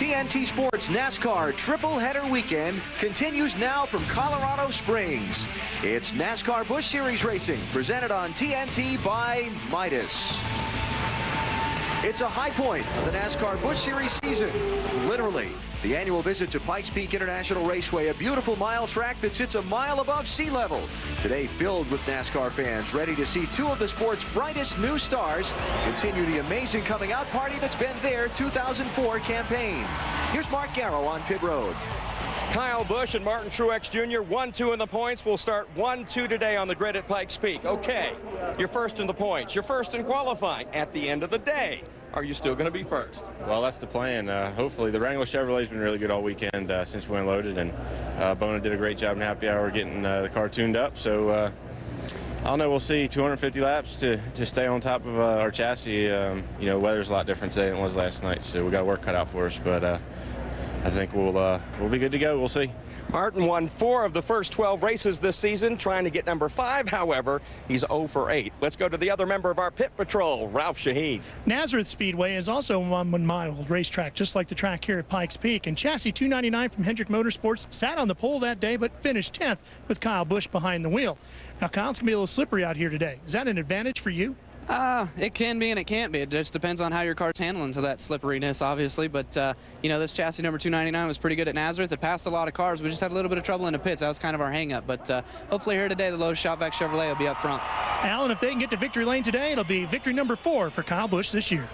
TNT Sports NASCAR triple header weekend continues now from Colorado Springs. It's NASCAR Busch Series racing presented on TNT by Midas. It's a high point of the NASCAR Busch Series season, literally. The annual visit to Pikes Peak International Raceway, a beautiful mile track that sits a mile above sea level. Today filled with NASCAR fans ready to see two of the sport's brightest new stars continue the amazing coming out party that's been their 2004 campaign. Here's Mark Garrow on pit road. Kyle Busch and Martin Truex Jr. 1-2 in the points. We'll start 1-2 today on the grid at Pikes Peak. Okay, you're first in the points. You're first in qualifying. At the end of the day, are you still going to be first? Well, that's the plan. Hopefully, the Wrangler Chevrolet's been really good all weekend since we unloaded, and Bona did a great job in happy hour getting the car tuned up. So I don't know. We'll see. 250 laps to stay on top of our chassis. You know, weather's a lot different today than it was last night, so we got work cut out for us. But I think we'll be good to go. We'll see. Martin won 4 of the first 12 races this season, trying to get number 5. However, he's 0 for 8. Let's go to the other member of our pit patrol, Ralph Shaheen. Nazareth Speedway is also a 1-mile racetrack, just like the track here at Pikes Peak. And chassis 299 from Hendrick Motorsports sat on the pole that day, but finished 10th with Kyle Busch behind the wheel. Now, Kyle's going to be a little slippery out here today. Is that an advantage for you? It can be and it can't be. It just depends on how your car's handling to that slipperiness, obviously. But, you know, this chassis number 299 was pretty good at Nazareth. It passed a lot of cars. We just had a little bit of trouble in the pits. That was kind of our hang-up. But hopefully here today, the Lotus Shopvac Chevrolet will be up front. Alan, if they can get to victory lane today, it'll be victory number 4 for Kyle Busch this year.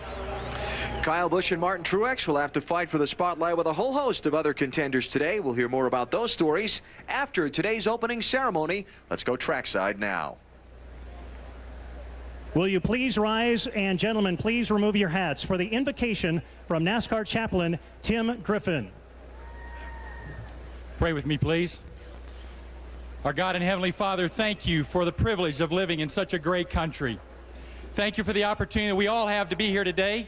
Kyle Busch and Martin Truex will have to fight for the spotlight with a whole host of other contenders today. We'll hear more about those stories after today's opening ceremony. Let's go trackside now. Will you please rise, and gentlemen, please remove your hats for the invocation from NASCAR chaplain Tim Griffin. Pray with me, please. Our God and Heavenly Father, thank you for the privilege of living in such a great country. Thank you for the opportunity that we all have to be here today.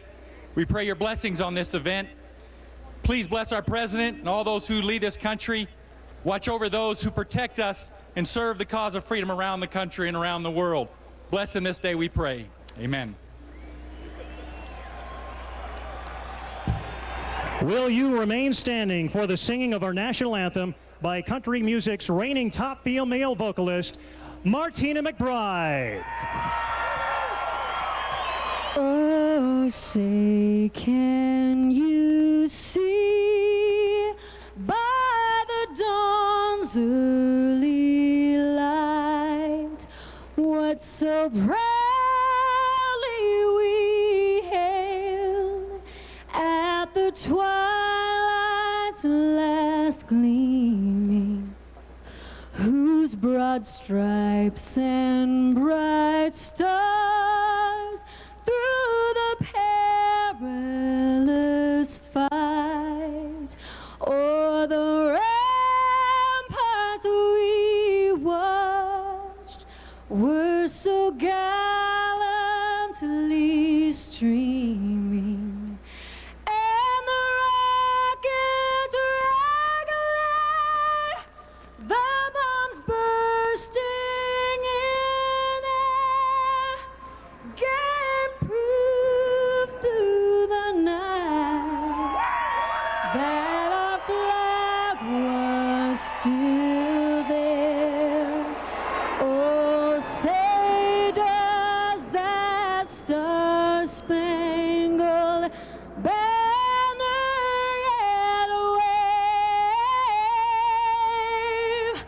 We pray your blessings on this event. Please bless our president and all those who lead this country. Watch over those who protect us and serve the cause of freedom around the country and around the world. Bless in this day, we pray. Amen. Will you remain standing for the singing of our national anthem by country music's reigning top female vocalist, Martina McBride? Oh, say, can you see by the dawn's early light what so proudly we hailed at the twilight's last gleaming, whose broad stripes and bright stars through the perilous fight o'er the ramparts we watched were so gallantly streaming, and the rockets regular, the bombs bursting in air, gave proof through the night that our flag was still there. Oh, say does that star-spangled banner yet wave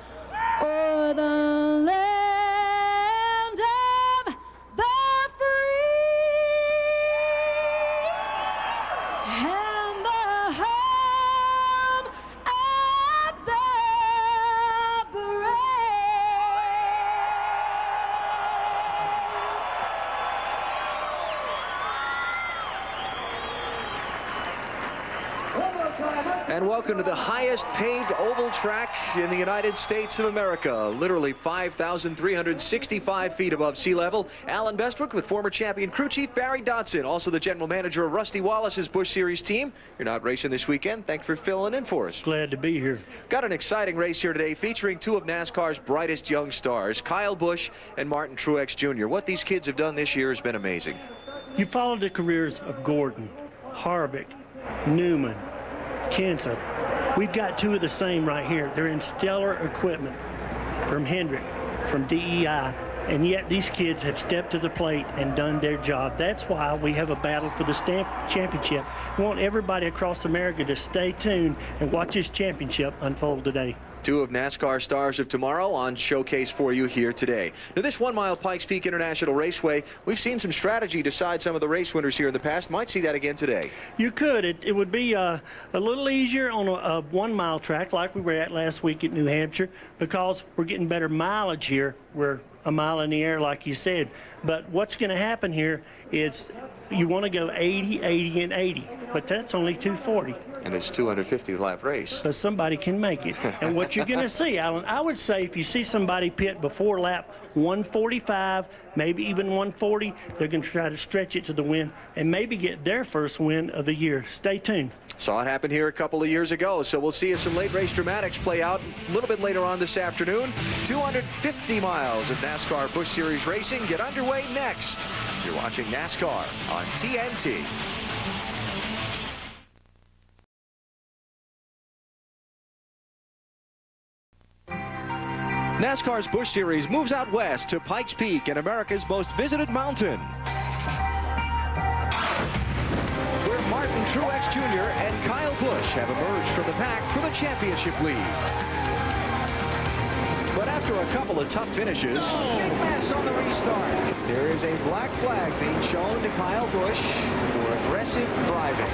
o'er the land of the free and the home of the brave? And welcome to the highest paved oval track in the United States of America, literally 5,365 feet above sea level. Alan Bestwick with former champion crew chief Barry Dodson, also the general manager of Rusty Wallace's Busch Series team. You're not racing this weekend. Thanks for filling in for us. Glad to be here. Got an exciting race here today featuring two of NASCAR's brightest young stars, Kyle Busch and Martin Truex Jr. What these kids have done this year has been amazing. You followed the careers of Gordon, Harvick, Newman, Kansas. We've got two of the same right here. They're in stellar equipment from Hendrick, from DEI, and yet these kids have stepped to the plate and done their job. That's why we have a battle for the stamp championship. We want everybody across America to stay tuned and watch this championship unfold today. Two of NASCAR stars of tomorrow on showcase for you here today. Now, this 1 mile Pikes Peak International Raceway, we've seen some strategy decide some of the race winners here in the past. Might see that again today. You could. It would be a little easier on a 1 mile track like we were at last week at New Hampshire, because we're getting better mileage here. We're a mile in the air, like you said. But what's going to happen here is you want to go 80, 80, and 80, but that's only 240. And it's a 250-lap race. But somebody can make it. And what you're going to see, Alan, I would say if you see somebody pit before lap 145, maybe even 140, they're going to try to stretch it to the win and maybe get their first win of the year. Stay tuned. Saw it happen here a couple of years ago, so we'll see if some late race dramatics play out a little bit later on this afternoon. 250 miles of NASCAR Busch Series racing get underway next. You're watching NASCAR on TNT. NASCAR's Busch Series moves out west to Pikes Peak and America's most visited mountain, where Martin Truex Jr. and Kyle Busch have emerged from the pack for the championship lead. But after a couple of tough finishes, big mess on the restart. There is a black flag being shown to Kyle Busch for aggressive driving.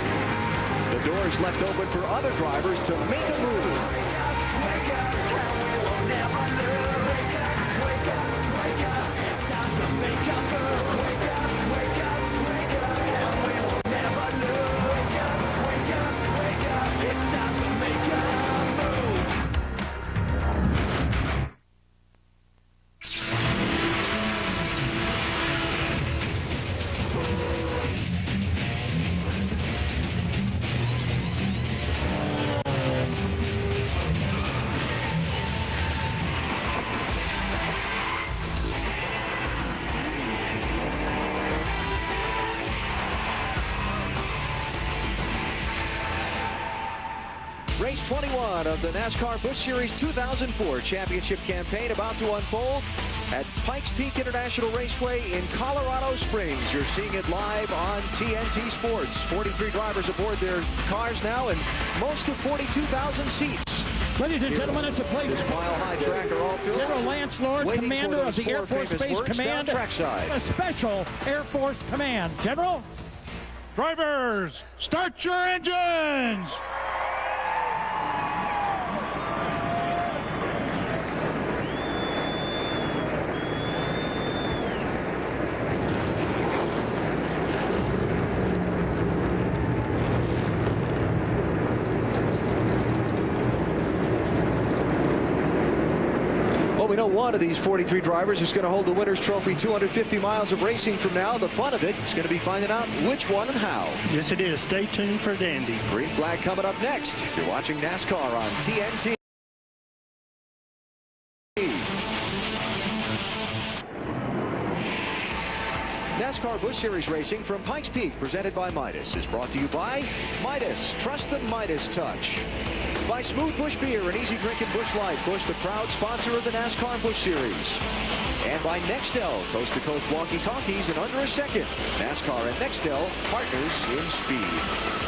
The doors left open for other drivers to make a move. Race 21 of the NASCAR Busch Series 2004 championship campaign about to unfold at Pikes Peak International Raceway in Colorado Springs. You're seeing it live on TNT Sports. 43 drivers aboard their cars now and most of 42,000 seats. Ladies and gentlemen, it's a place. This mile-high track are all filled. General Lance Lord, commander of the Air Force Space Command, a special Air Force Command. General? Drivers, start your engines! We know one of these 43 drivers is going to hold the winner's trophy 250 miles of racing from now. The fun of it is going to be finding out which one and how. Yes, it is. Stay tuned for Dandy. Green flag coming up next. You're watching NASCAR on TNT. NASCAR Busch Series racing from Pikes Peak, presented by Midas, is brought to you by Midas. Trust the Midas touch. By Smooth Busch Beer and Easy Drinking Busch Light. Busch, the proud sponsor of the NASCAR Busch Series. And by Nextel, coast-to-coast walkie-talkies in under a second. NASCAR and Nextel, partners in speed.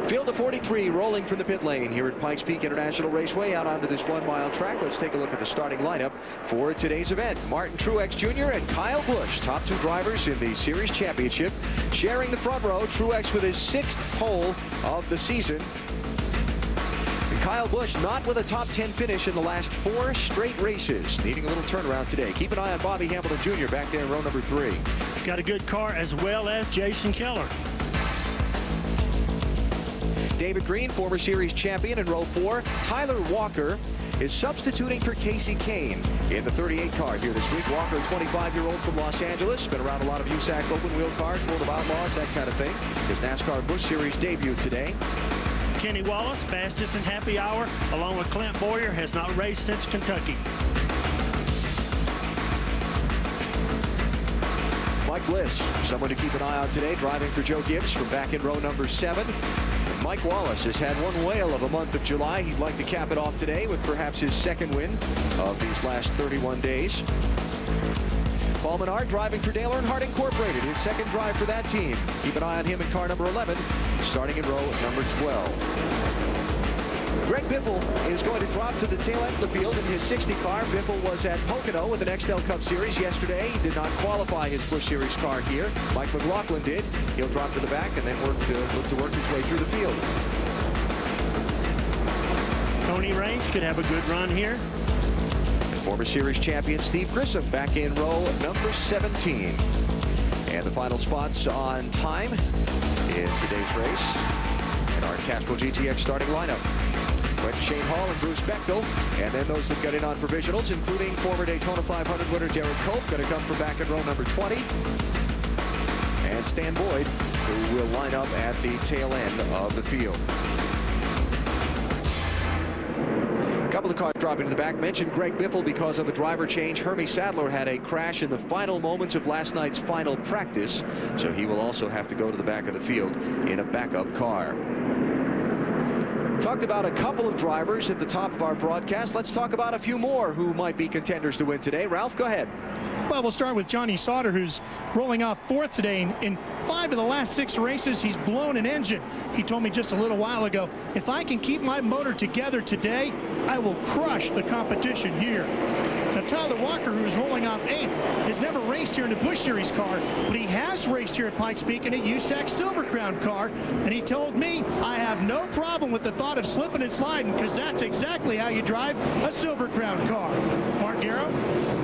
Field of 43 rolling from the pit lane here at Pikes Peak International Raceway out onto this 1 mile track. Let's take a look at the starting lineup for today's event. Martin Truex Jr. and Kyle Busch, top two drivers in the series championship, sharing the front row. Truex with his 6th pole of the season. And Kyle Busch not with a top 10 finish in the last 4 straight races, needing a little turnaround today. Keep an eye on Bobby Hamilton Jr. back there in row number 3. Got a good car, as well as Jason Keller. David Green, former series champion in row 4. Tyler Walker is substituting for Casey Kane in the 38 car here this week. Walker, a 25-year-old from Los Angeles, been around a lot of USAC open wheel cars, World of Outlaws, that kind of thing. His NASCAR Busch Series debut today. Kenny Wallace, fastest in happy hour, along with Clint Boyer, has not raced since Kentucky. Mark Bliss, someone to keep an eye on today, driving for Joe Gibbs from back in row number 7. Mike Wallace has had one whale of a month of July. He'd like to cap it off today with perhaps his second win of these last 31 days. Paul Menard driving for Dale Earnhardt Incorporated, his second drive for that team. Keep an eye on him in car number 11, starting in row number 12. Greg Biffle is going to drop to the tail end of the field in his 60 car. Biffle was at Pocono with the Nextel Cup Series yesterday. He did not qualify his Busch Series car here. Mike McLaughlin did. He'll drop to the back and then look to work his way through the field. Tony Raines could have a good run here. Former series champion Steve Grissom back in row number 17. And the final spots on time in today's race in our Castrol GTX starting lineup. Went to Shane Hall and Bruce Bechtel, and then those that got in on provisionals, including former Daytona 500 winner Derek Cope, going to come from back in row number 20. And Stan Boyd, who will line up at the tail end of the field. A couple of cars dropping to the back. Mentioned Greg Biffle because of a driver change. Hermie Sadler had a crash in the final moments of last night's final practice, so he will also have to go to the back of the field in a backup car. Talked about a couple of drivers at the top of our broadcast. Let's talk about a few more who might be contenders to win today. Ralph, go ahead. Well, we'll start with Johnny Sauter, who's rolling off 4th today. In 5 of the last 6 races, he's blown an engine. He told me just a little while ago, if I can keep my motor together today, I will crush the competition here. Now, Tyler Walker, who's rolling off 8th, has never raced here in a Busch Series car, but he has raced here at Pikes Peak in a USAC Silver Crown car, and he told me, I have no problem with the thought of slipping and sliding, because that's exactly how you drive a Silver Crown car. Mark Garrow?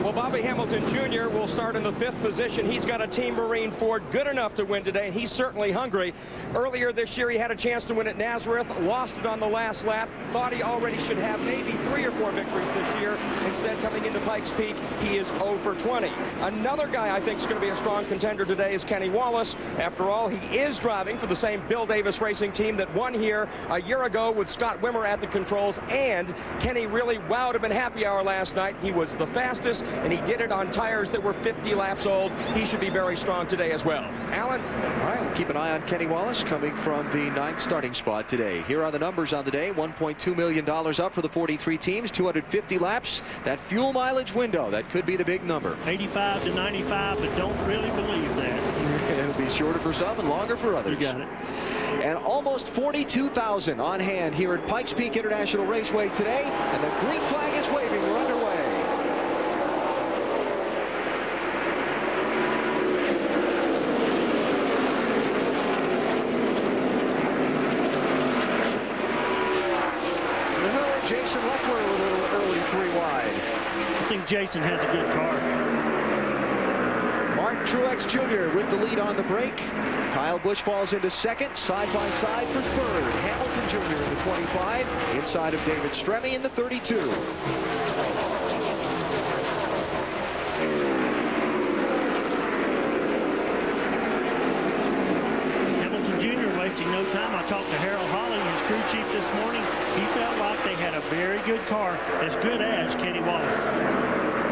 Well, Bobby Hamilton Jr. will start in the 5th position. He's got a Team Marine Ford good enough to win today, and he's certainly hungry. Earlier this year, he had a chance to win at Nazareth, lost it on the last lap, thought he already should have maybe 3 or 4 victories this year. Instead, coming into Pikes Peak, he is 0 for 20. Another guy I think is going to be a strong contender today is Kenny Wallace. After all, he is driving for the same Bill Davis racing team that won here a year ago with Scott Wimmer at the controls, and Kenny really wowed him in happy hour last night. He was the fastest, and he did it on tires that were 50 laps old. He should be very strong today as well. Alan? All right, we'll keep an eye on Kenny Wallace coming from the 9th starting spot today. Here are the numbers on the day. $1.2 million up for the 43 teams, 250 laps. That fuel mileage window, that could be the big number. 85 to 95, but don't really believe that. It'll be shorter for some and longer for others. You got it. And almost 42,000 on hand here at Pikes Peak International Raceway today, and the green flag is waving. We're underway. Jason Leffler a little early 3 wide. I think Jason has a good car. Martin Truex Jr. with the lead on the break. Kyle Busch falls into 2nd, side by side for 3rd. Hamilton Jr. in the 25, inside of David Stremme in the 32. Hamilton Jr. wasting no time. I talked to Harold Holly, his crew chief, this morning. He felt like they had a very good car, as good as Kenny Wallace.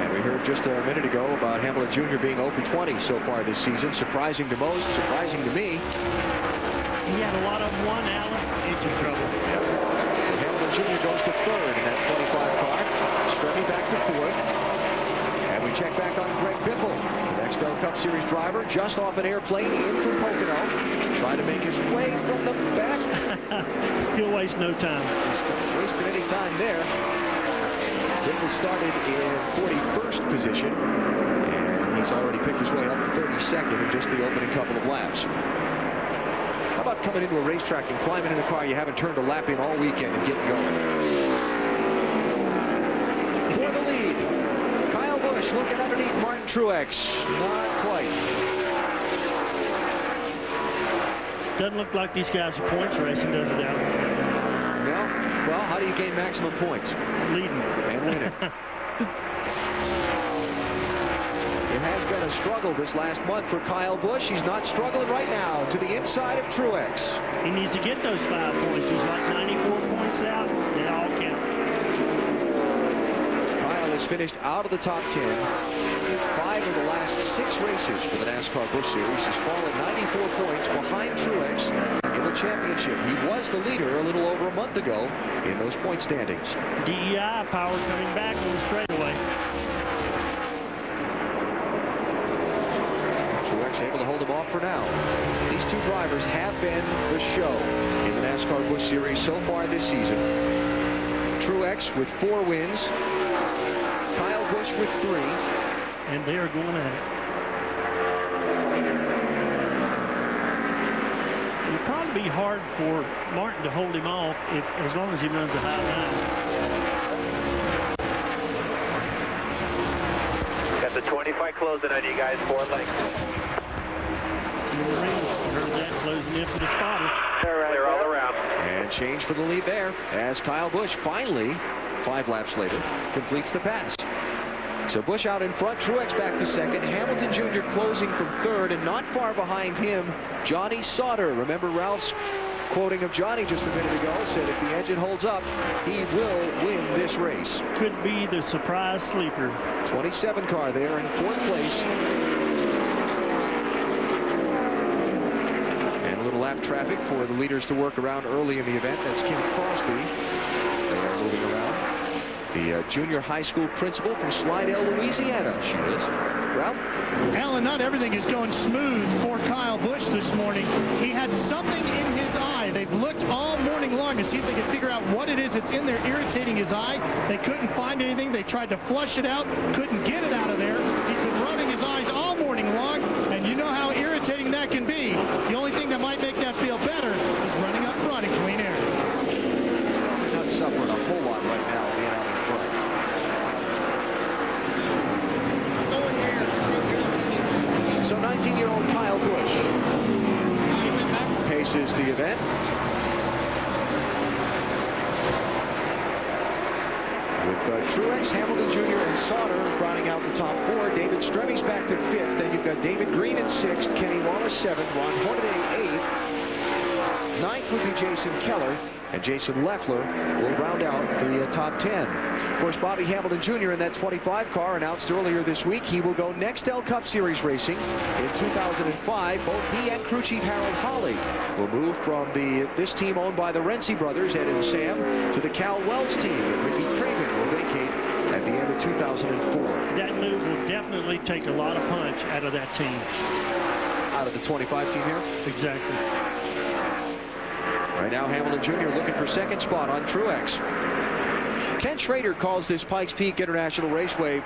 And we heard just a minute ago about Hamilton Jr. being 0 for 20 so far this season. Surprising to most, surprising to me. He had a lot of them won, Allen. Engine trouble. Yep. So Hamilton Jr. goes to 3rd in that 25 car. Stremme back to 4th. And we check back on Greg Biffle, the Nextel Cup Series driver, just off an airplane in from Pocono. Trying to make his way from the back. He'll waste no time. He's wasted any time there. Biffle started in 41st position, and he's already picked his way up to 32nd in just the opening couple of laps. How about coming into a racetrack and climbing in a car you haven't turned a lap in all weekend and getting going? For the lead, Kyle Busch looking underneath Martin Truex. Not quite. Doesn't look like these guys are points racing, does it, Alan? No. Well, how do you gain maximum points? Leading. And winning. It has been a struggle this last month for Kyle Busch. He's not struggling right now to the inside of Truex. He needs to get those 5 points. He's like 94 points out. They all count. Kyle is finished out of the top 10 in 5 of the last 6 races for the NASCAR Busch Series. He's fallen 94 points behind Truex in the championship. He was the leader a little over a month ago in those point standings. DEI power coming back on the straightaway. Truex able to hold him off for now. These two drivers have been the show in the NASCAR Busch Series so far this season. Truex with 4 wins. Kyle Busch with 3. And they are going at it. It'll probably be hard for Martin to hold him off as long as he runs a high line. Got the 25 closing on you guys, 4 lengths. Heard that closing in for the spotter. They're all around. And change for the lead there as Kyle Busch finally, 5 laps later, completes the pass. So Busch out in front, Truex back to second, Hamilton Jr. closing from third, and not far behind him, Johnny Sauter. Remember Ralph's quoting of Johnny just a minute ago, said if the engine holds up, he will win this race. Could be the surprise sleeper. 27 car there in 4th place. And a little lap traffic for the leaders to work around early in the event. That's Kim Crosby. They are moving around. The junior high school principal from Slidell, Louisiana. She is. Ralph? Alan, not everything is going smooth for Kyle Busch this morning. He had something in his eye. They've looked all morning long to see if they could figure out what it is that's in there irritating his eye. They couldn't find anything. They tried to flush it out, couldn't get it out of there. He's been rubbing his eyes all morning long, and you know how irritating that can be. The only thing that might make that feel better is running up front in clean air. They're not suffering a whole lot right now being out in front. So 19-year-old Kyle Busch paces the event. With Truex, Hamilton Jr. and Sauter rounding out the top 4. David Stremmy's back to 5th. Then you've got David Green in 6th, Kenny Wallace 7th, Ron Hornaday 8th. 9th would be Jason Keller, and Jason Leffler will round out the top 10. Of course, Bobby Hamilton Jr. in that 25 car announced earlier this week he will go Nextel Cup Series racing in 2005. Both he and crew chief Harold Holley will move from this team owned by the Renzi brothers, Ed and Sam, to the Cal Wells team. And Ricky Craven will vacate at the end of 2004. That move will definitely take a lot of punch out of that team. Out of the 25 team here? Exactly. Right now, Hamilton Jr. looking for second spot on Truex. Ken Schrader calls this Pikes Peak International Raceway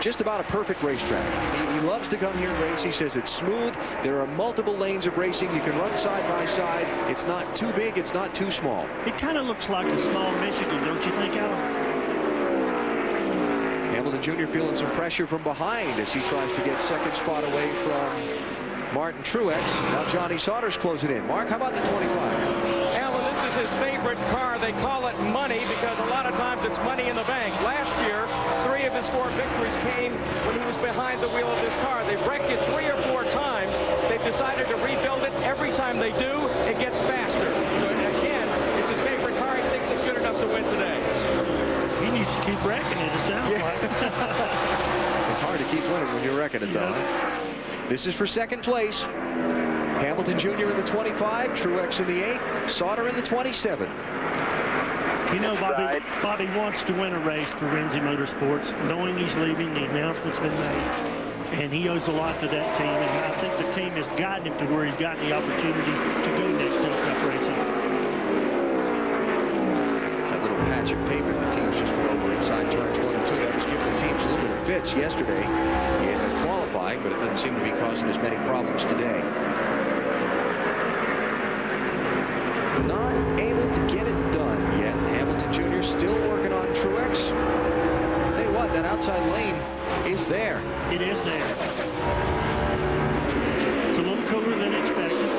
just about a perfect racetrack. He loves to come here and race. He says it's smooth. There are multiple lanes of racing. You can run side by side. It's not too big. It's not too small. It kind of looks like a small Michigan, don't you think, Alan? Hamilton Jr. feeling some pressure from behind as he tries to get second spot away from Martin Truex. Now Johnny Sauter's closing in. Mark, how about the 25? Alan, this is his favorite car. They call it money because a lot of times it's money in the bank. Last year, 3 of his 4 victories came when he was behind the wheel of this car. They've wrecked it 3 or 4 times. They've decided to rebuild it. Every time they do, it gets faster. So again, it's his favorite car. He thinks it's good enough to win today. He needs to keep wrecking it, it sounds like. It's hard to keep winning when you're wrecking it, though. This is for second place. Hamilton Jr. in the 25, Truex in the 8, Sauter in the 27. You know, Bobby wants to win a race for Renzi Motorsports, knowing he's leaving. The announcement's been made, and he owes a lot to that team. And I think the team has gotten him to where he's gotten the opportunity to go Nextel Cup racing. That little patch of pavement the teams just put over inside turns 1 and 2. That was giving the teams a little bit of fits yesterday in qualifying, but it doesn't seem to be causing as many problems today. Not able to get it done yet. Hamilton Jr. still working on Truex. Tell you what, that outside lane is there. It is there. It's a little cooler than expected.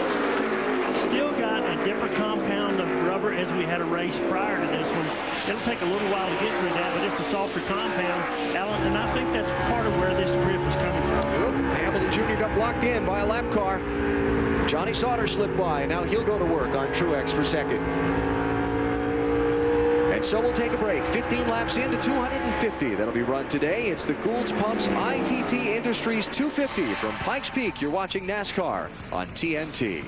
Still got a different compound of rubber as we had a race prior to this one. It'll take a little while to get through that, but it's a softer compound, Alan, and I think that's part of where this grip is coming from. Oop, Hamilton Jr. got blocked in by a lap car. Johnny Sauter slipped by, and now he'll go to work on Truex for second. And so we'll take a break. 15 laps into 250. That'll be run today. It's the Goulds Pumps ITT Industries 250 from Pikes Peak. You're watching NASCAR on TNT.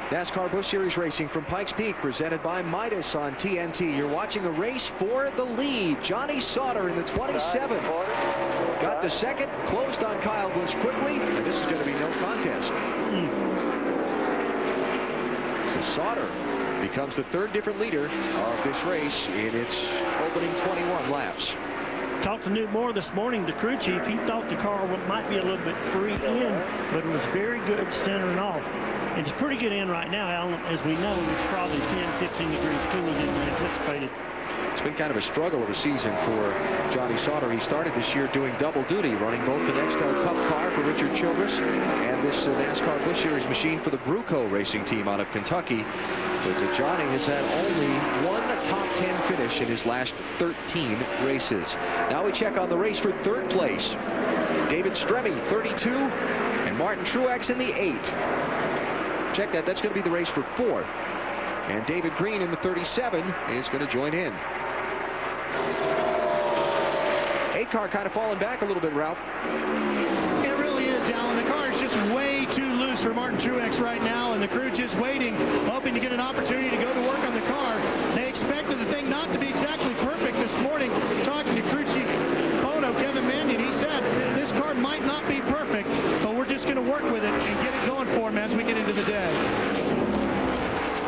NASCAR Busch Series Racing from Pikes Peak, presented by Midas on TNT. You're watching the race for the lead. Johnny Sauter in the 27. Got to second, closed on Kyle Busch quickly, and this is going to be no contest. So Sauter becomes the third different leader of this race in its opening 21 laps. Talked to Newt Moore this morning, the crew chief. He thought the car might be a little bit free in, but it was very good centering off. It's pretty good in right now, Alan. As we know, it's probably 10, 15 degrees cooler than we anticipated. It's been kind of a struggle of a season for Johnny Sauter. He started this year doing double duty, running both the Nextel Cup car for Richard Childress and this NASCAR Busch Series machine for the Bruco racing team out of Kentucky. But Johnny has had only one top 10 finish in his last 13 races. Now we check on the race for third place. David Stremme, 32, and Martin Truex in the 8. Check that. That's going to be the race for fourth. And David Green in the 37 is going to join in. 8 car kind of falling back a little bit, Ralph. It really is, Alan. The car is just way too loose for Martin Truex right now, and the crew just waiting, hoping to get an opportunity to go to work on the car. They expected the thing not to be exactly perfect this morning. Talking to crew chief Bono, Kevin Mannion, he said this car might not be perfect, but we're just going to work with it and get it going for him as we get into the day.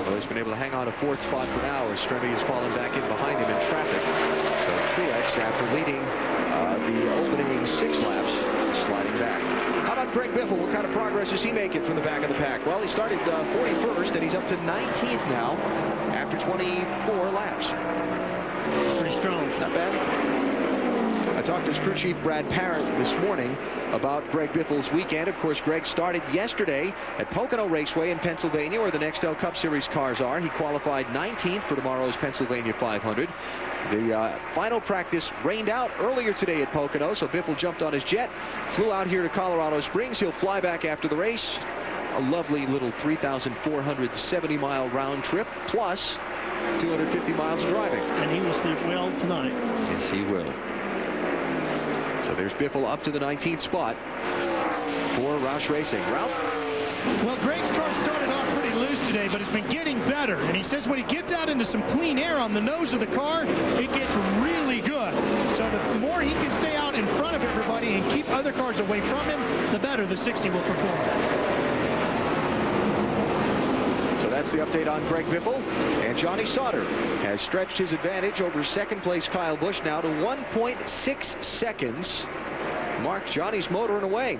Well, he's been able to hang on a fourth spot for now as Stremme has fallen back in behind him in traffic. So Truex, after leading the opening 6 laps, sliding back. How about Greg Biffle? What kind of progress is he making from the back of the pack? Well, he started 41st, and he's up to 19th now after 24 laps. Pretty strong. Not bad. I talked to his crew chief Brad Parrott this morning about Greg Biffle's weekend. Of course, Greg started yesterday at Pocono Raceway in Pennsylvania, where the Nextel Cup Series cars are. He qualified 19th for tomorrow's Pennsylvania 500. The final practice rained out earlier today at Pocono, so Biffle jumped on his jet, flew out here to Colorado Springs. He'll fly back after the race. A lovely little 3,470-mile round trip, plus 250 miles of driving. And he will sleep well tonight. Yes, he will. So there's Biffle up to the 19th spot for Roush Racing. Ralph? Well, Greg's car started off pretty loose today, but it's been getting better. And he says when he gets out into some clean air on the nose of the car, it gets really good. So the more he can stay out in front of everybody and keep other cars away from him, the better the 60 will perform. So that's the update on Greg Biffle. And Johnny Sauter has stretched his advantage over second place Kyle Busch now to 1.6 seconds. Mark Johnny's motoring away.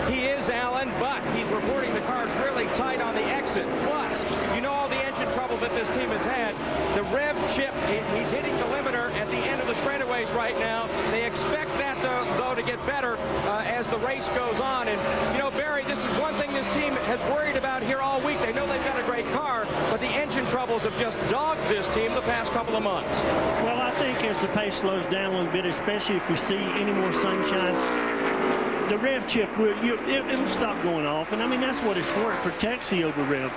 He is, Alan, but he's reporting the car's really tight on the exit. Plus, you know all the engine trouble that this team has had. The rev chip, he's hitting the limiter at the end of the straightaways right now. They expect that, though, to get better as the race goes on. And, you know, Barry, this is one thing this team has worried about here all week. They know they've got a great car, but the engine troubles have just dogged this team the past couple of months. Well, I think as the pace slows down a little bit, especially if we see any more sunshine, the rev chip, it'll stop going off. And, I mean, that's what it's for. It protects the over rev.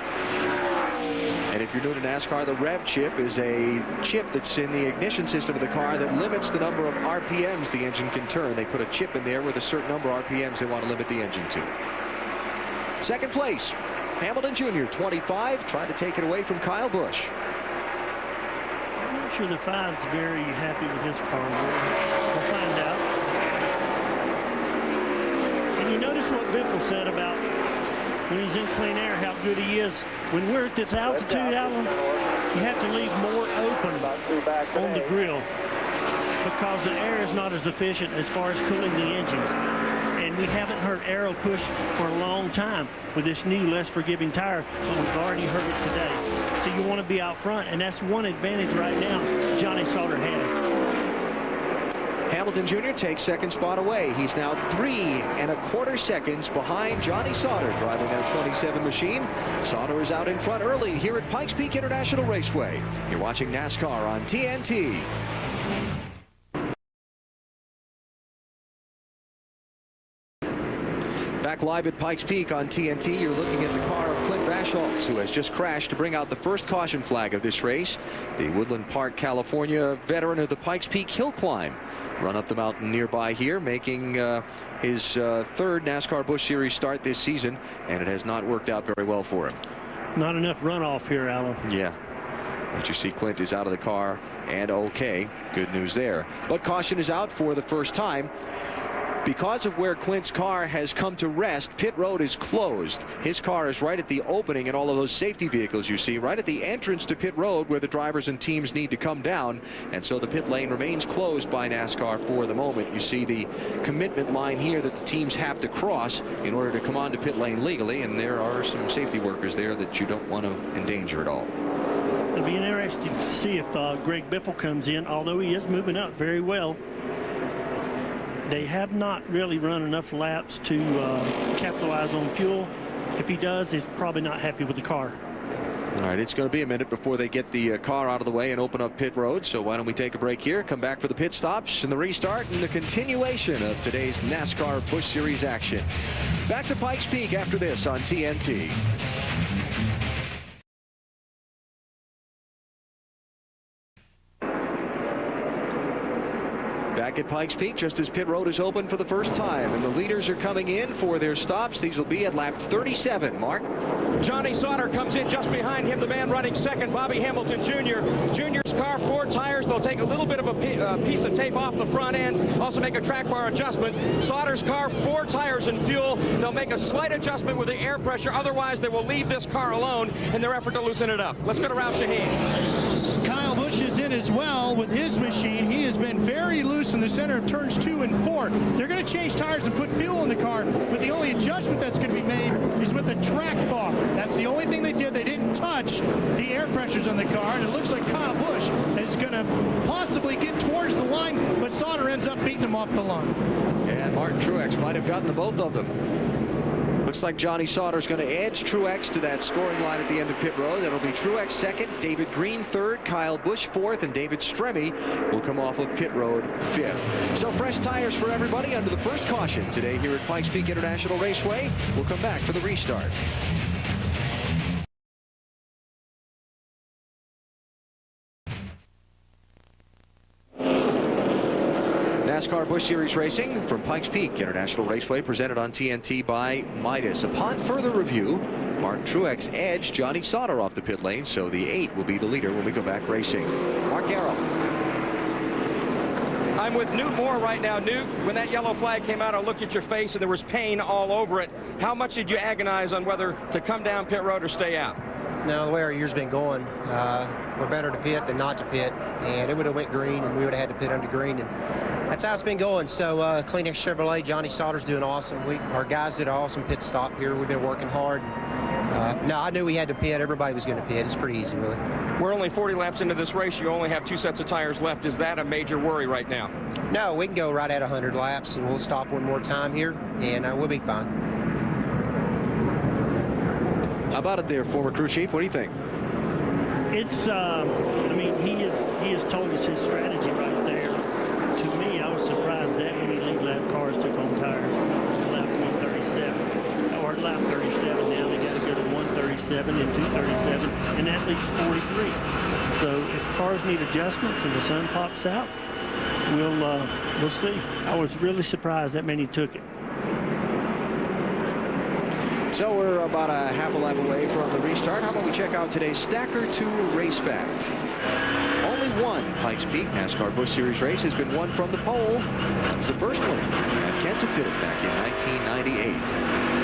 And if you're new to NASCAR, the rev chip is a chip that's in the ignition system of the car that limits the number of RPMs the engine can turn. They put a chip in there with a certain number of RPMs they want to limit the engine to. Second place, Hamilton Jr., 25, trying to take it away from Kyle Busch. I'm not sure the 5's very happy with his car. We'll find out. And you notice what Biffle said about when he's in clean air, how good he is. When we're at this altitude, Alan, you have to leave more open on the grill because the air is not as efficient as far as cooling the engines. And we haven't heard aero push for a long time with this new, less forgiving tire, but we've already heard it today. So you want to be out front, and that's one advantage right now Johnny Sauter has. Hamilton Jr. takes second spot away. He's now 3 1/4 seconds behind Johnny Sauter driving that 27 machine. Sauter is out in front early here at Pikes Peak International Raceway. You're watching NASCAR on TNT. back live at Pikes Peak on TNT. You're looking at the car of Clint Vaschholz, who has just crashed to bring out the first caution flag of this race. The Woodland Park, California veteran of the Pikes Peak hill climb. Run up the mountain nearby here, making his third NASCAR Busch Series start this season, and it has not worked out very well for him. Not enough runoff here, Alan. Yeah. But you see Clint is out of the car and okay. Good news there. But caution is out for the first time. Because of where Clint's car has come to rest, pit road is closed. His car is right at the opening, and all of those safety vehicles you see right at the entrance to pit road where the drivers and teams need to come down. And so the pit lane remains closed by NASCAR for the moment. You see the commitment line here that the teams have to cross in order to come onto pit lane legally, and there are some safety workers there that you don't want to endanger at all. It'll be interesting to see if Greg Biffle comes in, although he is moving up very well. They have not really run enough laps to capitalize on fuel. If he does, he's probably not happy with the car. All right, it's going to be a minute before they get the car out of the way and open up pit road. So why don't we take a break here, come back for the pit stops and the restart and the continuation of today's NASCAR Busch Series action. Back to Pikes Peak after this on TNT. Back at Pikes Peak just as pit road is open for the first time, and the leaders are coming in for their stops. These will be at lap 37. Mark. Johnny Sauter comes in just behind him, the man running second, Bobby Hamilton Jr. Jr.'s car, 4 tires. They'll take a little bit of a piece of tape off the front end, also make a track bar adjustment. Sauter's car, 4 tires and fuel. They'll make a slight adjustment with the air pressure. Otherwise, they will leave this car alone in their effort to loosen it up. Let's go to Ralph Shaheen. Kyle Busch is in as well with his machine. He has been very loose in the center of turns 2 and 4. They're going to change tires and put fuel in the car, but the only adjustment that's going to be made is with the track bar. That's the only thing they did. They didn't touch the air pressures on the car, and it looks like Kyle Busch is going to possibly get towards the line, but Sauter ends up beating him off the line. And Martin Truex might have gotten the both of them. Looks like Johnny Sauter is going to edge Truex to that scoring line at the end of pit road. That'll be Truex second, David Green third, Kyle Busch fourth, and David Stremme will come off of pit road fifth. So fresh tires for everybody under the first caution today here at Pikes Peak International Raceway. We'll come back for the restart. NASCAR Busch Series Racing from Pikes Peak International Raceway, presented on TNT by Midas. Upon further review, Martin Truex edged Johnny Sauter off the pit lane, so the 8 will be the leader when we go back racing. Mark Garrow. I'm with Newt Moore right now. Newt, when that yellow flag came out, I looked at your face and there was pain all over it. How much did you agonize on whether to come down pit road or stay out? No, the way our year's been going, we're better to pit than not to pit, and it would have went green, and we would have had to pit under green, and that's how it's been going. So Kleenex Chevrolet, Johnny Sauter's doing awesome. Our guys did an awesome pit stop here. We've been working hard. No, I knew we had to pit. Everybody was going to pit. It's pretty easy, really. We're only 40 laps into this race. You only have 2 sets of tires left. Is that a major worry right now? No, we can go right at 100 laps, and we'll stop one more time here, and we'll be fine. How about it there, former crew chief? What do you think? It's, I mean, he has told us his strategy right there. To me, I was surprised that many lead lap cars took on tires to lap 137, or lap 37 now. They got to go to 137 and 237, and that leaves 43. So if cars need adjustments and the sun pops out, we'll see. I was really surprised that many took it. So we're about a half a lap away from the restart. How about we check out today's Stacker 2 race fact? Only one Pikes Peak NASCAR Busch Series race has been won from the pole. That was the first one. Matt Kenseth did it back in 1998.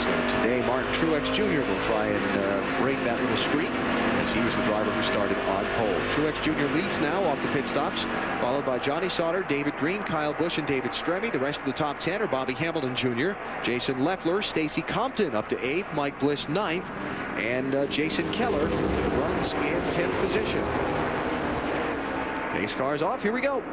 So today Martin Truex Jr. will try and break that little streak, as he was the driver who started on pole. Truex Jr. leads now off the pit stops, followed by Johnny Sauter, David Green, Kyle Busch, and David Stremme. The rest of the top 10 are Bobby Hamilton Jr., Jason Leffler, Stacy Compton up to 8th, Mike Bliss 9th, and Jason Keller runs in 10th position. Pace cars off. Here we go.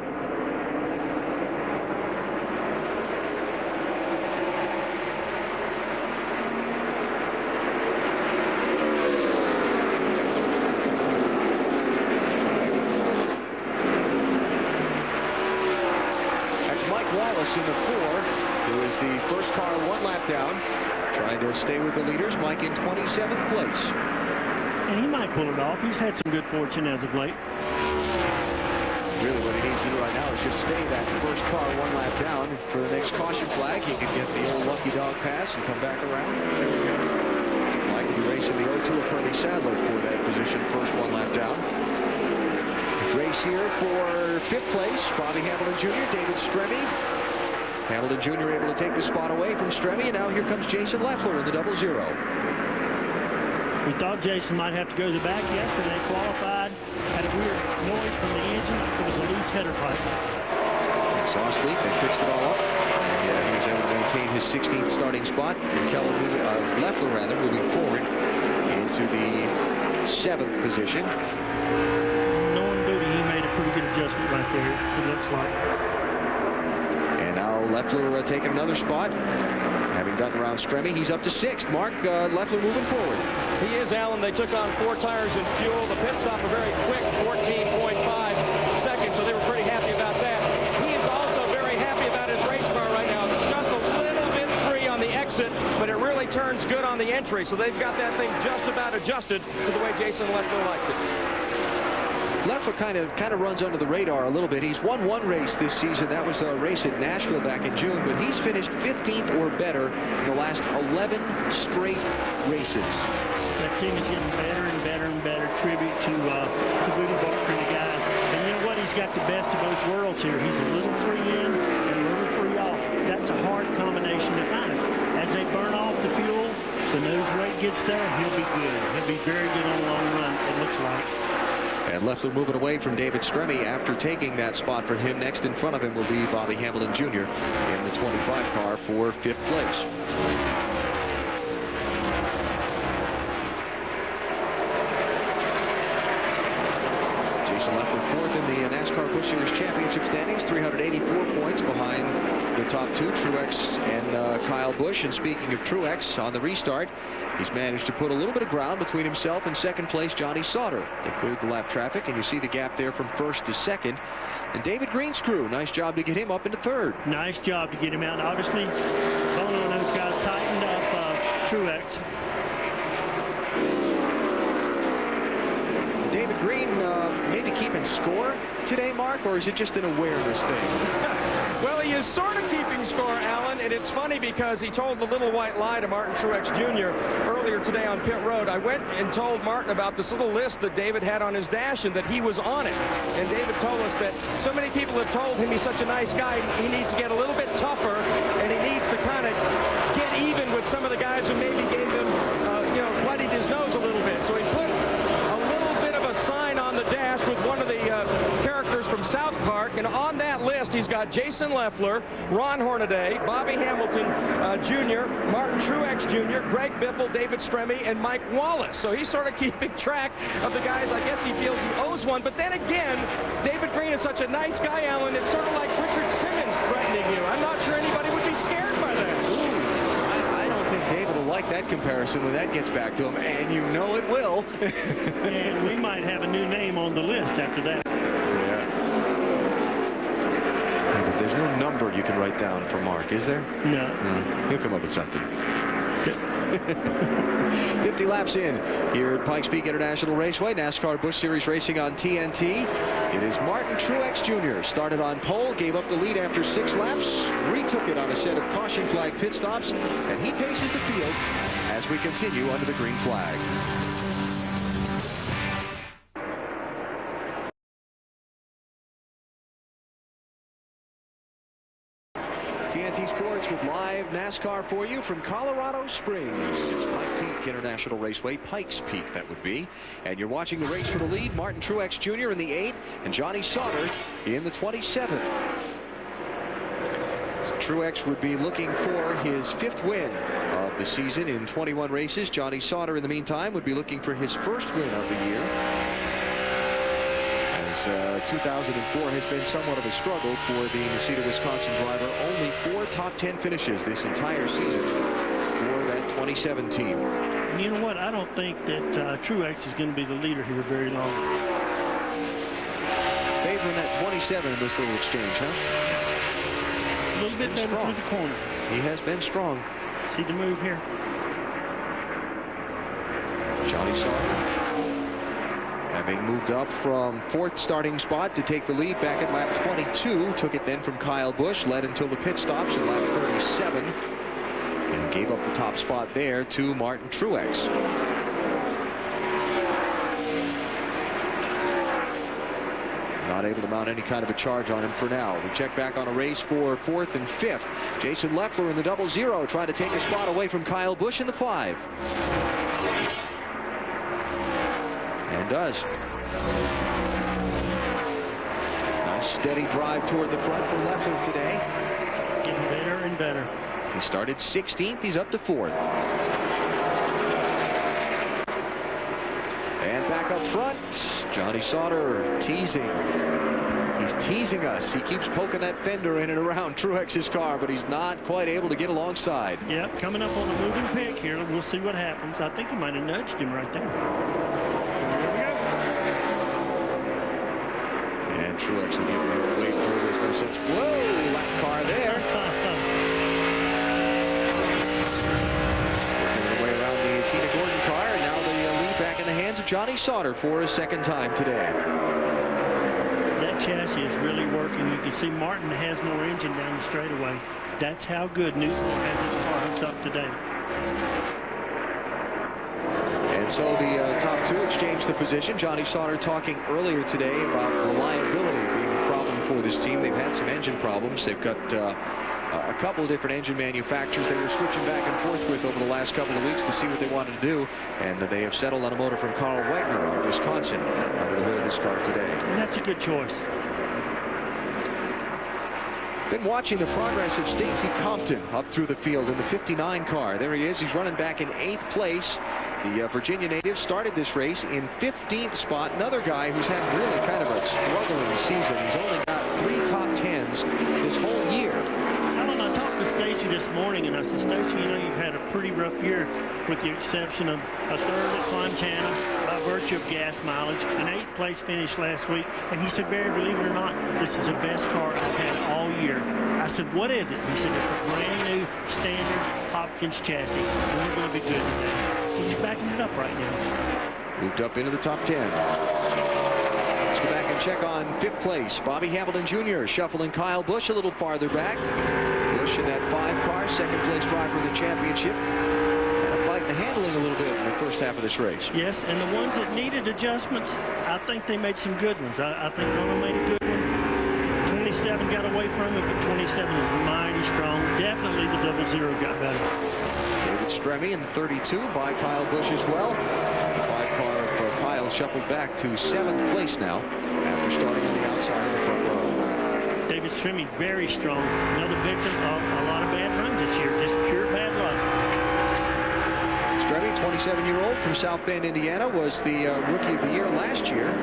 In the 4, who is the first car 1 lap down. Trying to stay with the leaders. Mike in 27th place. And he might pull it off. He's had some good fortune as of late. Really what he needs to do right now is just stay that first car 1 lap down. For the next caution flag, he can get the old lucky dog pass and come back around. Mike will be racing the 02 of Hurley Sadler for that position, first 1 lap down. Race here for 5th place, Bobby Hamilton Jr., David Stremme. Hamilton Jr. able to take the spot away from Stremme, and now here comes Jason Leffler in the 00. We thought Jason might have to go to the back yesterday. Qualified, had a weird noise from the engine. It was a loose header pipe. Exhaust leak, they fixed it all up. And he was able to maintain his 16th starting spot. And Leffler moving forward into the 7th position. Knowing Booty, he made a pretty good adjustment right there, it looks like. And now Leffler taking another spot. Having gotten around Stremme, he's up to 6th. Mark, Leffler moving forward. He is, Alan. They took on 4 tires and fuel. The pit stop a very quick 14.5 seconds, so they were pretty happy about that. He is also very happy about his race car right now. It's just a little bit free on the exit, but it really turns good on the entry, so they've got that thing just about adjusted to the way Jason Leffler likes it. Leffler kind of runs under the radar a little bit. He's won 1 race this season. That was a race at Nashville back in June, but he's finished 15th or better in the last 11 straight races. That team is getting better and better and better. Tribute to Booty Barker and the guys. And you know what? He's got the best of both worlds here. He's a little free in and a little free off. That's a hard combination to find. As they burn off the fuel, the nose rate gets there, he'll be good. He'll be very good on the long run, it looks like. And Leffler moving away from David Stremme after taking that spot from him. Next in front of him will be Bobby Hamilton Jr. in the 25 car for 5th place. Jason Leffler 4th in the NASCAR Busch Series Championship standings, 384 points behind the top 2, Truex and Kyle Busch. And speaking of Truex, on the restart, he's managed to put a little bit of ground between himself and 2nd place Johnny Sauter. They cleared the lap traffic, and you see the gap there from 1st to 2nd. And David Green's crew, nice job to get him up into 3rd. Nice job to get him out. Obviously, Bono and those guys tightened up Truex. David Green maybe keeping score today, Mark, or is it just an awareness thing? Well, he is sort of keeping score, Alan, and it's funny because he told the little white lie to Martin Truex Jr. earlier today on pit road. I went and told Martin about this little list that David had on his dash and that he was on it. And David told us that so many people have told him he's such a nice guy, he needs to get a little bit tougher, and he needs to kind of get even with some of the guys who maybe gave him, bloodied his nose a little bit. So he put a little bit of a sign on the dash with one of the characters from South Park, and on that list he's got Jason Leffler, Ron Hornaday, Bobby Hamilton Jr., Martin Truex Jr., Greg Biffle, David Stremme, and Mike Wallace. So he's sort of keeping track of the guys I guess he feels he owes one. But then again, David Green is such a nice guy, Alan, it's sort of like Richard Simmons threatening you. I'm not sure anybody would be scared by that. I don't think David will like that comparison when that gets back to him, and you know it will. And we might have a new name on the list after that. But there's no number you can write down for Mark, is there? No. He'll come up with something. 50 laps in here at Pikes Peak International Raceway, NASCAR Busch Series racing on TNT. It is Martin Truex Jr. started on pole, gave up the lead after 6 laps, retook it on a set of caution flag pit stops, and he paces the field as we continue under the green flag. TNT Sports with live NASCAR for you from Colorado Springs. It's Pikes Peak International Raceway, Pikes Peak that would be. And you're watching the race for the lead. Martin Truex Jr. in the 8th and Johnny Sauter in the 27th. So Truex would be looking for his 5th win of the season in 21 races. Johnny Sauter, in the meantime, would be looking for his 1st win of the year. 2004 has been somewhat of a struggle for the Necedah, Wisconsin driver. Only 4 top 10 finishes this entire season for that 27 team. You know what? I don't think that Truex is going to be the leader here very long. Favoring that 27 in this little exchange, huh? A little bit better through the corner. He has been strong. See the move here. Johnny Sauter, having moved up from 4th starting spot to take the lead back at lap 22, took it then from Kyle Busch, led until the pit stops at lap 37, and gave up the top spot there to Martin Truex. Not able to mount any kind of a charge on him for now. We check back on a race for 4th and 5th. Jason Leffler in the 00 trying to take a spot away from Kyle Busch in the 5. And does. Nice steady drive toward the front for Leffler today. Getting better and better. He started 16th. He's up to 4th. And back up front, Johnny Sauter teasing. He's teasing us. He keeps poking that fender in and around Truex's car, but he's not quite able to get alongside. Yeah, coming up on the moving pick here. We'll see what happens. I think he might have nudged him right there. And Truex will give that way through. There's no sense. Whoa, lap car there. Working their way around the Tina Gordon car, and now the lead back in the hands of Johnny Sauter for a 2nd time today. That chassis is really working. You can see Martin has more engine down the straightaway. That's how good Newton has his car hooked up today. And so the top 2 exchange the position. Johnny Sauter talking earlier today about reliability being a problem for this team. They've had some engine problems. They've got a couple of different engine manufacturers they were switching back and forth with over the last couple of weeks to see what they wanted to do. And they have settled on a motor from Carl Wagner out of Wisconsin under the hood of this car today. And that's a good choice. Been watching the progress of Stacy Compton up through the field in the 59 car. There he is. He's running back in 8th place. The Virginia native started this race in 15th spot. Another guy who's had really kind of a struggling season. He's only got 3 top 10s this whole year. I talked to Stacy this morning, and I said, Stacy, you know, you've had a pretty rough year with the exception of a 3rd at Fontana by virtue of gas mileage, an 8th place finish last week. And he said, Barry, believe it or not, this is the best car I've had all year. I said, what is it? He said, it's a brand new standard Hopkins chassis, and we're going to be good today. He's backing it up right now. Moved up into the top 10. Let's go back and check on 5th place. Bobby Hamilton Jr. shuffling Kyle Busch a little farther back. Busch in that 5 car, 2nd place driver in the championship. Kind of fighting the handling a little bit in the first half of this race. Yes, and the ones that needed adjustments, I think they made some good ones. I think one of them made a good one. 27 got away from it, but 27 is mighty strong. Definitely the 00 got better. David Stremme in the 32 by Kyle Busch as well. The 5 car of Kyle shuffled back to 7th place now after starting on the outside of the front row. David Stremme very strong. Another victim of a lot of bad runs this year. Just pure bad luck. Stremme, 27-year-old from South Bend, Indiana, was the Rookie of the Year last year.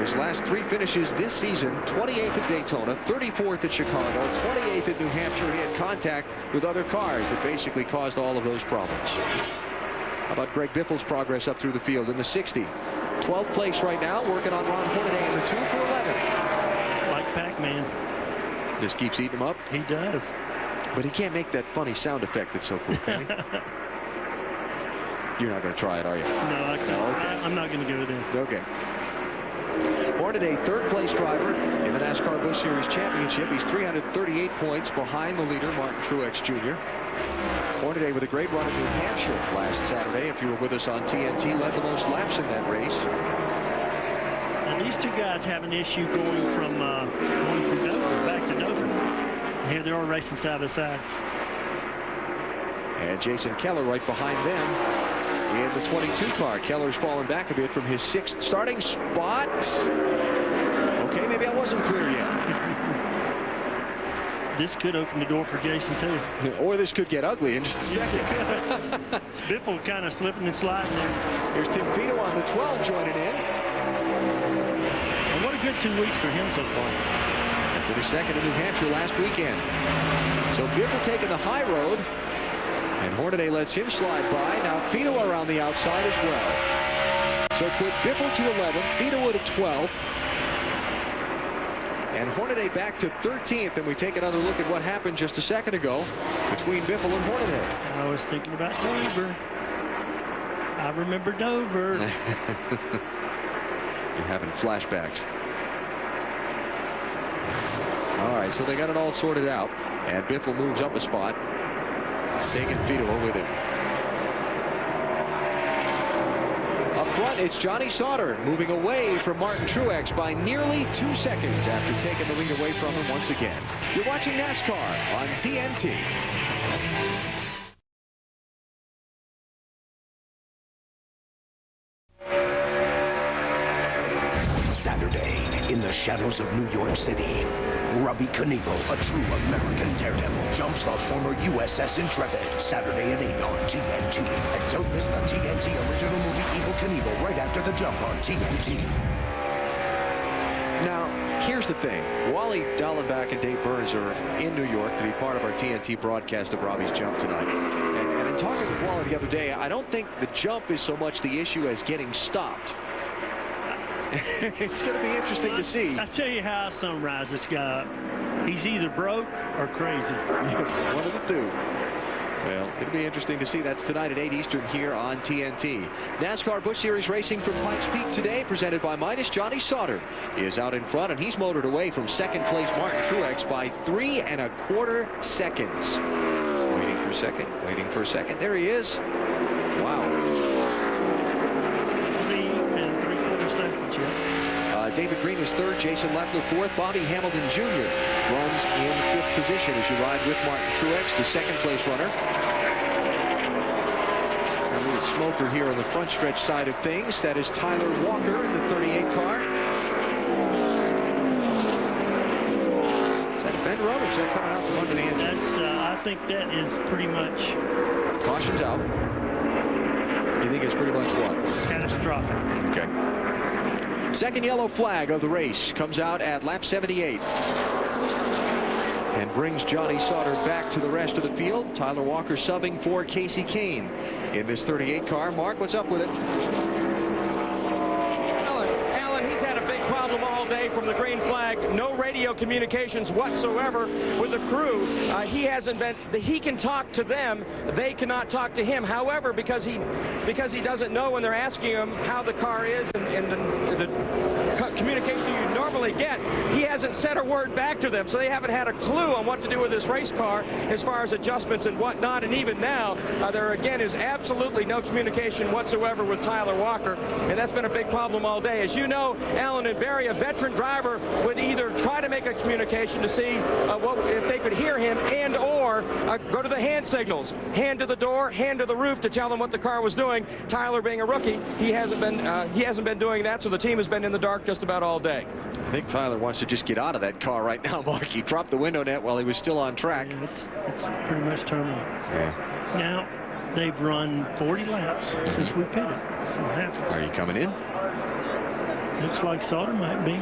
His last 3 finishes this season: 28th at Daytona, 34th at Chicago, 28th at New Hampshire. He had contact with other cars that basically caused all of those problems. How about Greg Biffle's progress up through the field in the 60? 12th place right now, working on Ron Hornaday in the 2 for 11th. Like Pac-Man. Just keeps eating them up. He does. But he can't make that funny sound effect that's so cool, can he? You're not going to try it, are you? No, I can't. No, okay. I'm not going to go there. Okay. Hornaday, 3rd place driver in the NASCAR Busch Series Championship. He's 338 points behind the leader, Martin Truex Jr. Hornaday with a great run in New Hampshire last Saturday. If you were with us on TNT, led the most laps in that race. Now these 2 guys have an issue going from Dover back to Dover. Here they are racing side by side. And Jason Keller right behind them in the 22 car. Keller's fallen back a bit from his 6th starting spot. Okay, maybe I wasn't clear yet. This could open the door for Jason too. Or this could get ugly in just a second. Biffle kind of slipping and sliding there. Here's Tim Fito on the 12 joining in. And what a good 2 weeks for him so far. And for the 2nd in New Hampshire last weekend. So Biffle taking the high road. And Hornaday lets him slide by. Now Fito around the outside as well. So put Biffle to 11th, Fito to 12th. And Hornaday back to 13th, and we take another look at what happened just a second ago between Biffle and Hornaday. I was thinking about Dover. I remember Dover. You're having flashbacks. All right, so they got it all sorted out, and Biffle moves up a spot, taking Fedor with him. Up front, it's Johnny Sauter moving away from Martin Truex by nearly 2 seconds after taking the lead away from him once again. You're watching NASCAR on TNT. Saturday, in the shadows of New York City, Robbie Knievel, a true American daredevil, jumps the former USS Intrepid. Saturday at 8 on TNT. And don't miss the TNT original movie Evel Knievel right after the jump on TNT. Now, here's the thing. Wally Dallenbach and Dave Burns are in New York to be part of our TNT broadcast of Robbie's jump tonight. And in talking with Wally the other day, I don't think the jump is so much the issue as getting stopped. It's going to be interesting to see. I tell you how I summarize this guy. He's either broke or crazy. One of the two. Well, it'll be interesting to see. That's tonight at 8 Eastern here on TNT. NASCAR Busch Series racing from Pikes Peak today, presented by Midas. Johnny Sauter is out in front, and he's motored away from second place Martin Truex by 3 1/4 seconds. Waiting for a second. Waiting for a second. There he is. Wow. 3 3/4 seconds, yeah. David Green is third, Jason Leffler fourth, Bobby Hamilton Jr. runs in fifth position as you ride with Martin Truex, the second place runner. A little smoker here on the front stretch side of things. That is Tyler Walker in the 38 car. Is that a fender road or is that coming out from under the engine? That's, I think that is pretty much. Caution's out. You think it's pretty much what? Catastrophic. Okay. Second yellow flag of the race comes out at lap 78 and brings Johnny Sauter back to the rest of the field. Tyler Walker subbing for Casey Kane in this 38 car. Mark, what's up with it? Alan, he's had a big problem all day from the green flag. No radio communications whatsoever with the crew. He hasn't been. He can talk to them. They cannot talk to him. However, because he doesn't know when they're asking him how the car is and the communication you normally get, he hasn't said a word back to them, so they haven't had a clue on what to do with this race car as far as adjustments and whatnot. And even now, there again is absolutely no communication whatsoever with Tyler Walker, and that's been a big problem all day. As you know, Alan and Barry, a veteran driver would either try to make a communication to see if they could hear him, and or go to the hand signals, hand to the door, hand to the roof to tell them what the car was doing. Tyler, being a rookie, he hasn't been doing that, so the team has been in the dark just about all day. I think Tyler wants to just get out of that car right now, Mark. He dropped the window net while he was still on track. Yeah, it's pretty much terminal. Yeah. Now, they've run 40 laps since we pitted. That's what happens. Are you coming in? Looks like Sauter might be.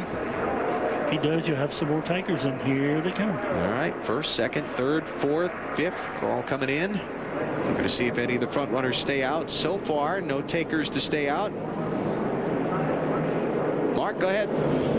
If he does, you'll have some more takers, and here they come. All right, first, second, third, fourth, fifth, all coming in. We're going to see if any of the front runners stay out. So far, no takers to stay out. Mark, go ahead.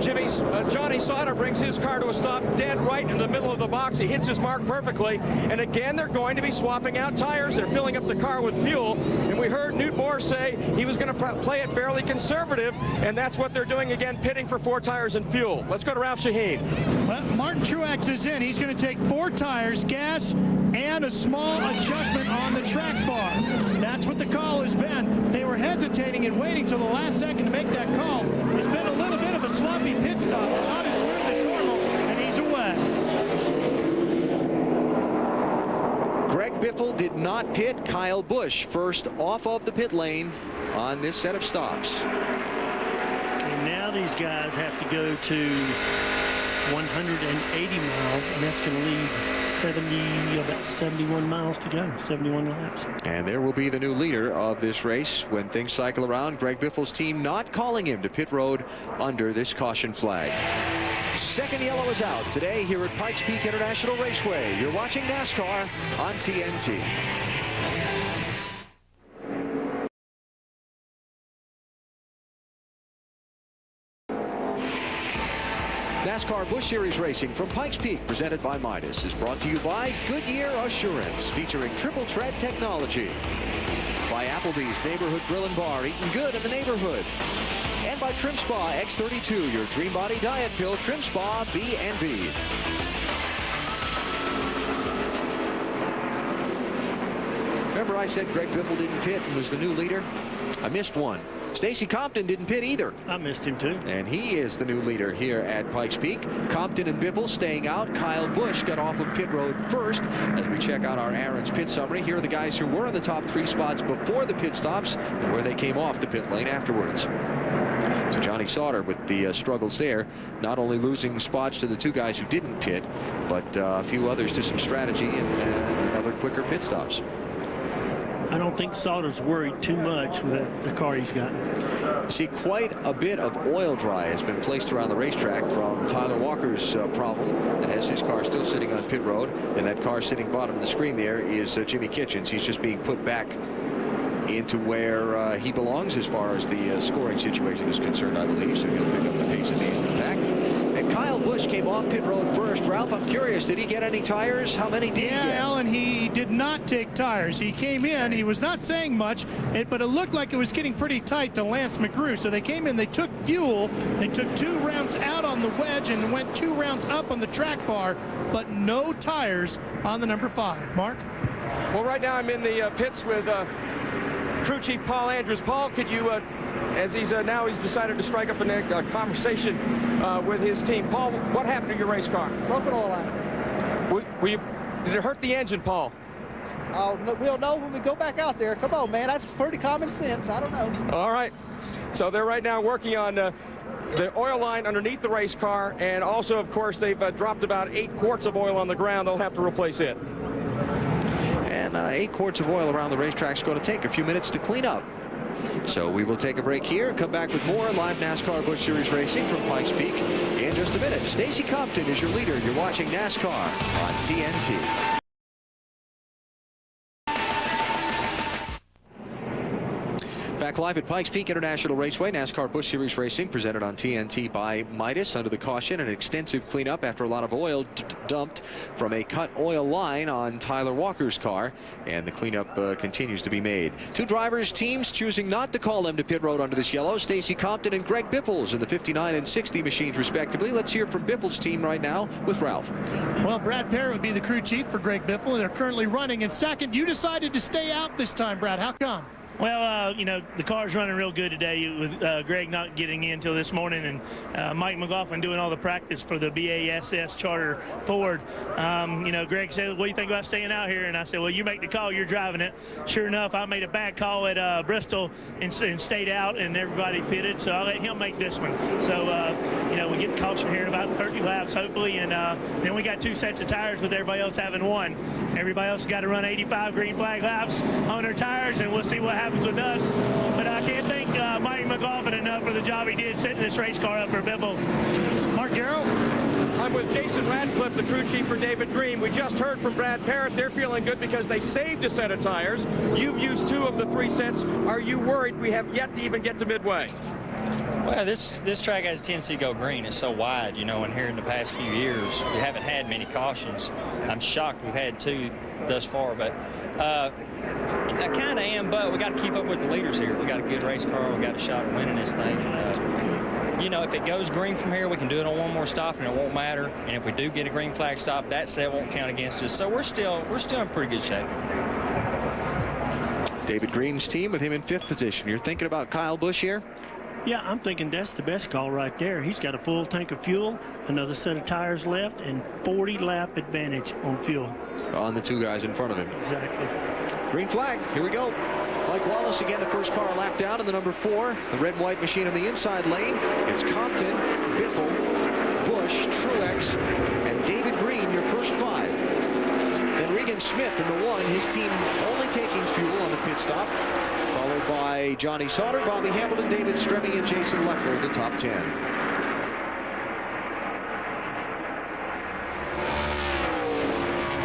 Johnny Sauter brings his car to a stop dead right in the middle of the box. He hits his mark perfectly. And again, they're going to be swapping out tires. They're filling up the car with fuel. And we heard Newt Moore say he was going to play it fairly conservative. And that's what they're doing again, pitting for 4 tires and fuel. Let's go to Ralph Shaheen. Well, Martin Truex is in. He's going to take 4 tires, gas, and a small adjustment on the track bar. That's what the call has been. They were hesitating and waiting till the last second to make that call. It's been a little bit of a sloppy pit stop, not as smooth as normal, and he's away. Greg Biffle did not pit. Kyle Busch first off of the pit lane on this set of stops. And now these guys have to go to 180 miles, and that's going to leave about 71 miles to go, 71 laps. And there will be the new leader of this race when things cycle around. Greg Biffle's team not calling him to pit road under this caution flag. Second yellow is out today here at Pikes Peak International Raceway. You're watching NASCAR on TNT. NASCAR Busch Series Racing from Pikes Peak, presented by Midas, is brought to you by Goodyear Assurance, featuring triple tread technology. By Applebee's Neighborhood Grill and Bar, eating good in the neighborhood. And by Trim Spa X32, your dream body diet pill, Trim Spa B&B. Remember I said Greg Biffle didn't pit and was the new leader? I missed one. Stacy Compton didn't pit either. I missed him too. And he is the new leader here at Pikes Peak. Compton and Biffle staying out. Kyle Busch got off of pit road first. As we check out our Aaron's pit summary, here are the guys who were in the top 3 spots before the pit stops and where they came off the pit lane afterwards. So Johnny Sauter with the struggles there, not only losing spots to the 2 guys who didn't pit, but a few others to some strategy and other quicker pit stops. I don't think Sauter's worried too much with the car he's got. See, quite a bit of oil dry has been placed around the racetrack from Tyler Walker's problem that has his car still sitting on pit road, and that car sitting bottom of the screen there is Jimmy Kitchens. He's just being put back into where he belongs as far as the scoring situation is concerned, I believe, so he'll pick up the pace at the end of the pack. And Kyle Busch came off pit road first. Ralph, I'm curious, did he get any tires? How many did he get? Yeah, Alan, he did not take tires. He came in, he was not saying much, but it looked like it was getting pretty tight to Lance McGrew. So they came in, they took fuel, they took 2 rounds out on the wedge and went 2 rounds up on the track bar, but no tires on the number 5. Mark? Well, right now I'm in the pits with Crew Chief Paul Andrews. Paul, could you, as he's decided to strike up a conversation with his team. Paul, what happened to your race car? Broken oil line. Did it hurt the engine, Paul? We'll know when we go back out there. Come on, man. That's pretty common sense. I don't know. All right. So they're right now working on the oil line underneath the race car, and also, of course, they've dropped about 8 quarts of oil on the ground. They'll have to replace it. And 8 quarts of oil around the racetrack is going to take a few minutes to clean up. So we will take a break here and come back with more live NASCAR Busch Series Racing from Pikes Peak in just a minute. Stacy Compton is your leader. You're watching NASCAR on TNT. Back live at Pikes Peak International Raceway, NASCAR Busch Series Racing presented on TNT by Midas. Under the caution, an extensive cleanup after a lot of oil dumped from a cut oil line on Tyler Walker's car, and the cleanup continues to be made. 2 drivers, teams choosing not to call them to pit road under this yellow. Stacy Compton and Greg Biffles in the 59 and 60 machines respectively. Let's hear from Biffles' team right now with Ralph. Well, Brad Parrott would be the crew chief for Greg Biffle. They're currently running in second. You decided to stay out this time, Brad. How come? Well, you know, the car's running real good today with Greg not getting in until this morning, and Mike McLaughlin doing all the practice for the BASS Charter Ford. You know, Greg said, what do you think about staying out here? And I said, well, you make the call, you're driving it. Sure enough, I made a bad call at Bristol and stayed out, and everybody pitted, so I'll let him make this one. So, you know, we get caution here in about 30 laps, hopefully, and then we got 2 sets of tires with everybody else having 1. Everybody else has got to run 85 green flag laps on their tires, and we'll see what happens with us. But I can't thank Mike McLaughlin enough for the job he did setting this race car up for Biffle. Mark Garrow. I'm with Jason Radcliffe, the crew chief for David Green. We just heard from Brad Parrott. They're feeling good because they saved a set of tires. You've used 2 of the 3 sets. Are you worried we have yet to even get to midway? Well, this track has a tendency to go green. It's so wide, you know, and here in the past few years, we haven't had many cautions. I'm shocked we've had 2 thus far, but I kind of am, but we got to keep up with the leaders here. We got a good race car. We got a shot at winning this thing. You know, if it goes green from here, we can do it on 1 more stop, and it won't matter. And if we do get a green flag stop, that won't count against us. So we're still in pretty good shape. David Green's team with him in 5th position. You're thinking about Kyle Busch here? Yeah, I'm thinking that's the best call right there. He's got a full tank of fuel, another set of tires left, and 40-lap advantage on fuel. On the 2 guys in front of him. Exactly. Green flag. Here we go. Mike Wallace again, the first car lap down in the number 4. The red and white machine in the inside lane. It's Compton, Biffle, Busch, Truex, and David Green, your first 5. Then Regan Smith in the 1. His team only taking fuel on the pit stop. Followed by Johnny Sauter, Bobby Hamilton, David Stremme, and Jason Leffler in the top 10.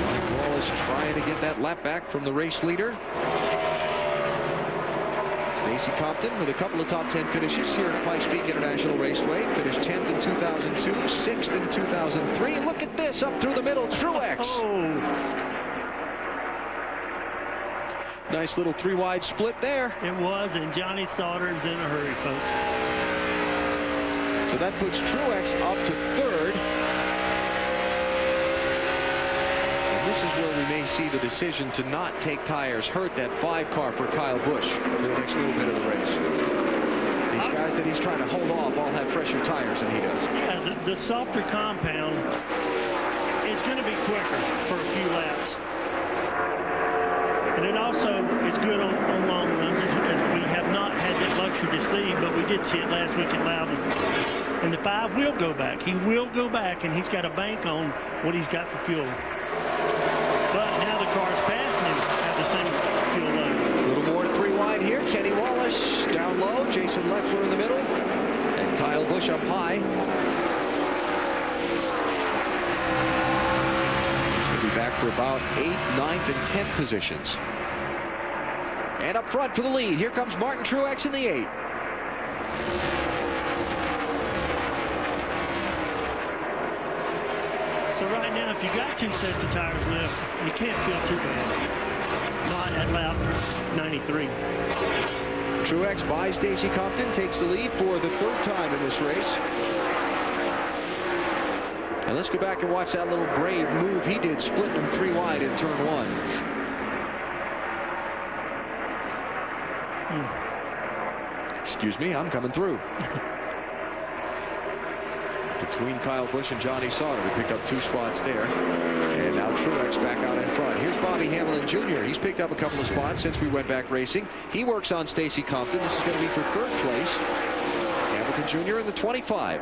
Mike Wallace trying to get that lap back from the race leader. Stacy Compton with a couple of top 10 finishes here at Pikes Peak International Raceway. Finished 10th in 2002, 6th in 2003. Look at this up through the middle. Truex. Oh. Nice little 3-wide split there. It was, and Johnny Sauter's in a hurry, folks. So that puts Truex up to 3rd. And this is where we may see the decision to not take tires hurt that 5 car for Kyle Busch for the next little bit of the race. These guys that he's trying to hold off all have fresher tires than he does. Yeah, the softer compound is going to be quicker for a few laps. And it also is good on long runs, as we have not had that luxury to see, but we did see it last week at Loudon. And the 5 will go back. He will go back, and he's got to bank on what he's got for fuel. But now the cars passing him have the same fuel load. A little more 3-wide here. Kenny Wallace down low. Jason Leffler in the middle. And Kyle Busch up high. Back for about 8th, 9th, and 10th positions. And up front for the lead, here comes Martin Truex in the 8. So right now, if you got 2 sets of tires left, you can't feel too bad. Not at lap 93. Truex by Stacy Compton takes the lead for the 3rd time in this race. And let's go back and watch that little brave move he did, splitting them 3-wide in turn 1. Excuse me, I'm coming through. Between Kyle Busch and Johnny Sauter, we pick up 2 spots there. And now Truex back out in front. Here's Bobby Hamlin Jr. He's picked up a couple of spots since we went back racing. He works on Stacy Compton. This is going to be for 3rd place. Hamilton Jr. in the 25.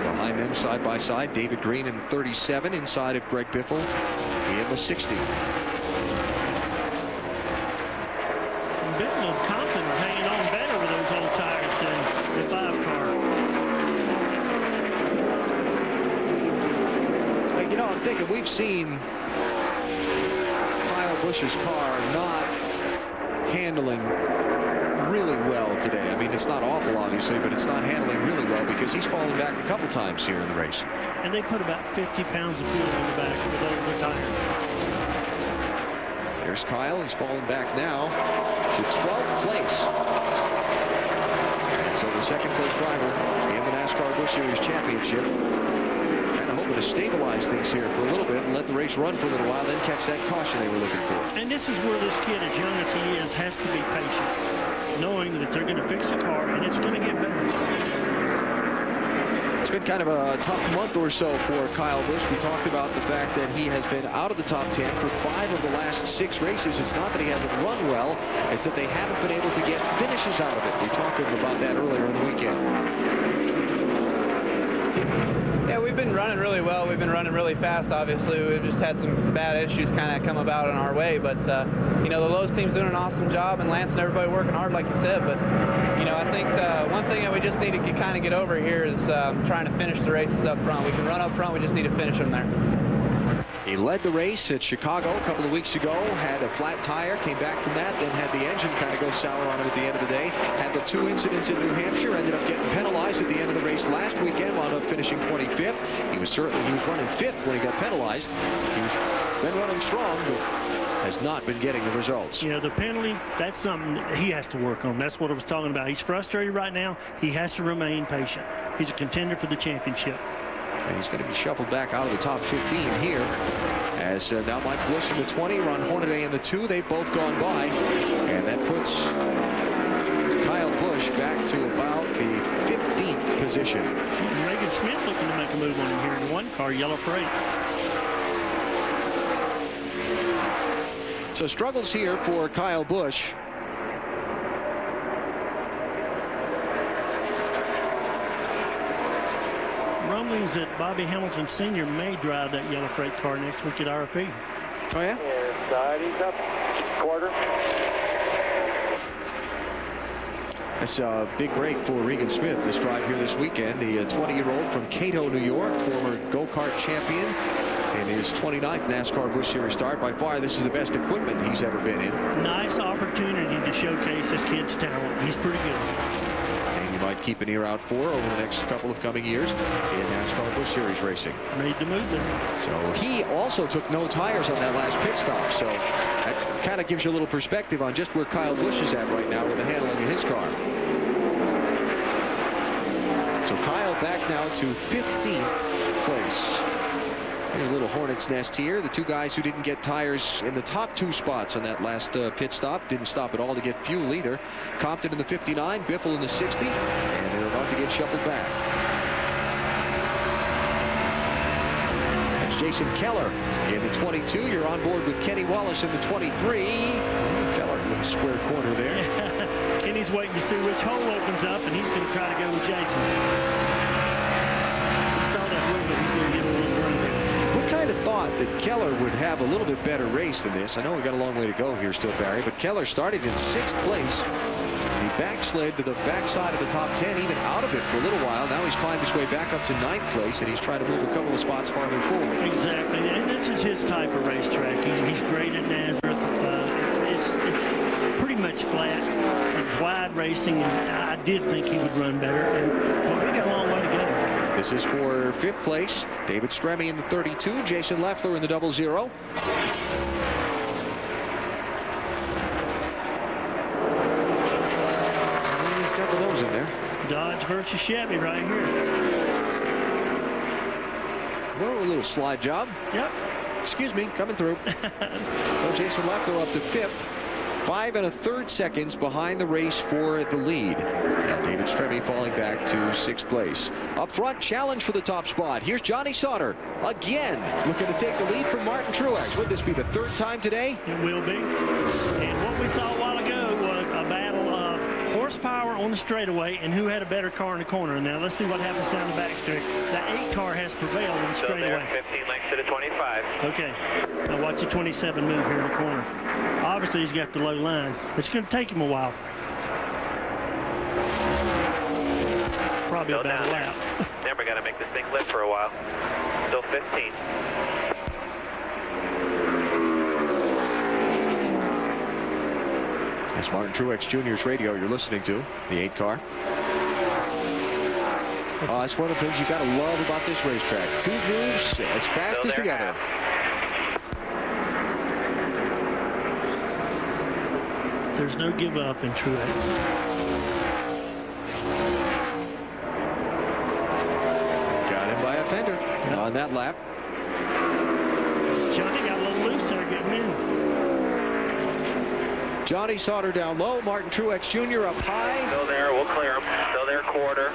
Behind them, side by side, David Green in the 37, inside of Greg Biffle in the 60. Biffle and Compton are hanging on better with those old tires than the 5 car. You know, I'm thinking we've seen Kyle Busch's car not handling really well today. I mean, it's not awful, obviously, but it's not handling really well because he's fallen back a couple times here in the race. And they put about 50 pounds of fuel in the back with those tires. There's Kyle. He's fallen back now to 12th place. And so the 2nd place driver in the NASCAR Busch Series Championship, kind of hoping to stabilize things here for a little bit and let the race run for a little while, then catch that caution they were looking for. And this is where this kid, as young as he is, has to be patient, knowing that they're going to fix the car and it's going to get better. It's been kind of a tough month or so for Kyle Busch. We talked about the fact that he has been out of the top 10 for 5 of the last 6 races. It's not that he hasn't run well, it's that they haven't been able to get finishes out of it. We talked about that earlier in the weekend. Yeah, we've been running really well. We've been running really fast, obviously. We've just had some bad issues kind of come about in our way. But, you know, the Lowe's team's doing an awesome job, and Lance and everybody working hard, like you said. But, you know, I think one thing that we just need to kind of get over here is trying to finish the races up front. We can run up front. We just need to finish them there. He led the race at Chicago a couple of weeks ago, had a flat tire, came back from that, then had the engine kind of go sour on him at the end of the day. Had the 2 incidents in New Hampshire, ended up getting penalized at the end of the race last weekend, wound up finishing 25th. He was running 5th when he got penalized. He's been running strong, but has not been getting the results. You know, the penalty, that's something he has to work on. That's what I was talking about. He's frustrated right now. He has to remain patient. He's a contender for the championship. And he's going to be shuffled back out of the top 15 here. As now Mike Bliss in the 20, Ron Hornaday in the 2. They've both gone by. And that puts Kyle Busch back to about the 15th position. And Reagan Smith looking to make a move on him here in the 1 car, Yellow Freight. So struggles here for Kyle Busch. Rumblings that Bobby Hamilton Sr. may drive that Yellow Freight car next week at RP. Oh, yeah? Inside, he's up. Quarter. That's a big break for Regan Smith, this drive here this weekend. The 20-year-old from Cato, New York, former go-kart champion. in his 29th NASCAR Busch Series start. By far, this is the best equipment he's ever been in. Nice opportunity to showcase this kid's talent. He's pretty good. And you might keep an ear out for over the next couple of coming years in NASCAR Busch Series racing. Made the move there. So he also took no tires on that last pit stop. So that kind of gives you a little perspective on just where Kyle Busch is at right now with the handling of his car. So Kyle back now to 15th place. Here's a little hornet's nest here. The two guys who didn't get tires in the top two spots on that last pit stop didn't stop at all to get fuel either. Compton in the 59, Biffle in the 60, and they're about to get shuffled back. That's Jason Keller in the 22. You're on board with Kenny Wallace in the 23. Keller with a square corner there. Kenny's waiting to see which hole opens up, and he's going to try to go with Jason. We saw that move, but he's going to get a little run there. We kind of thought that Keller would have a little bit better race than this. I know we got a long way to go here still, Barry, but Keller started in 6th place. He backslid to the backside of the top 10, even out of it for a little while. Now he's climbed his way back up to 9th place, and he's trying to move a couple of spots farther forward. Exactly, and this is his type of racetrack. He's great at Nazareth. It's pretty much flat. It's wide racing, and I did think he would run better. But we got a long way to go. This is for 5th place. David Stremme in the 32. Jason Leffler in the 00. And he's got the nose in there. Dodge versus Chevy right here. Well, a little slide job. Yep. Excuse me, coming through. So Jason Leffler up to 5th. 5 1/3 seconds behind the race for the lead. And David Stremme falling back to 6th place. Up front, challenge for the top spot. Here's Johnny Sauter again, looking to take the lead from Martin Truex. Would this be the 3rd time today? It will be. And what we saw a while ago was a battle of horsepower on the straightaway and who had a better car in the corner. Now let's see what happens down the backstretch. The 8 car has prevailed in the straightaway. 15 lengths to the 25. Okay. Now watch the 27 move here in the corner. Obviously he's got the low line. It's going to take him a while. Probably Still about a lap. Never got to make this thing live for a while. Still 15. That's Martin Truex Jr.'s radio you're listening to, the 8 car. That's one of the things you got to love about this racetrack. 2 grooves as fast as the other. There's no give up in Truex. Got him by a fender on that lap. Johnny got a little loose there getting in. Johnny Sauter down low. Martin Truex Jr. up high. Still there. We'll clear him. Still there. Quarter.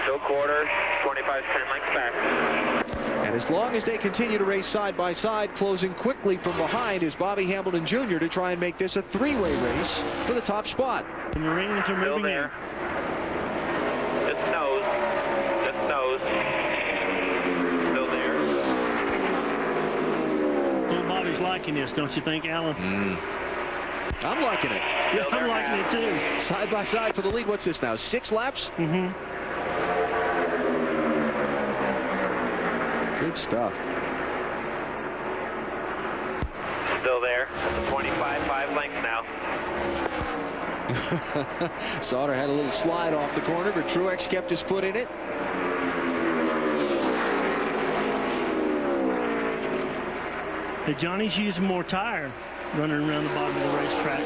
Still quarter. 25, 10 lengths back. And as long as they continue to race side by side, closing quickly from behind is Bobby Hamilton Jr. to try and make this a 3-way race for the top spot. The Marines are moving there. Just nose. Just nose. Still there. Little Bobby's liking this, don't you think, Alan? I'm liking it. Yeah, I'm liking it too. Side by side for the lead. What's this now? 6 laps? Mm-hmm. Good stuff. Still there. That's a 25, 5 lengths now. Sauter had a little slide off the corner, but Truex kept his foot in it. Hey, Johnny's using more tire running around the bottom of the racetrack.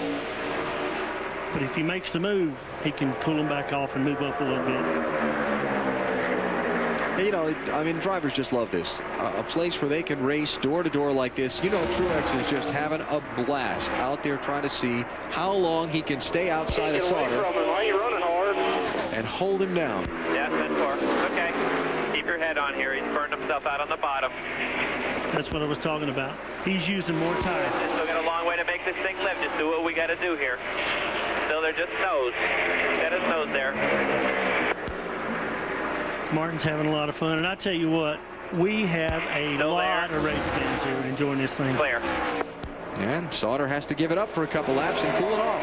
But if he makes the move, he can cool him back off and move up a little bit. You know, I mean, drivers just love this. A place where they can race door to door like this. You know, Truex is just having a blast out there trying to see how long he can stay outside of Sauter and hold him down. Yeah, 10-4. Okay. Keep your head on here. He's burned himself out on the bottom. That's what I was talking about. He's using more tire. Still got a long way to make this thing live. Just do what we got to do here. Still there, just nose. Got his nose there. Martin's having a lot of fun, and I tell you what, we have a lot of race fans here enjoying this thing. Clear. And Sauter has to give it up for a couple laps and cool it off.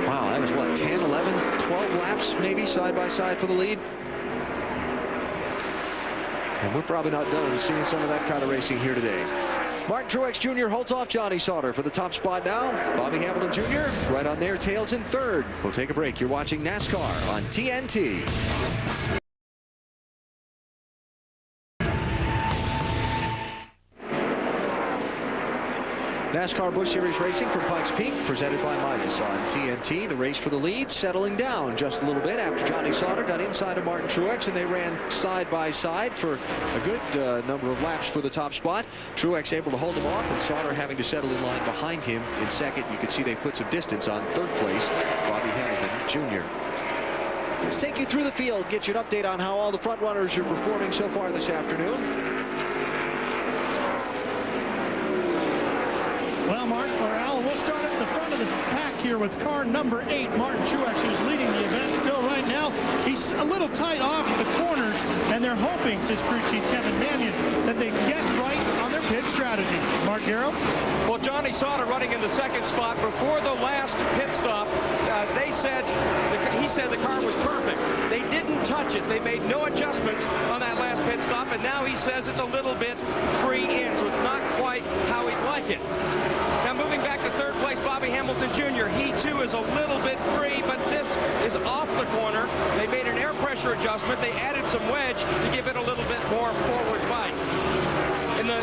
Wow, that was what, 10, 11, 12 laps maybe side by side for the lead. And we're probably not done seeing some of that kind of racing here today. Martin Truex Jr. holds off Johnny Sauter for the top spot now. Bobby Hamilton Jr. right on their tails in third. We'll take a break. You're watching NASCAR on TNT. NASCAR Busch Series racing from Pikes Peak, presented by Midas on TNT. The race for the lead settling down just a little bit after Johnny Sauter got inside of Martin Truex, and they ran side by side for a good number of laps for the top spot. Truex able to hold him off, and Sauter having to settle in line behind him in second. You can see they put some distance on third place, Bobby Hamilton Jr. Let's take you through the field, get you an update on how all the front runners are performing so far this afternoon. Well, Mark, we'll start at the front of the pack here with car number 8, Martin Truex, who's leading the event still right now. He's a little tight off the corners, and they're hoping, says crew chief Kevin Mannion, that they guessed right on their pit strategy. Mark Garrow? Well, Johnny Sauter running in the second spot before the last pit stop. He said the car was perfect. They didn't touch it. They made no adjustments on that last pit stop, and now he says it's a little bit free in, so it's not quite how he'd like it. Now moving back to third place, Bobby Hamilton Jr. He too is a little bit free, but this is off the corner. They made an air pressure adjustment. They added some wedge to give it a little bit more forward bite. In the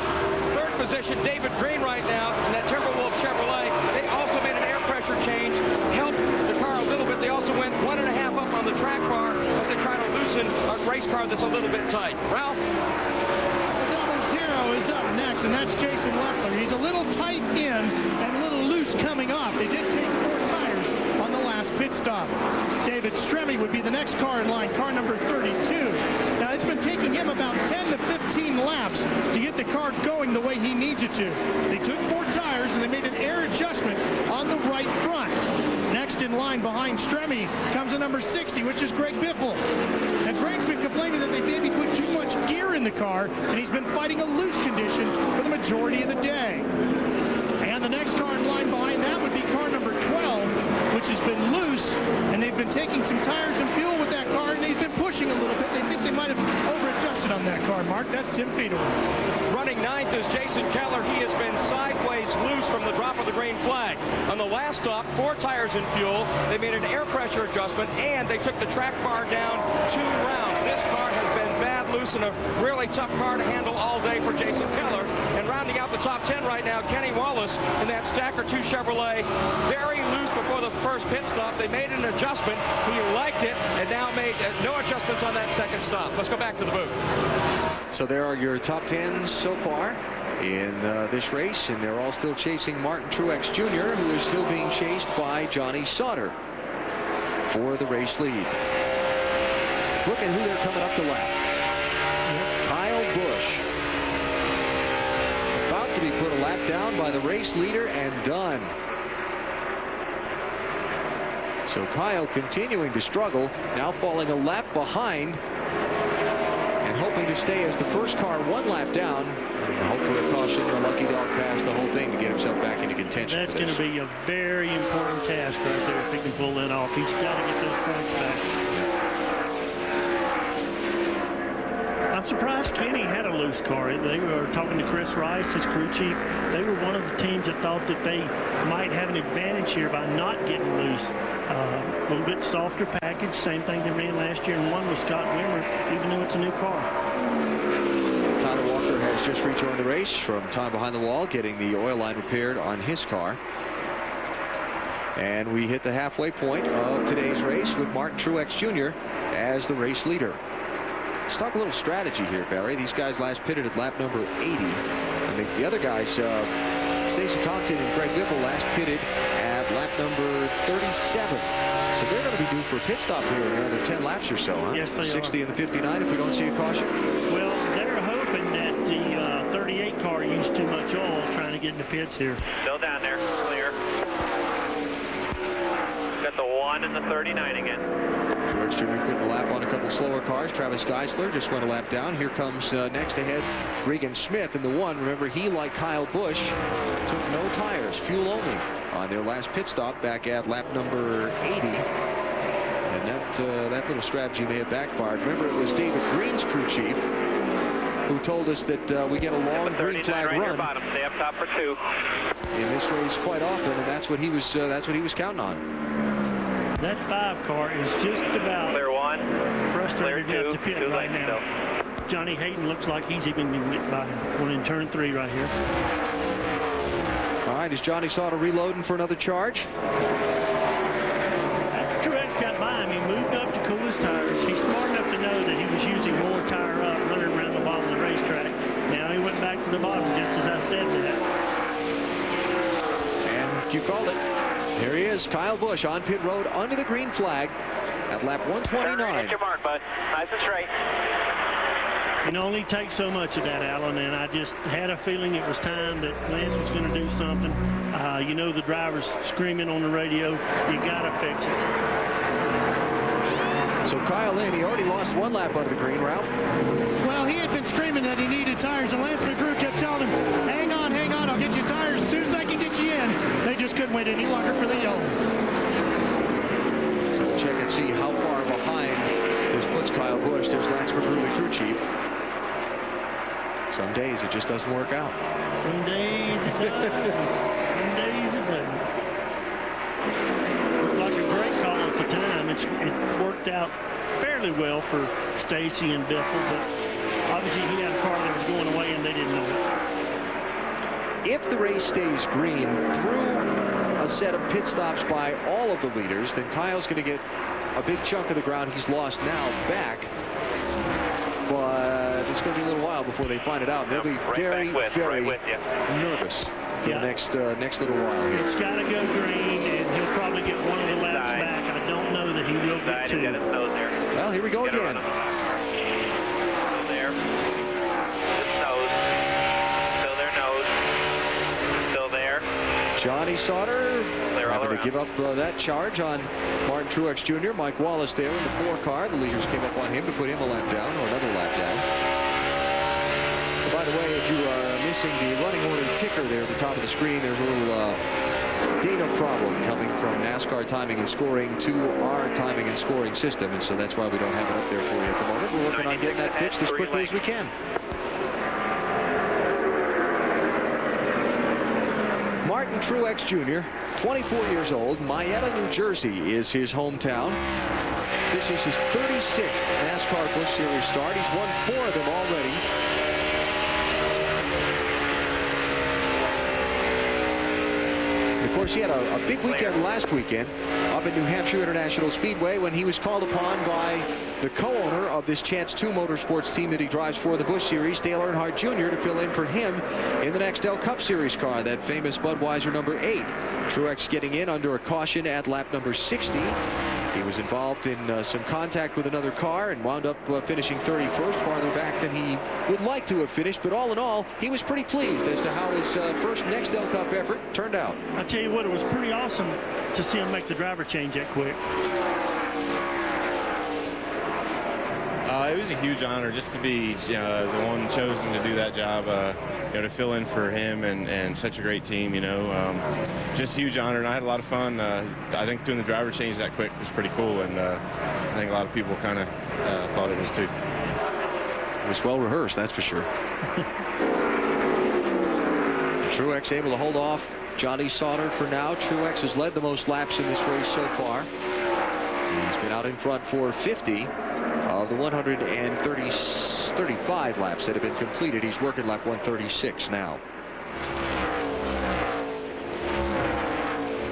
third position, David Green right now in that Timberwolf Chevrolet. They also made an air pressure change, helped the car a little bit. They also went 1.5 up on the track bar as they try to loosen a race car that's a little bit tight. Ralph? Is up next, and that's Jason Leffler. He's a little tight in and a little loose coming off. They did take 4 tires on the last pit stop. David Stremme would be the next car in line, car number 32. Now, it's been taking him about 10 to 15 laps to get the car going the way he needs it to. They took 4 tires, and they made an air adjustment on the right front. Next in line behind Stremme comes a number 60, which is Greg Biffle. And Greg's been complaining that they maybe put too much gear in the car, and he's been fighting a loose condition for the majority of the day. And the next car in line behind that would be car number 12, which has been loose, and they've been taking some tires and fuel with that car, and they've been pushing a little bit. They think they might have over-adjusted on that car, Mark. That's Tim Fedor. Running ninth is Jason Keller. He has been sideways loose from the drop of the green flag. On the last stop, 4 tires and fuel. They made an air pressure adjustment, and they took the track bar down 2 rounds. This car has been bad loose and a really tough car to handle all day for Jason Keller. And rounding out the top 10 right now, Kenny Wallace in that Stacker 2 Chevrolet. Very loose before the first pit stop. They made an adjustment. He liked it and now made no adjustments on that second stop. Let's go back to the booth. So there are your top 10 so far in this race, and they're all still chasing Martin Truex Jr., who is still being chased by Johnny Sauter for the race lead. Look at who they're coming up to lap. Kyle Busch. About to be put a lap down by the race leader and done. So Kyle continuing to struggle, now falling a lap behind and hoping to stay as the first car 1 lap down. Hope for a caution or a lucky dog pass the whole thing to get himself back into contention. That's going to be a very important task right there if he can pull that off. He's got to get those points back. I'm surprised Kenny had a loose car. They were talking to Chris Rice, his crew chief. They were one of the teams that thought that they might have an advantage here by not getting loose. A little bit softer package, same thing they ran last year, and won with Scott Wimmer, even though it's a new car. Tyler Walker has just rejoined the race from time behind the wall, getting the oil line repaired on his car. And we hit the halfway point of today's race with Martin Truex Jr. as the race leader. Let's talk a little strategy here, Barry. These guys last pitted at lap number 80. And the other guys, Stacey Compton and Greg Biffle, last pitted at lap number 37. So they're going to be due for a pit stop here in another 10 laps or so, huh? Yes, they 60 are. and the 59 if we don't see a caution. Well, they're hoping that the 38 car used too much oil trying to get in the pits here. Still down there, clear. Got the 1 and the 39 again. Truex Jr. putting a lap on a couple slower cars. Travis Geisler just went a lap down. Here comes next ahead Regan Smith in the 1. Remember, he, like Kyle Busch, took no tires, fuel only, on their last pit stop back at lap number 80. And that little strategy may have backfired. Remember, it was David Green's crew chief who told us that we get a long green flag right run bottom. Stay up top for 2. in this race quite often, and that's what he was counting on. That 5 car is just about Clear 1. frustrated Clear 2. enough to pit 2 right lanes now. still. Johnny Hayden looks like he's even going to get by one in turn 3 right here. All right, is Johnny Sauter reloading for another charge? After Truex got by him, he moved up to cool his tires. He's smart enough to know that he was using more tire up running around the bottom of the racetrack. Now he went back to the bottom just as I said that. And you called it. Here he is, Kyle Busch on pit road under the green flag at lap 129. Hit your mark, bud. Nice and straight. It only takes so much of that, Alan, and I just had a feeling it was time that Lance was going to do something. You know, the driver's screaming on the radio, you got to fix it. So Kyle in, he already lost 1 lap under the green, Ralph. Well, he had been screaming that he needed tires, and Lance McGrew kept telling him, hang on, I'll get you tires as soon as I can get you in. They just couldn't wait any longer for the yellow. So we'll check and see how far behind this puts Kyle Busch. There's Lance McGrew, the crew chief. Some days it just doesn't work out. Some days it does. Some days it doesn't. Looked like a great call at the time. It worked out fairly well for Stacy and Biffle, but obviously he had a car that was going away and they didn't know it. If the race stays green through a set of pit stops by all of the leaders, then Kyle's going to get a big chunk of the ground he's lost now back. But it's going to be a little while before they find it out. They'll be very nervous for the next little while here. It's got to go green, and he'll probably get one of the laps back. I don't know that he will get 2. Well, here we go again. There. Just nose. Still there, nose. Still there. Johnny Sauter having to give up that charge on Martin Truex Jr. Mike Wallace there in the 4 car. The leaders came up on him to put him a lap down, or another lap down. By the way, if you are missing the running order ticker there at the top of the screen, there's a little data problem coming from NASCAR timing and scoring to our timing and scoring system, and so that's why we don't have it up there for you at the moment. We're working on getting that fixed as quickly as we can. Martin Truex Jr., 24 years old, Marietta, New Jersey is his hometown. This is his 36th NASCAR Busch Series start. He's won 4 of them already. And of course, he had a big weekend last weekend up at New Hampshire International Speedway when he was called upon by the co-owner of this Chance 2 Motorsports team that he drives for the Busch Series, Dale Earnhardt Jr., to fill in for him in the Nextel Cup Series car, that famous Budweiser number 8. Truex getting in under a caution at lap number 60. He was involved in some contact with another car and wound up finishing 31st, farther back than he would like to have finished. But all in all, he was pretty pleased as to how his first Nextel Cup effort turned out. I tell you what, it was pretty awesome to see him make the driver change that quick. It was a huge honor just to be the one chosen to do that job, to fill in for him and such a great team, just a huge honor, and I had a lot of fun. I think doing the driver change that quick was pretty cool, and I think a lot of people kind of thought it was too. It was well rehearsed, that's for sure. Truex able to hold off Johnny Sauter for now. Truex has led the most laps in this race so far. He's been out in front for 50 of the 135 laps that have been completed. He's working lap 136 now.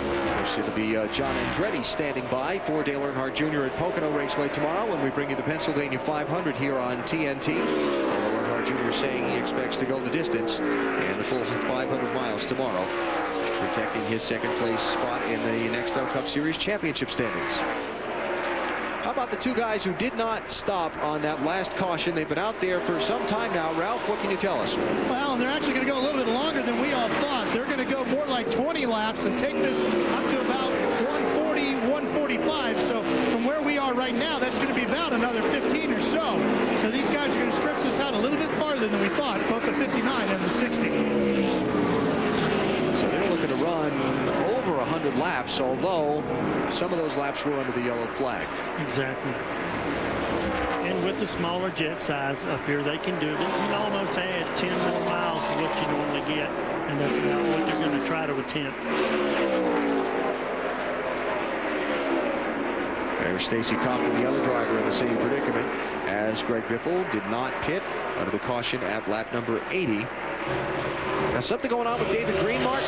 Of course, it'll be John Andretti standing by for Dale Earnhardt Jr. at Pocono Raceway tomorrow when we bring you the Pennsylvania 500 here on TNT. Dale Earnhardt Jr. saying he expects to go the distance and the full 500 miles tomorrow, protecting his second place spot in the Nextel Cup Series championship standings. How about the 2 guys who did not stop on that last caution? They've been out there for some time now. Ralph, what can you tell us? Well, they're actually going to go a little bit longer than we all thought. They're going to go more like 20 laps and take this up to about 140, 145. So from where we are right now, that's going to be about another 15 or so. So these guys are going to stretch this out a little bit farther than we thought, both the 59 and the 60. So they're looking to run over 100 laps, although some of those laps were under the yellow flag. Exactly. And with the smaller jet size up here, they can do it. They can almost add 10 more miles to what you normally get, and that's about what they're going to try to attempt. There's Stacy Compton, the other driver, in the same predicament as Greg Biffle. Did not pit under the caution at lap number 80. Now, something going on with David Green, Mark?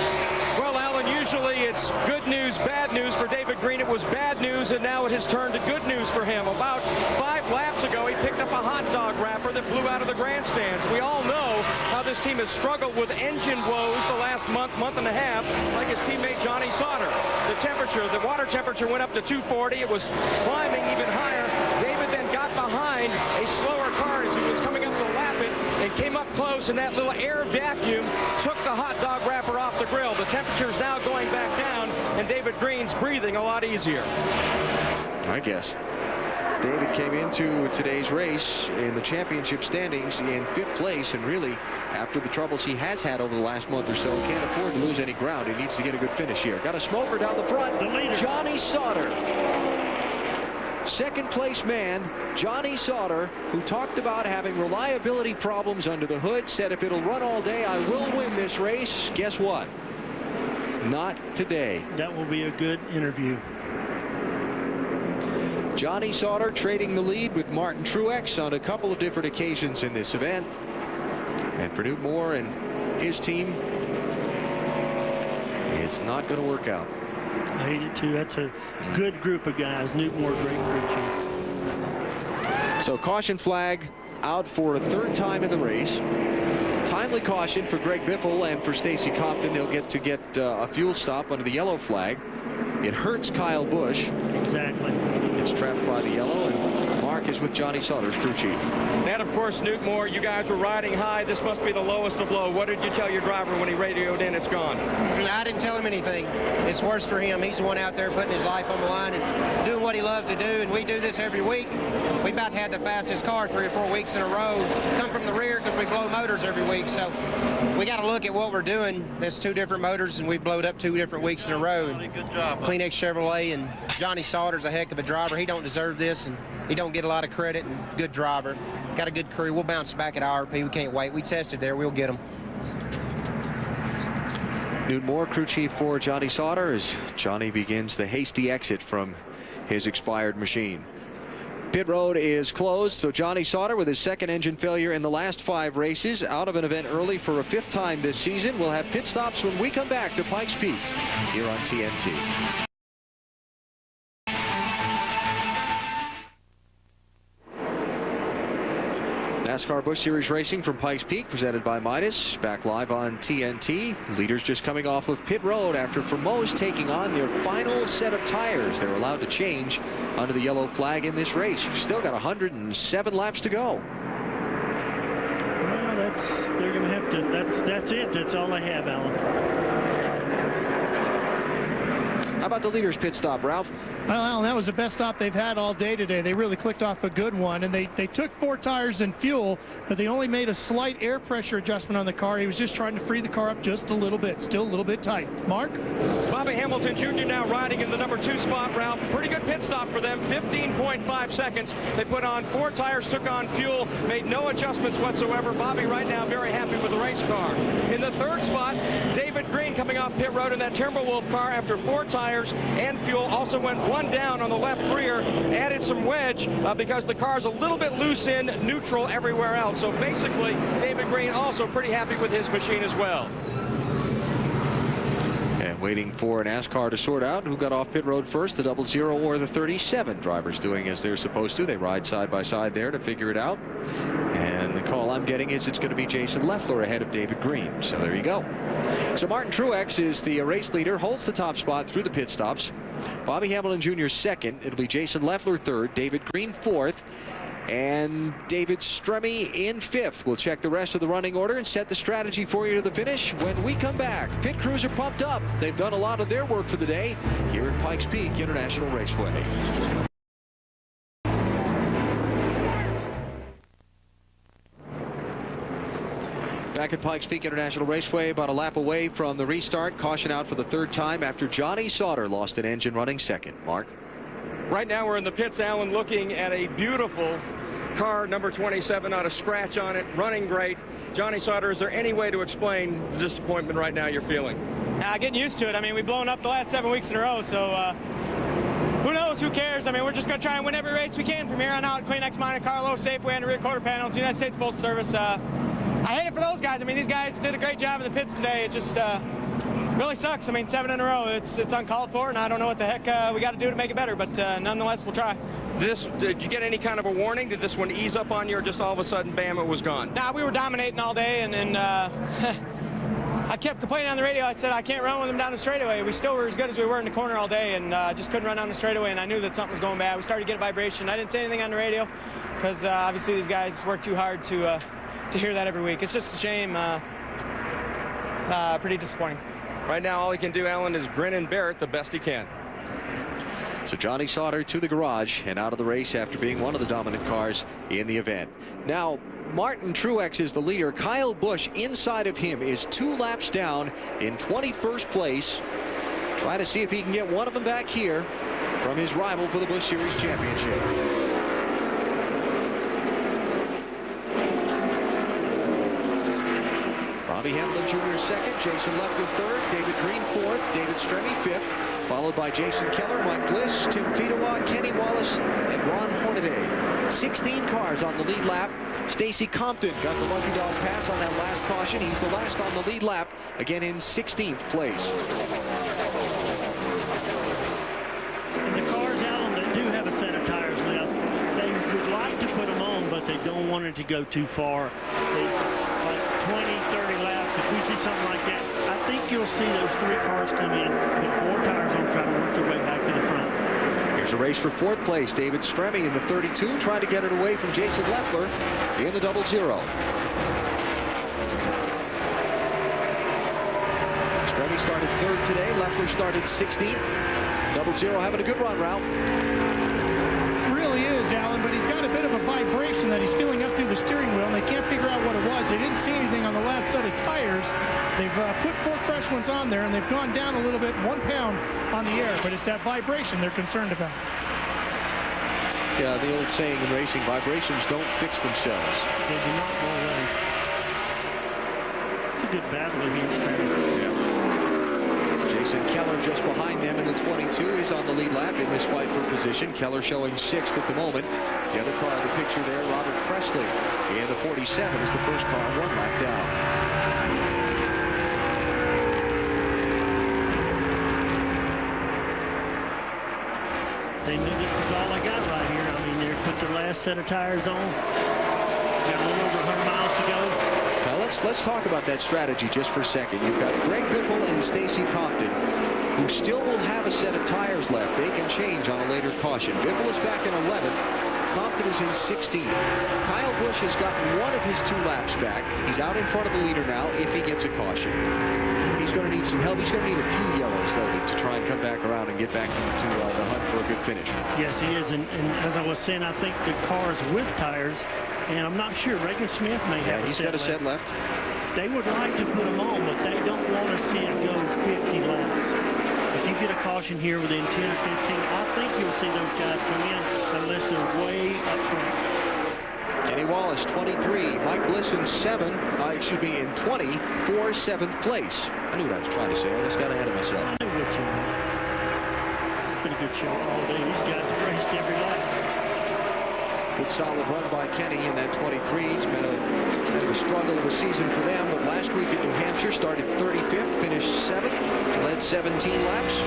Well, Alan, usually it's good news, bad news for David Green. It was bad news, and now it has turned to good news for him. About 5 laps ago, he picked up a hot dog wrapper that blew out of the grandstands. We all know how this team has struggled with engine woes the last month and a half, like his teammate Johnny Sauter. The water temperature went up to 240. It was climbing even higher. David then got behind a slower car as he was coming up to lap it and came up close, and that little air vacuum took the hot dog wrapper off the grill. The temperature's now going back down, and David Green's breathing a lot easier. I guess. David came into today's race in the championship standings in 5th place, and really, after the troubles he has had over the last month or so, can't afford to lose any ground. He needs to get a good finish here. Got a smoker down the front. The leader, Johnny Sauter. 2nd place man, Johnny Sauter, who talked about having reliability problems under the hood, said if it'll run all day, I will win this race. Guess what? Not today. That will be a good interview. Johnny Sauter trading the lead with Martin Truex on a couple of different occasions in this event. And for Newt Moore and his team, it's not going to work out. I hate it too. That's a good group of guys. Newt Moore, great crew chief. So caution flag out for a 3rd time in the race. Timely caution for Greg Biffle and for Stacy Compton. They'll get a fuel stop under the yellow flag. It hurts Kyle Busch. Exactly. It's trapped by the yellow, and Mark is with Johnny Sauter's crew chief. And of course, Newt Moore, you guys were riding high. This must be the lowest of low. What did you tell your driver when he radioed in it's gone? I didn't tell him anything. It's worse for him. He's the one out there putting his life on the line and doing what he loves to do, and we do this every week. We about to have the fastest car 3 or 4 weeks in a row. Come from the rear because we blow motors every week, so we got to look at what we're doing. There's 2 different motors, and we blowed up 2 different weeks in a row. Good job. Kleenex Chevrolet, and Johnny Sauter's a heck of a driver. He don't deserve this, and he don't get a lot of credit, and good driver. Got a good crew. We'll bounce back at IRP. We can't wait. We tested there. We'll get them. Newt Moore, crew chief for Johnny Sauter, as Johnny begins the hasty exit from his expired machine. Pit road is closed, so Johnny Sauter, with his 2nd engine failure in the last 5 races, out of an event early for a 5th time this season. We'll have pit stops when we come back to Pikes Peak here on TNT. NASCAR Busch Series Racing from Pikes Peak, presented by Midas, back live on TNT. Leaders just coming off of pit road after for most taking on their final set of tires. They're allowed to change under the yellow flag in this race. We've still got 107 laps to go. Well, they're going to have to. That's it. That's all they have, Alan. How about the leaders' pit stop, Ralph? Well, Alan, that was the best stop they've had all day today. They really clicked off a good one, and they took 4 tires and fuel, but they only made a slight air pressure adjustment on the car. He was just trying to free the car up just a little bit, still a little bit tight. Mark? Bobby Hamilton Jr. now riding in the number 2 spot, Ralph. Pretty good pit stop for them, 15.5 seconds. They put on 4 tires, took on fuel, made no adjustments whatsoever. Bobby right now very happy with the race car. In the 3rd spot, David Green coming off pit road in that Timberwolf car after 4 tires and fuel. Also went 1 down on the left rear, added some wedge because the car's a little bit loose in neutral everywhere else. So basically, David Green also pretty happy with his machine as well. And waiting for NASCAR to sort out who got off pit road first, the 00 or the 37. Drivers doing as they're supposed to. They ride side by side there to figure it out. And the call I'm getting is it's going to be Jason Leffler ahead of David Green. So there you go. So Martin Truex is the race leader, holds the top spot through the pit stops. Bobby Hamilton Jr. 2nd. It'll be Jason Leffler 3rd, David Green 4th, and David Stremme in 5th. We'll check the rest of the running order and set the strategy for you to the finish when we come back. Pit crews are pumped up. They've done a lot of their work for the day here at Pikes Peak International Raceway. Back at Pikes Peak International Raceway, about a lap away from the restart. Caution out for the 3rd time after Johnny Sauter lost an engine running 2nd. Mark? Right now we're in the pits, Alan, looking at a beautiful car number 27, not a scratch on it, running great. Johnny Sauter, is there any way to explain the disappointment right now you're feeling? Getting used to it. I mean, we've blown up the last 7 weeks in a row, so who knows, who cares? I mean, we're just going to try and win every race we can from here on out. Kleenex, Monte Carlo, Safeway, and the rear quarter panels, United States Postal Service. I hate it for those guys. I mean, these guys did a great job in the pits today. It just really sucks. I mean, 7 in a row, it's uncalled for, and I don't know what the heck we got to do to make it better, but nonetheless, we'll try. Did you get any kind of a warning? Did this one ease up on you, or just all of a sudden, bam, it was gone? Nah, we were dominating all day, and I kept complaining on the radio. I said, I can't run with them down the straightaway. We still were as good as we were in the corner all day, and just couldn't run down the straightaway, and I knew that something was going bad. We started to get a vibration. I didn't say anything on the radio because obviously these guys work too hard to hear that every week. It's just a shame. Pretty disappointing. Right now, all he can do, Alan, is grin and bear it the best he can. So Johnny Sauter to the garage and out of the race after being one of the dominant cars in the event. Now, Martin Truex is the leader. Kyle Busch inside of him is 2 laps down in 21st place. Try to see if he can get one of them back here from his rival for the Busch Series championship. Bobby Hamlin Jr. second, Jason Leffler third, David Green fourth, David Stremme fifth, followed by Jason Keller, Mike Bliss, Tim Fedewa, Kenny Wallace, and Ron Hornaday. 16 cars on the lead lap. Stacy Compton got the lucky dog pass on that last caution. He's the last on the lead lap, again in 16th place. And the cars, Alan, that do have a set of tires left, they would like to put them on, but they don't want it to go too far. Like 20, 30 laps, if we see something like that, I think you'll see those 3 cars come in, put 4 tires on, try to work their way back to the front. Here's a race for 4th place. David Stremme in the 32, trying to get it away from Jason Leffler in the 00. Stremme started 3rd today. Leffler started 16th. 00 having a good run, Ralph. Really is, Alan, but he's got a bit of a vibration that he's feeling up through the steering wheel, and they can't figure out what it was. They didn't see anything on the last set of tires. They've put 4 fresh ones on there, and they've gone down a little bit, 1 pound on the air, but it's that vibration they're concerned about. Yeah, the old saying in racing, vibrations don't fix themselves. They do not go away. It's a good battle against Stremme. Jason Keller just behind them in the 22 is on the lead lap in this fight for position. Keller showing 6th at the moment. The other car in the picture there, Robert Presley, in the 47 is the first car 1 lap down. They knew this is all I got right here. I mean, they put their last set of tires on. Got a little over 100 miles to go. Now let's talk about that strategy just for a second. You've got Greg Biffle and Stacy Compton, who still will have a set of tires left. They can change on a later caution. Biffle is back in 11th. Compton is in 16th. Kyle Busch has gotten 1 of his 2 laps back. He's out in front of the leader now if he gets a caution. He's going to need some help. He's going to need a few yellows, though, to try and come back around and get back into the hunt for a good finish. Yes, he is. And as I was saying, I think the cars with tires, and I'm not sure, Reagan Smith may have he's got a set left. They would like to put them on, but they don't want to see it go 50 laps. If you get a caution here within 10 or 15, I think you'll see those guys come in unless they're way up front. Kenny Wallace, 23. Mike Bliss in in 20 for 7th place. I knew what I was trying to say. I just got ahead of myself. I knew what you meant. It's been a good show all day. These guys have raced every lap. Good solid run by Kenny in that 23. It's been a struggle of a season for them, but last week at New Hampshire started 35th, finished 7th, led 17 laps.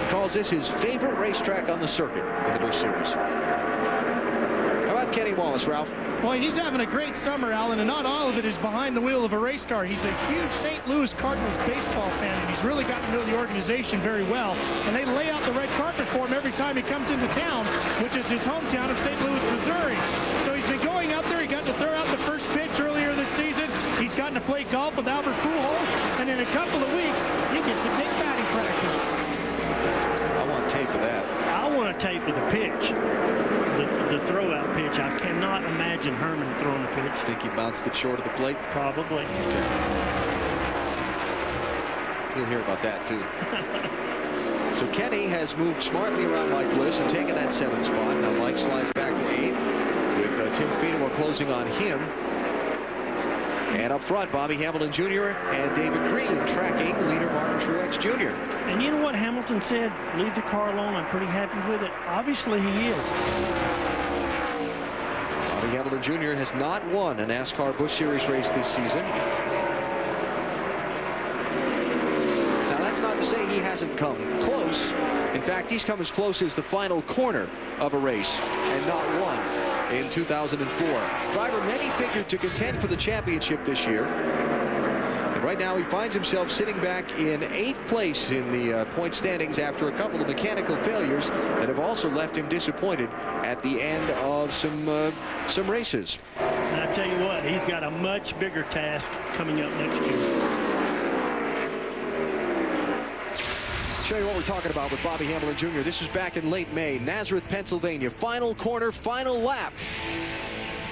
He calls this his favorite racetrack on the circuit in the Busch Series. How about Kenny Wallace, Ralph? Well, he's having a great summer, Alan, and not all of it is behind the wheel of a race car. He's a huge St. Louis Cardinals baseball fan, and he's really gotten to know the organization very well. And they lay out the red carpet for him every time he comes into town, which is his hometown of St. Louis, Missouri. So he's been going out there. He got to throw out the first pitch earlier this season. He's gotten to play golf with Albert Pujols, and in a couple of weeks, he gets to take batting practice. I want tape of that. I want a tape of the pitch. The throw-out pitch. I cannot imagine Herman throwing a pitch. Think he bounced it short of the plate? Probably. Okay. You'll hear about that, too. So Kenny has moved smartly around Mike Bliss and taken that 7th spot. Now Mike slides back back to 8th with Tim Feedemore closing on him. And up front, Bobby Hamilton Jr. and David Green tracking leader Martin Truex Jr. And you know what Hamilton said? Leave the car alone. I'm pretty happy with it. Obviously, he is. Bobby Hamilton Jr. has not won a NASCAR Busch Series race this season. Now, that's not to say he hasn't come close. In fact, he's come as close as the final corner of a race and not won in 2004. Driver many figured to contend for the championship this year. And right now he finds himself sitting back in 8th place in the point standings after a couple of mechanical failures that have also left him disappointed at the end of some races. And I tell you what, he's got a much bigger task coming up next year. Show you what we're talking about with Bobby Hamilton Jr. This is back in late May, Nazareth, Pennsylvania. Final corner, final lap.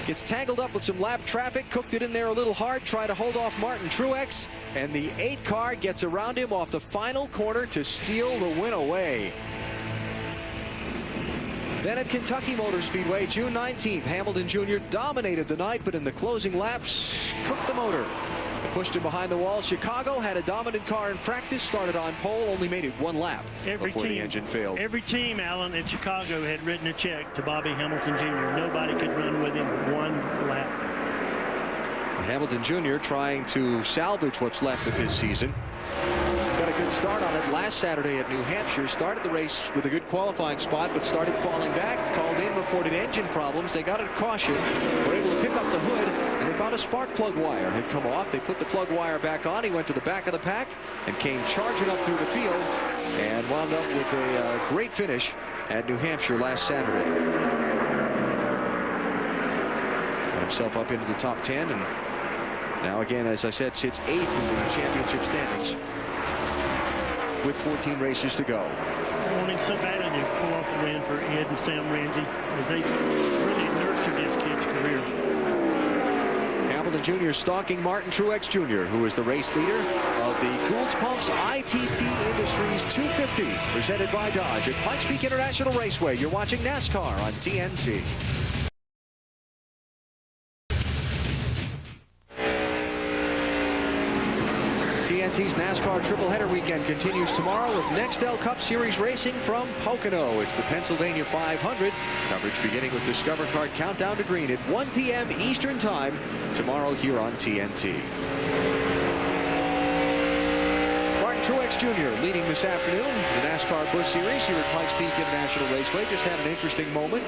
Gets tangled up with some lap traffic, cooked it in there a little hard, tried to hold off Martin Truex, and the 8 car gets around him off the final corner to steal the win away. Then at Kentucky Motor Speedway, June 19th, Hamilton Jr. dominated the night, but in the closing laps, cooked the motor. Pushed him behind the wall. Chicago had a dominant car in practice, started on pole, only made it 1 lap before the engine failed. Every team, Alan, in Chicago had written a check to Bobby Hamilton Jr. Nobody could run with him 1 lap. Hamilton Jr. trying to salvage what's left of his season. Got a good start on it last Saturday at New Hampshire. Started the race with a good qualifying spot, but started falling back. Called in, reported engine problems. They got a caution. Were able to pick up the hood, and they found a spark plug wire had come off. They put the plug wire back on. He went to the back of the pack and came charging up through the field and wound up with a great finish at New Hampshire last Saturday. Got himself up into the top 10, and now again, as I said, sits 8th in the championship standings with 14 races to go. I want him so badly to pull off a win for Ed and Sam Ramsey as they really nurtured this kid's career. Hamilton Jr. stalking Martin Truex Jr., who is the race leader of the Goulds Pumps ITT Industries 250, presented by Dodge at Pikes Peak International Raceway. You're watching NASCAR on TNT. TNT's NASCAR tripleheader weekend continues tomorrow with Nextel Cup Series racing from Pocono. It's the Pennsylvania 500. Coverage beginning with Discover Card Countdown to Green at 1 p.m. Eastern Time tomorrow here on TNT. Martin Truex Jr. leading this afternoon. The NASCAR Busch Series here at Pikes Peak International Raceway just had an interesting moment,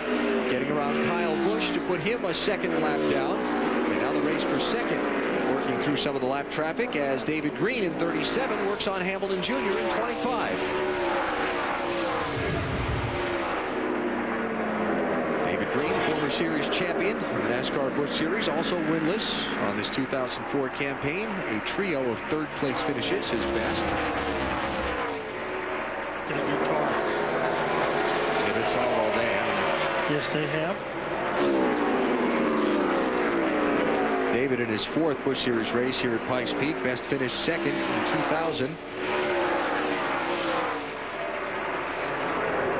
getting around Kyle Busch to put him a 2nd lap down. And now the race for 2nd. Working through some of the lap traffic as David Green in 37 works on Hamilton Jr. in 25. David Green, former series champion of the NASCAR Busch Series, also winless on this 2004 campaign. A trio of 3rd place finishes, his best. Got a good car. They've been solid all day, haven't they? Yes, they have. David in his 4th Busch Series race here at Pikes Peak. Best finished 2nd in 2000.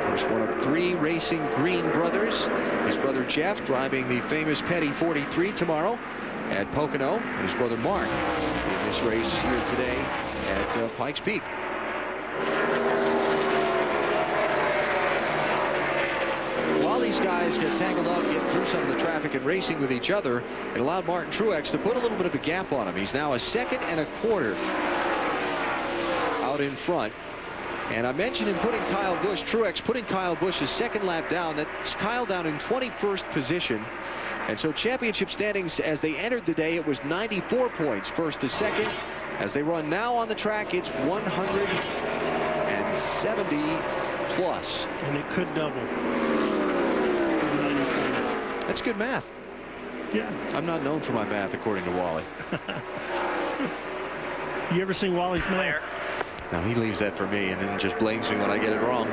First one of 3 racing Green brothers. His brother Jeff driving the famous Petty 43 tomorrow at Pocono. And his brother Mark in this race here today at Pikes Peak. While these guys get tangled up, get through some of the traffic and racing with each other, it allowed Martin Truex to put a little bit of a gap on him. He's now a 2nd and a quarter out in front. And I mentioned in putting Kyle Busch, Truex putting Kyle Busch's 2nd lap down. That's Kyle down in 21st position. And so championship standings as they entered the day, it was 94 points, 1st to 2nd. As they run now on the track, it's 170 plus. And it could double. That's good math. Yeah. I'm not known for my math, according to Wally. You ever seen Wally's math? No, he leaves that for me and then just blames me when I get it wrong.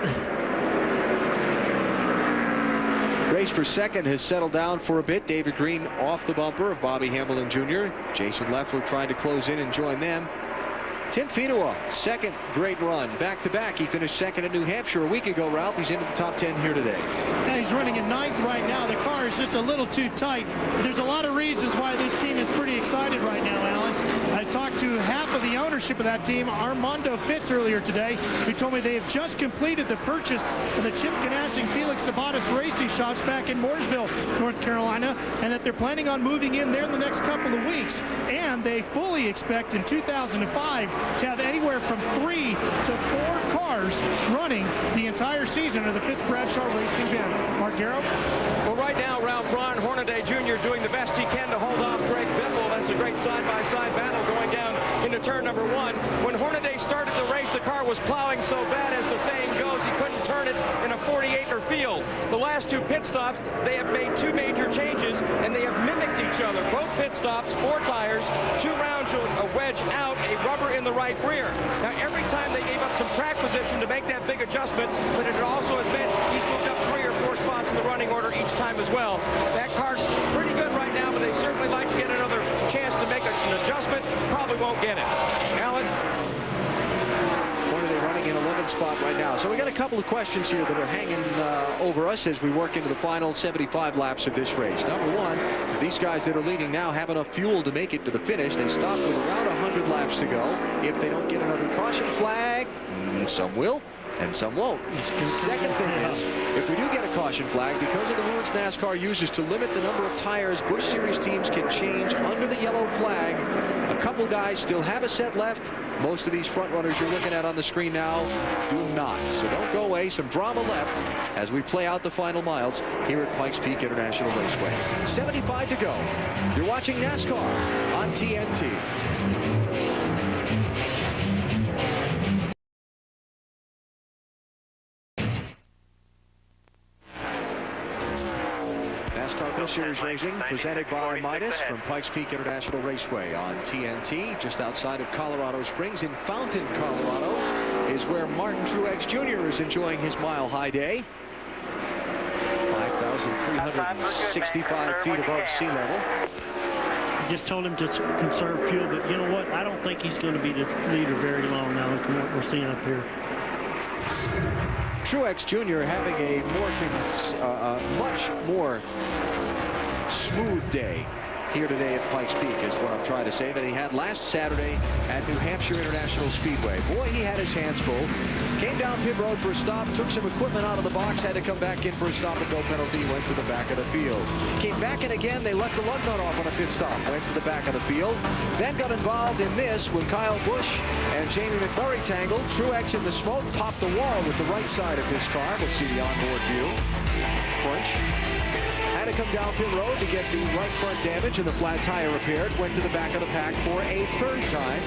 Race for 2nd has settled down for a bit. David Green off the bumper of Bobby Hamilton Jr. Jason Leffler trying to close in and join them. Tim Finoa, second great run. Back-to-back, he finished second at New Hampshire a week ago, Ralph. He's into the top 10 here today. Yeah, he's running in 9th right now. The car is just a little too tight. There's a lot of reasons why this team is pretty excited right now, Alan. I talked to half of the ownership of that team, Armando Fitz, earlier today, who told me they have just completed the purchase of the Chip Ganassi and Felix Sabatis racing shops back in Mooresville, North Carolina, and that they're planning on moving in there in the next couple of weeks. And they fully expect in 2005 to have anywhere from 3 to 4 cars running the entire season of the Fitz Bradshaw Racing banner. Mark Garrow? Well, right now, Ralph Ron Hornaday Jr. doing the best he can to hold off Greg Biffle. That's a great side-by-side battle going down into turn number 1. When Hornaday started the race, the car was plowing so bad, as the saying goes, he couldn't turn it in a 40-acre field. The last 2 pit stops, they have made 2 major changes, and they have mimicked each other. Both pit stops, 4 tires, 2 rounds, a wedge out, a rubber in the right rear. Now, every time they gave up some track position to make that big adjustment, but it also has meant he's moved up 3 or 4 spots in the running order each time as well. That car's pretty good right now, but they certainly like to get another chance to make an adjustment. Probably won't get it. Alan? Hornaday running in 11th spot right now. So we got a couple of questions here that are hanging over us as we work into the final 75 laps of this race. Number 1, do these guys that are leading now have enough fuel to make it to the finish? They stop with around 100 laps to go. If they don't get another caution flag, some will and some won't. Second thing is, if we do get a caution flag, because of the rules NASCAR uses to limit the number of tires Busch Series teams can change under the yellow flag, a couple guys still have a set left. Most of these front runners you're looking at on the screen now do not. So don't go away. Some drama left as we play out the final miles here at Pikes Peak International Raceway. 75 to go. You're watching NASCAR on TNT. NASCAR Busch Series Racing presented by Midas from Pikes Peak International Raceway on TNT, just outside of Colorado Springs in Fountain, Colorado, is where Martin Truex Jr. is enjoying his mile-high day. 5,365 feet above sea level. I just told him to conserve fuel, but you know what? I don't think he's going to be the leader very long now from what we're seeing up here. Truex Jr. having a much more smooth day here today at Pikes Peak is what I'm trying to say than he had last Saturday at New Hampshire International Speedway. Boy, he had his hands full. Came down pit road for a stop, took some equipment out of the box, had to come back in for a stop and go penalty, went to the back of the field. Came back in again, they left the lug nut off on a pit stop, went to the back of the field, then got involved in this when Kyle Busch and Jamie McMurray tangled. Truex in the smoke popped the wall with the right side of his car. We'll see the onboard view. Crunch. Had to come down pit road to get the right front damage and the flat tire repaired. Went to the back of the pack for a 3rd time.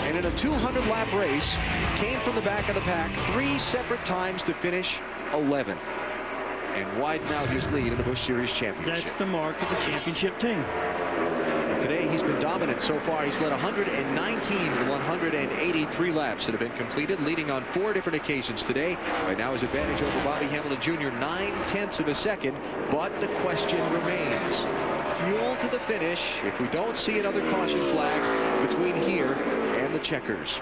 And in a 200-lap race, came from the back of the pack 3 separate times to finish 11th. And widen out his lead in the Busch Series Championship. That's the mark of the championship team. Today he's been dominant so far. He's led 119 of the 183 laps that have been completed, leading on 4 different occasions today. Right now his advantage over Bobby Hamilton Jr. 9/10 of a second, but the question remains. Fuel to the finish if we don't see another caution flag between here and the checkers.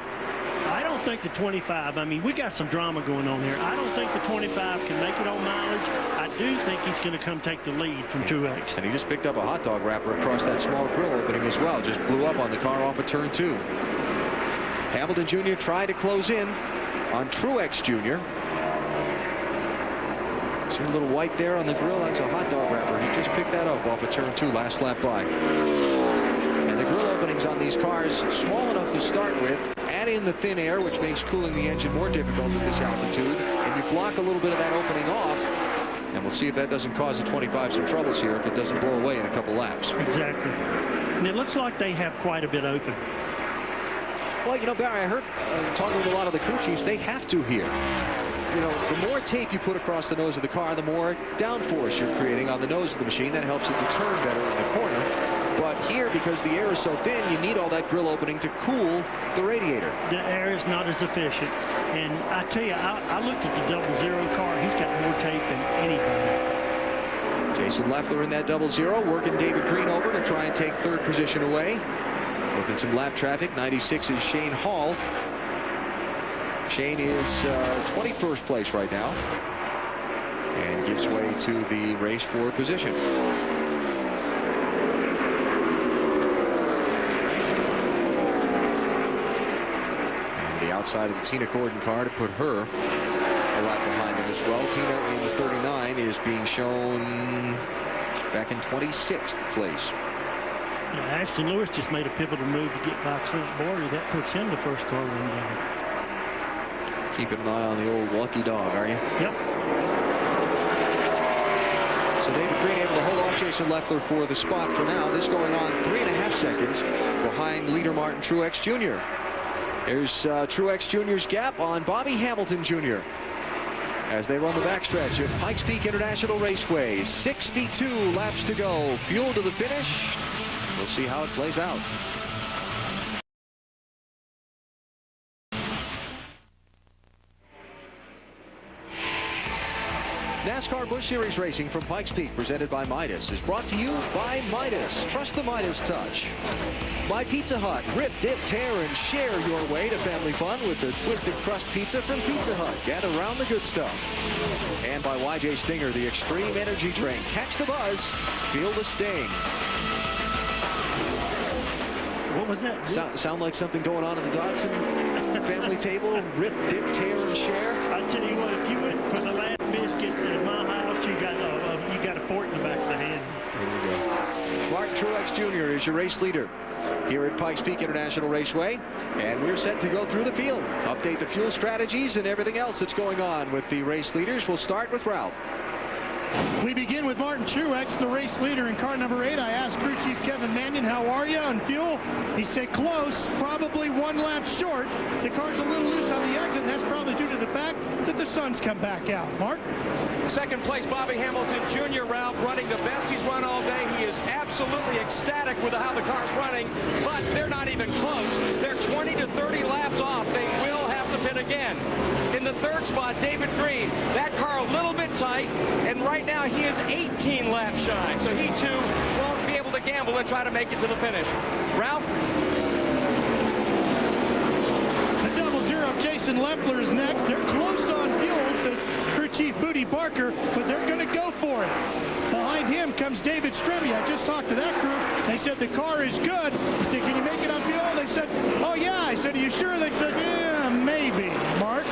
I don't think the 25, I mean, we got some drama going on here. I don't think the 25 can make it on mileage. I do think he's going to come take the lead from Truex. And he just picked up a hot dog wrapper across that small grill opening as well. Just blew up on the car off of turn 2. Hamilton Jr. tried to close in on Truex Jr. See a little white there on the grill? That's a hot dog wrapper. He just picked that up off of turn 2 last lap by. And the grill openings on these cars small enough to start with. Add in the thin air, which makes cooling the engine more difficult at this altitude, and you block a little bit of that opening off, and we'll see if that doesn't cause the 25 some troubles here if it doesn't blow away in a couple laps. Exactly. And it looks like they have quite a bit open. Well, you know, Barry, I heard talking with a lot of the crew chiefs, they have to here. You know, the more tape you put across the nose of the car, the more downforce you're creating on the nose of the machine. That helps it to turn better in the corner. But here, because the air is so thin, you need all that grill opening to cool the radiator. The air is not as efficient. And I tell you, I looked at the 00 car. He's got more tape than anybody. Jason Leffler in that 00, working David Green over to try and take 3rd position away. Working some lap traffic. 96 is Shane Hall. Shane is 21st place right now and gives way to the race for position. And the outside of the Tina Gordon car to put her a lap behind him as well. Tina in the 39 is being shown back in 26th place. Yeah, Ashton Lewis just made a pivotal move to get by Clint Borey. That puts him the first car run down. Keeping an eye on the old lucky dog, are you? Yep. So David Green able to hold off Jason Leffler for the spot for now. This going on 3.5 seconds behind leader Martin Truex Jr. There's Truex Jr.'s gap on Bobby Hamilton Jr. as they run the backstretch at Pikes Peak International Raceway. 62 laps to go. Fuel to the finish. We'll see how it plays out. NASCAR Busch Series Racing from Pikes Peak, presented by Midas, is brought to you by Midas. Trust the Midas touch. By Pizza Hut. Rip, dip, tear, and share your way to family fun with the Twisted Crust Pizza from Pizza Hut. Gather around the good stuff. And by YJ Stinger, the Extreme Energy Drink. Catch the buzz. Feel the sting. What was that? Sound like something going on in the Dodson family table? Rip, dip, tear, and share? I tell you what, if you went for the last biscuit in my house, you got a fork in the back of the hand. There you go. Martin Truex Jr. is your race leader here at Pikes Peak International Raceway, and we're set to go through the field, update the fuel strategies and everything else that's going on with the race leaders. We'll start with Ralph. We begin with Martin Truex, the race leader in car number 8. I asked crew chief Kevin Mannion, how are you on fuel? He said close, probably 1 lap short. The car's a little loose on the exit, and that's probably due to the fact that the sun's come back out. Mark? Second place, Bobby Hamilton Jr., Ralph, running the best he's run all day. He is absolutely ecstatic with how the car's running, but they're not even close. They're 20 to 30 laps off. They will have to pit again. In the third spot, David Green. That car a little bit tight, and right now he is 18 laps shy, so he too won't be able to gamble and try to make it to the finish. Ralph? The double zero, Jason Leffler is next. They're close on fuel, says crew chief Booty Barker, but they're going to go for it. Behind him comes David Stremme. I just talked to that crew. They said the car is good. He said, can you make it on fuel? They said, oh yeah. I said, are you sure? They said, yeah, maybe. Mark?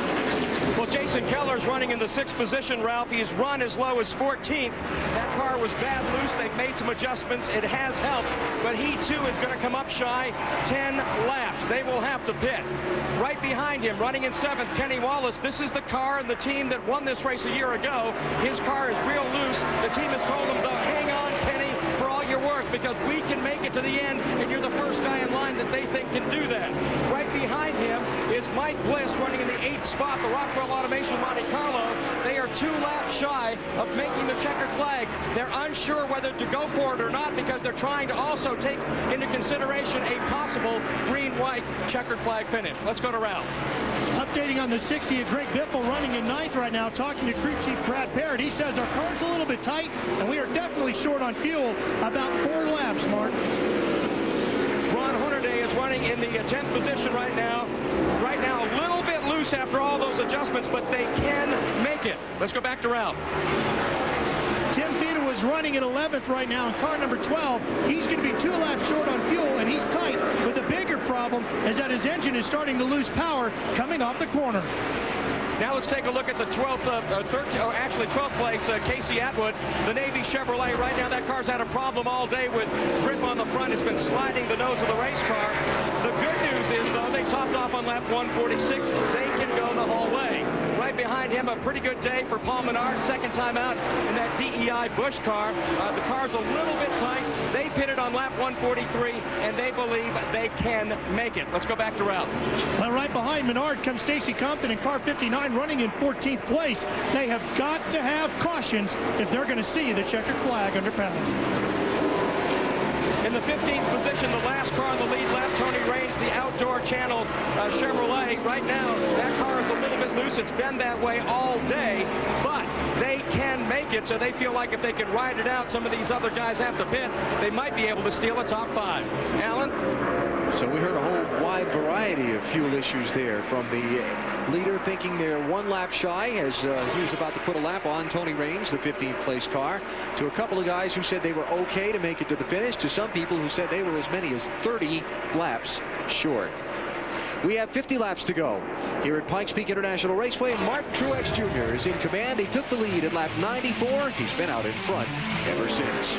Well, Jason Keller's running in the 6th position, Ralph. He's run as low as 14th. That car was bad loose. They've made some adjustments. It has helped, but he too is going to come up shy 10 laps. They will have to pit. Right behind him, running in 7th, Kenny Wallace. This is the car and the team that won this race a year ago. His car is real loose. The team has told him, though, hang on, Kenny, for all your work, because we can make it to the end, and you're the first guy in line that they think can do that. Right behind him is Mike Bliss, running in the 8th spot, the Rockwell Automation Monte Carlo. They are 2 laps shy of making the checkered flag. They're unsure whether to go for it or not, because they're trying to also take into consideration a possible green-white checkered flag finish. Let's go to Ralph. Updating on the 60 at Greg Biffle, running in 9th right now, talking to crew chief Brad Parrott. He says our car's a little bit tight, and we are definitely short on fuel. About 4 laps, Mark. Ron Hornaday is running in the 10th position right now. Right now, a little bit loose after all those adjustments, but they can make it. Let's go back to Ralph. Tim Fita was running in 11th right now in car number 12. He's going to be 2 laps short on fuel, and he's tight. But the bigger problem is that his engine is starting to lose power coming off the corner. Now let's take a look at the 12th place, Casey Atwood, the Navy Chevrolet. Right now, that car's had a problem all day with grip on the front. It's been sliding the nose of the race car. The good news is, though, they topped off on lap 146. They can go the whole way. Right behind him, a pretty good day for Paul Menard, second time out in that DEI Busch car. The car's a little bit tight. They pitted on lap 143, and they believe they can make it. Let's go back to Ralph. Well, right behind Menard comes Stacy Compton in car 59, running in 14th place. They have got to have cautions if they're going to see the checkered flag under penalty. In the 15th position, the last car on the lead lap, Tony Raines, the Outdoor Channel Chevrolet. Right now, that car is a little bit loose. It's been that way all day, but they can make it, so they feel like if they can ride it out, some of these other guys have to pit, they might be able to steal a top 5. Alan? So we heard a whole wide variety of fuel issues there, from the leader thinking they're 1 lap shy as he was about to put a lap on Tony Raines, the 15th place car, to a couple of guys who said they were okay to make it to the finish, to some people who said they were as many as 30 laps short. We have 50 laps to go here at Pikes Peak International Raceway. Martin Truex Jr. is in command. He took the lead at lap 94. He's been out in front ever since.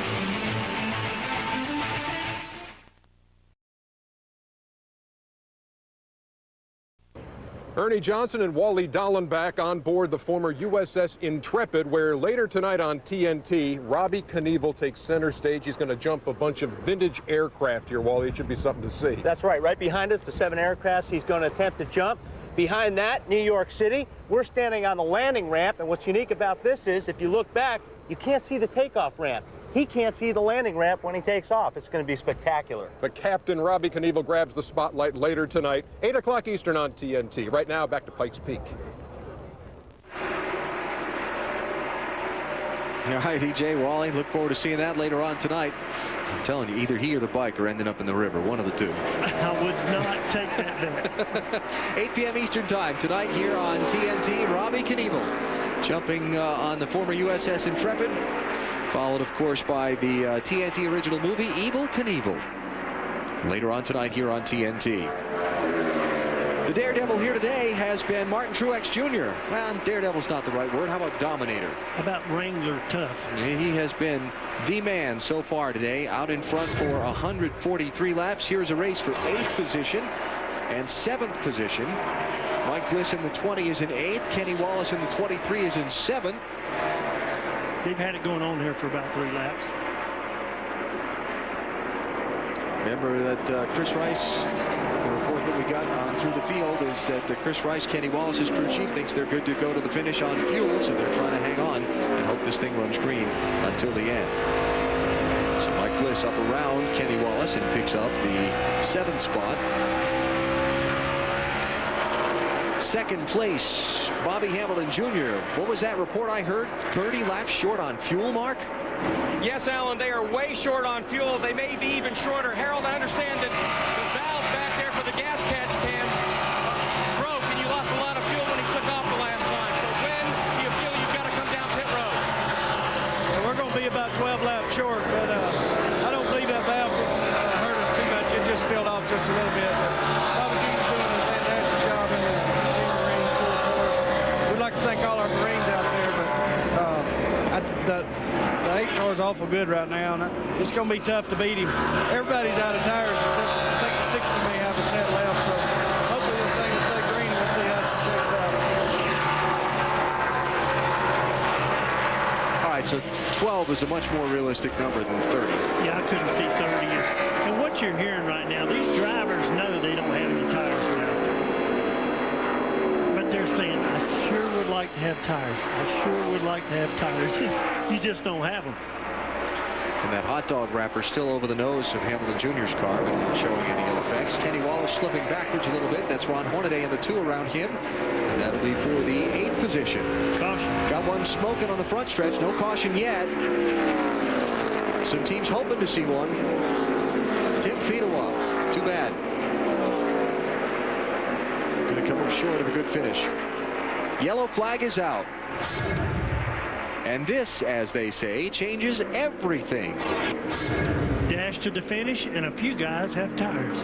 Ernie Johnson and Wally Dallenbach on board the former USS Intrepid, where later tonight on TNT, Robbie Knievel takes center stage. He's going to jump a bunch of vintage aircraft here, Wally. It should be something to see. That's right. Right behind us, the 7 aircrafts he's going to attempt to jump. Behind that, New York City. We're standing on the landing ramp, and what's unique about this is, if you look back, you can't see the takeoff ramp. He can't see the landing ramp when he takes off. It's going to be spectacular. But Captain Robbie Knievel grabs the spotlight later tonight, 8 o'clock Eastern on TNT. Right now, back to Pikes Peak. All right, EJ, Wally, look forward to seeing that later on tonight. I'm telling you, either he or the bike are ending up in the river, one of the two. I would not take that bet. 8 p.m. Eastern time tonight here on TNT. Robbie Knievel jumping on the former USS Intrepid, followed, of course, by the TNT original movie, Evel Knievel. Later on tonight here on TNT. The Daredevil here today has been Martin Truex Jr. Well, Daredevil's not the right word. How about Dominator? How about Wrangler Tough? He has been the man so far today, out in front for 143 laps. Here's a race for 8th position and 7th position. Mike Bliss in the 20 is in 8th. Kenny Wallace in the 23 is in 7th. They've had it going on here for about 3 laps. Remember that Chris Rice, the report that we got on through the field is that Chris Rice, Kenny Wallace's crew chief, thinks they're good to go to the finish on fuel, so they're trying to hang on and hope this thing runs green until the end. So Mike Bliss up around Kenny Wallace and picks up the 7th spot. 2nd place, Bobby Hamilton Jr. What was that report I heard? 30 laps short on fuel, Mark? Yes, Alan, they are way short on fuel. They may be even shorter. Harold, I understand that the valve back there for the gas catch can broke, and you lost a lot of fuel when he took off the last time. So when do you feel you've got to come down pit road? Yeah, we're going to be about 12 laps short, but I don't believe that valve hurt us too much. It just spilled off just a little bit. Bobby Jr.'s doing a fantastic job in the Marines full course. We'd like to thank all our Marines out there, but the 8 car is awful good right now, and it's going to be tough to beat him. Everybody's out of tires, except I think the 60 may have a set left, so hopefully this thing will stay green and we'll see how it shakes out. All right, so 12 is a much more realistic number than 30. Yeah, I couldn't see 30. And what you're hearing right now, these drivers know they don't have any tires left. But they're saying, I sure would like to have tires. I sure would like to have tires. You just don't have them. And that hot dog wrapper still over the nose of Hamilton Jr.'s car, but not showing any ill effects. Kenny Wallace slipping backwards a little bit. That's Ron Hornaday in the 2 around him. And that'll be for the 8th position. Caution. Got one smoking on the front stretch. No caution yet. Some teams hoping to see one. Tim Fedewa. Too bad. Going to come up short of a good finish. Yellow flag is out. And this, as they say, changes everything. Dash to the finish, and a few guys have tires.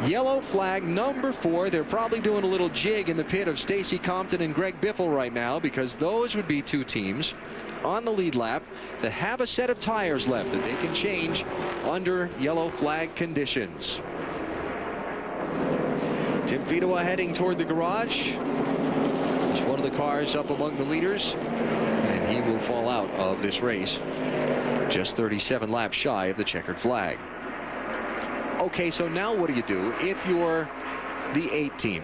Yellow flag number 4. They're probably doing a little jig in the pit of Stacy Compton and Greg Biffle right now, because those would be 2 teams on the lead lap that have a set of tires left that they can change under yellow flag conditions. Tim Fedewa heading toward the garage. He's one of the cars up among the leaders, and he will fall out of this race just 37 laps shy of the checkered flag. Okay, so now what do you do if you're the 8 team?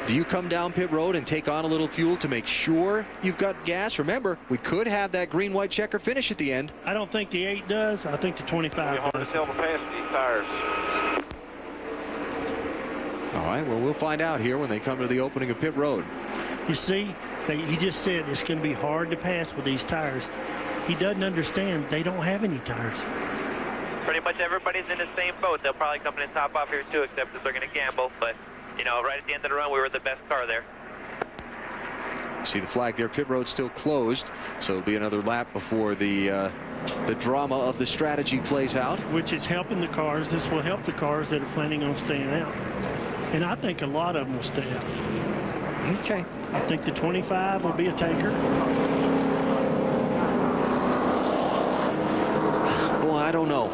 Do you come down pit road and take on a little fuel to make sure you've got gas? Remember, we could have that green-white checker finish at the end. I don't think the 8 does. I think the 25 does. Tires. All right, well, we'll find out here when they come to the opening of pit road. You see, he just said it's going to be hard to pass with these tires. He doesn't understand they don't have any tires. pretty much everybody's in the same boat. They'll probably come in and top off here too, except that they're going to gamble. But, you know, right at the end of the run, we were the best car there. See the flag there. Pit road still closed, so it'll be another lap before the drama of the strategy plays out. Which is helping the cars. This will help the cars that are planning on staying out. And I think a lot of them will stay out. Okay. I think the 25 will be a taker. Well, I don't know.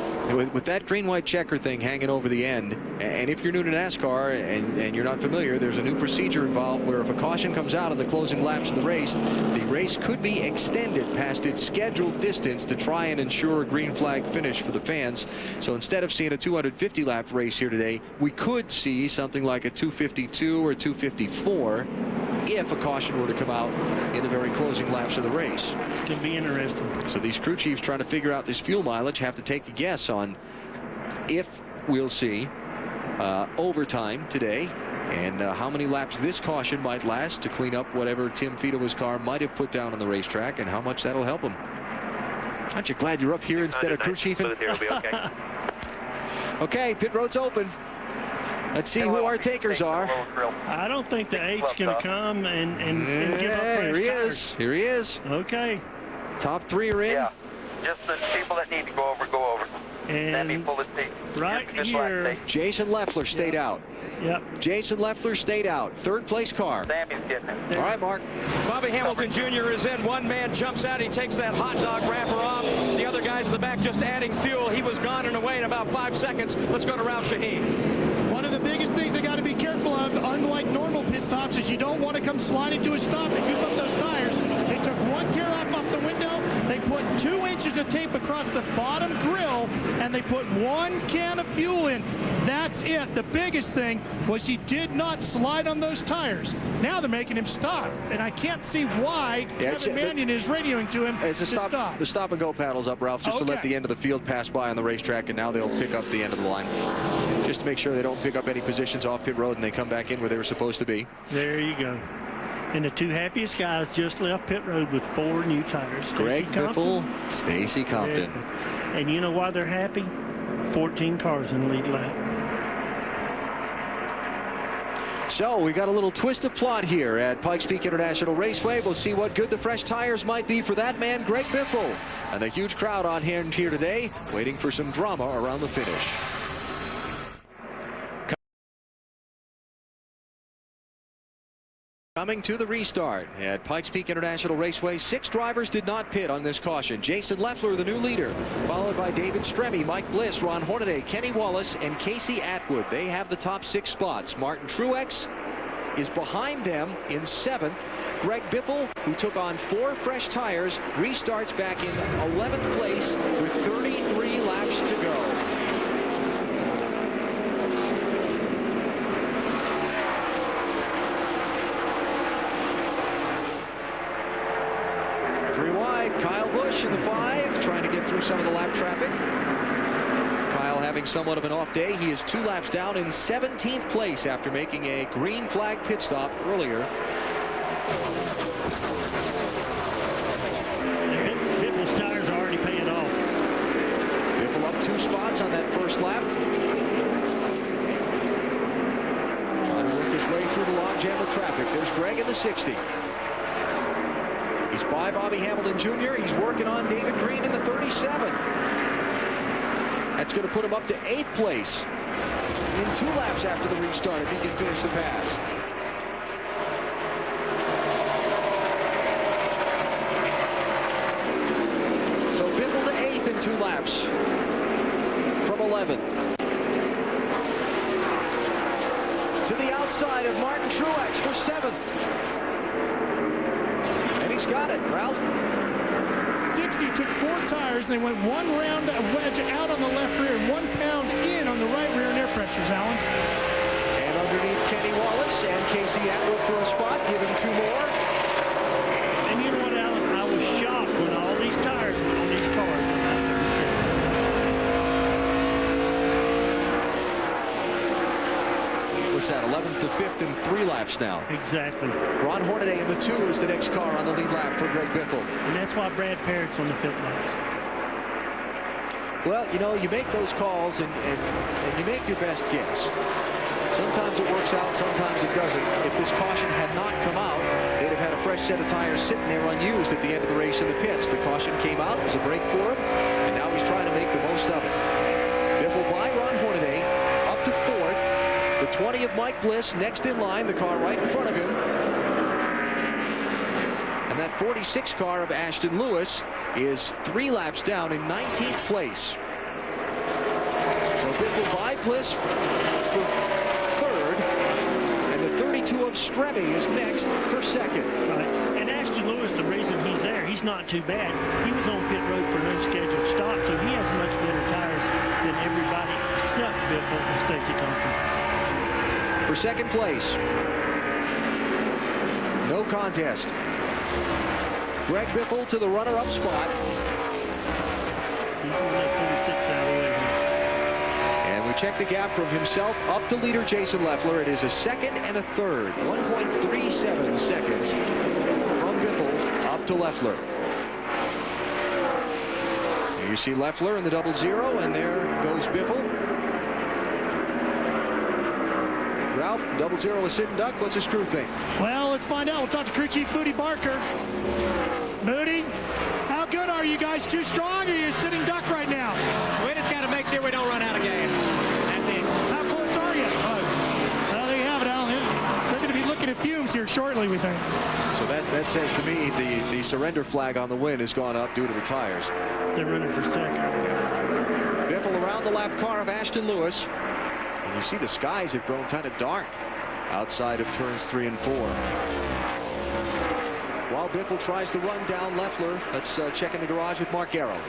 With that green-white checker thing hanging over the end, and if you're new to NASCAR and you're not familiar, there's a new procedure involved where if a caution comes out in the closing laps of the race could be extended past its scheduled distance to try and ensure a green flag finish for the fans. So instead of seeing a 250-lap race here today, we could see something like a 252 or 254 if a caution were to come out in the very closing laps of the race. It's going to be interesting. So these crew chiefs trying to figure out this fuel mileage have to take a guess on if we'll see overtime today and how many laps this caution might last to clean up whatever Tim Fidoma's car might have put down on the racetrack and how much that'll help him. Aren't you glad you're up here instead of crew chiefing? Okay. Okay, pit road's open. Let's see who our takers are. I don't think the 8's going to come and give up fresh Here he tires. is. Here he is. Okay. Top 3 are in. Yeah, just the people that need to go over, go over. And right here, Jason Leffler stayed out. Yep. Jason Leffler stayed out. Third place car. Sammy's getting it. All right, Mark. Bobby Hamilton Jr. is in. One man jumps out. He takes that hot dog wrapper off. The other guys in the back just adding fuel. He was gone and away in about 5 seconds. Let's go to Ralph Shaheen. One of the biggest things they got to be careful of, unlike normal pit stops, is you don't want to come sliding to a stop and use up those tires. They took one tear off the window. They put 2 inches of tape across the bottom grill, and they put 1 can of fuel in. That's it. The biggest thing was he did not slide on those tires. Now they're making him stop, and I can't see why Kevin Mannion is radioing to him to stop. The stop and go paddle's up, Ralph, just to let the end of the field pass by on the racetrack, and now they'll pick up the end of the line. Just to make sure they don't pick up any positions off pit road and they come back in where they were supposed to be. There you go. And the 2 happiest guys just left pit road with 4 new tires. Greg Biffle, Stacy Compton. And you know why they're happy? 14 cars in the lead lap. So we got a little twist of plot here at Pikes Peak International Raceway. We'll see what good the fresh tires might be for that man, Greg Biffle. And a huge crowd on hand here today, waiting for some drama around the finish. Coming to the restart at Pikes Peak International Raceway, 6 drivers did not pit on this caution. Jason Leffler, the new leader, followed by David Stremme, Mike Bliss, Ron Hornaday, Kenny Wallace, and Casey Atwood. They have the top 6 spots. Martin Truex is behind them in 7th. Greg Biffle, who took on 4 fresh tires, restarts back in 11th place with 33 laps to go. Kyle Busch in the 5, trying to get through some of the lap traffic. Kyle having somewhat of an off day. He is 2 laps down in 17th place after making a green flag pit stop earlier. Biffle's tires are already paying off. Biffle up 2 spots on that first lap. Trying to work his way through the logjam of traffic. There's Greg in the 60. He's by Bobby Hamilton Jr. He's working on David Green in the 37. That's going to put him up to 8th place in 2 laps after the restart if he can finish the pass. So Biffle to 8th in 2 laps from 11th. To the outside of Martin Truex for 7th. He's got it, Ralph. 60 took 4 tires. They went 1 round wedge out on the left rear, 1 pound in on the right rear in air pressures, Alan. And underneath Kenny Wallace and Casey Atwood for a spot, give him 2 more. And you know what, Alan? I was shocked when all these tires were on these cars. What's that, 11th to 5th in 3 laps now? Exactly. Ron Hornaday in the 2 is the next car on the lead lap for Greg Biffle. And that's why Brad Parrott's on the pit laps. Well, you know, you make those calls and you make your best guess. Sometimes it works out, sometimes it doesn't. If this caution had not come out, they'd have had a fresh set of tires sitting there unused at the end of the race in the pits. The caution came out, it was a break for him, and now he's trying to make the most of it. Biffle by Ron Hornaday, up to 4th. The 20 of Mike Bliss next in line, the car right in front of him. And that 46 car of Ashton Lewis is 3 laps down in 19th place. So Biffle by Bliss for 3rd, and the 32 of Stremme is next for 2nd. Right. And Ashton Lewis, the reason he's there, he's not too bad. He was on pit road for an unscheduled stop, so he has much better tires than everybody except Biffle and Stacy Compton. For 2nd place, no contest. Greg Biffle to the runner-up spot. He's going to let 46 out of the way here. And we check the gap from himself up to leader Jason Leffler. It is a 2nd and a 3rd. 1.37 seconds from Biffle up to Leffler. You see Leffler in the 00, and there goes Biffle. Ralph, 00 is sit and duck. What's a screw thing? Well, let's find out. We'll talk to crew chief Moody Barker. Moody, how good are you guys? Too strong, or are you sitting duck right now? We just got to make sure we don't run out of gas. That's it. How close are you? Well, there you have it, Alan. They're going to be looking at fumes here shortly, we think. So that says to me the surrender flag on the win has gone up due to the tires. They're running for 2nd. Biffle around the lap car of Ashton Lewis. And you see the skies have grown kind of dark outside of turns 3 and 4. While Biffle tries to run down Leffler, let's check in the garage with Mark Garrow.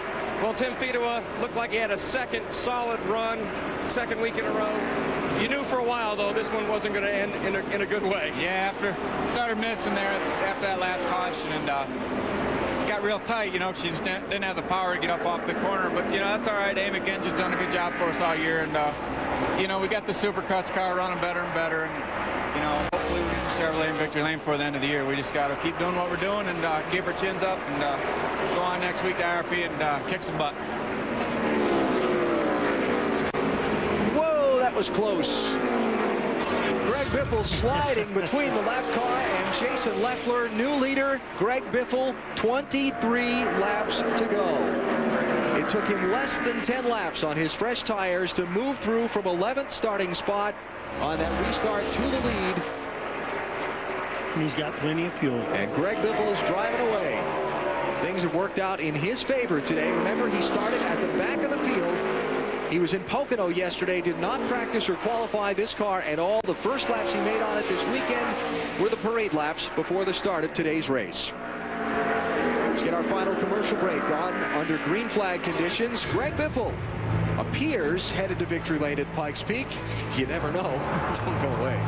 Well, Tim Fedewa looked like he had a 2nd solid run, 2nd week in a row. You knew for a while, though, this one wasn't going to end in a good way. Yeah, after started missing there after that last caution, and got real tight, you know, she just didn't have the power to get up off the corner. But, you know, that's all right. Amick Engine's done a good job for us all year. And, you know, we got the Supercuts car running better and better. And, you know, hopefully we get the Chevrolet in victory lane before the end of the year. We just got to keep doing what we're doing and keep our chins up and go on next week to IRP and kick some butt. Whoa, that was close. Greg Biffle sliding between the lap car and Jason Leffler. New leader, Greg Biffle, 23 laps to go. It took him less than 10 laps on his fresh tires to move through from 11th starting spot on that restart to the lead. He's got plenty of fuel. And Greg Biffle is driving away. Things have worked out in his favor today. Remember, he started at the back of the field. He was in Pocono yesterday, did not practice or qualify this car at all. The first laps he made on it this weekend were the parade laps before the start of today's race. Let's get our final commercial break on under green flag conditions. Greg Biffle appears headed to victory lane at Pikes Peak. You never know. Don't go away.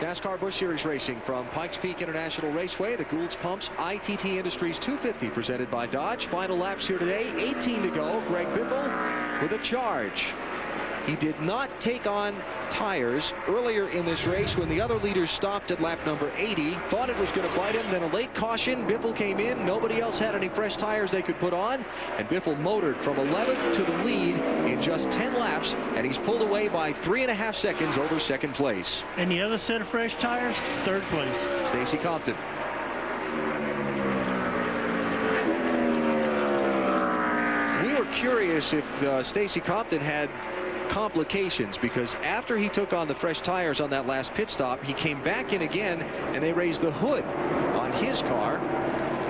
NASCAR Busch Series Racing from Pikes Peak International Raceway. The Goulds Pumps ITT Industries 250 presented by Dodge. Final laps here today, 18 to go. Greg Biffle with a charge. He did not take on tires earlier in this race when the other leaders stopped at lap number 80. Thought it was going to bite him, then a late caution. Biffle came in. Nobody else had any fresh tires they could put on. And Biffle motored from 11th to the lead in just 10 laps. And he's pulled away by 3.5 seconds over 2nd place. And the other set of fresh tires, 3rd place. Stacy Compton. We were curious if Stacy Compton had complications, because after he took on the fresh tires on that last pit stop, he came back in again and they raised the hood on his car.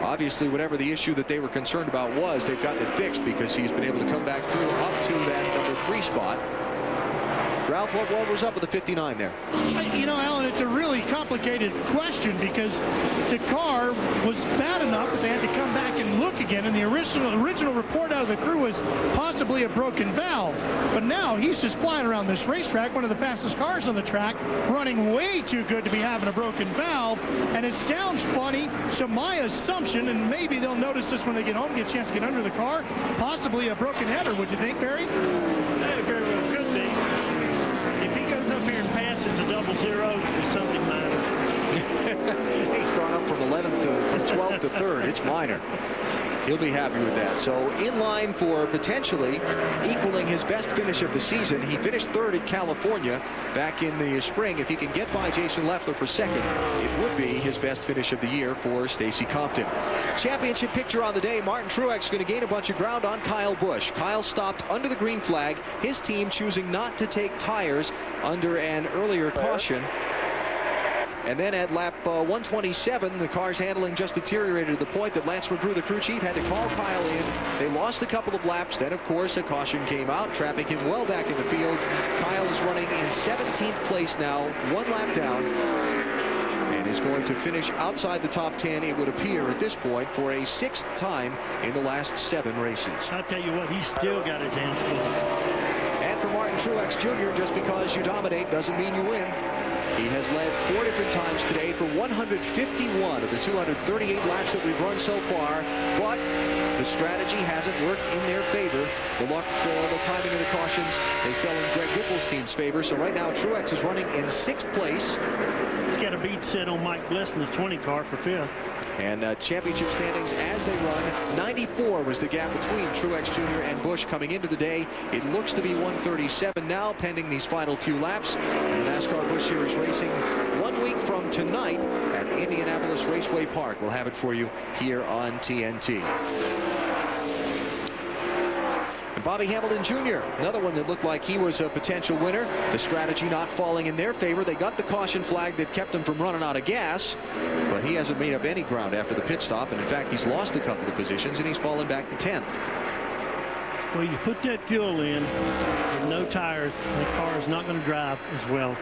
Obviously, whatever the issue that they were concerned about was, they've gotten it fixed because he's been able to come back through up to that number 3 spot. Ralph, what was up with the 59 there? You know, Alan, it's a really complicated question because the car was bad enough that they had to come back and look again, and the original report out of the crew was possibly a broken valve. But now he's just flying around this racetrack, one of the fastest cars on the track, running way too good to be having a broken valve. And it sounds funny, so my assumption, and maybe they'll notice this when they get home, get a chance to get under the car, possibly a broken header. Would you think, Barry? That very well could be. If he goes up here and passes a 00, there's something matter. He's gone up from 11th to 12th to 3rd. It's minor. He'll be happy with that. So in line for potentially equaling his best finish of the season. He finished 3rd at California back in the spring. If he can get by Jason Leffler for 2nd, it would be his best finish of the year for Stacy Compton. Championship picture on the day. Martin Truex going to gain a bunch of ground on Kyle Busch. Kyle stopped under the green flag. His team choosing not to take tires under an earlier caution. And then at lap 127, the car's handling just deteriorated to the point that Lance McGrew, the crew chief, had to call Kyle in. They lost a couple of laps. Then, of course, a caution came out, trapping him well back in the field. Kyle is running in 17th place now, 1 lap down, and is going to finish outside the top 10, it would appear, at this point, for a 6th time in the last 7 races. I'll tell you what, he's still got his hands full. And for Martin Truex Jr., just because you dominate doesn't mean you win. He has led 4 different times today for 151 of the 238 laps that we've run so far, but the strategy hasn't worked in their favor. The luck, the timing of the cautions, they fell in Greg Whipple's team's favor. So right now, Truex is running in 6th place. He's got a beat set on Mike Bliss in the 20 car for 5th. And championship standings as they run, 94 was the gap between Truex Jr. and Busch coming into the day. It looks to be 137 now, pending these final few laps. And the NASCAR Busch Series Racing 1 week from tonight at Indianapolis Raceway Park. We'll have it for you here on TNT. Bobby Hamilton Jr., another one that looked like he was a potential winner. The strategy not falling in their favor. They got the caution flag that kept him from running out of gas, but he hasn't made up any ground after the pit stop, and in fact he's lost a couple of positions and he's fallen back to 10th. Well, you put that fuel in with no tires, and the car is not going to drive as well.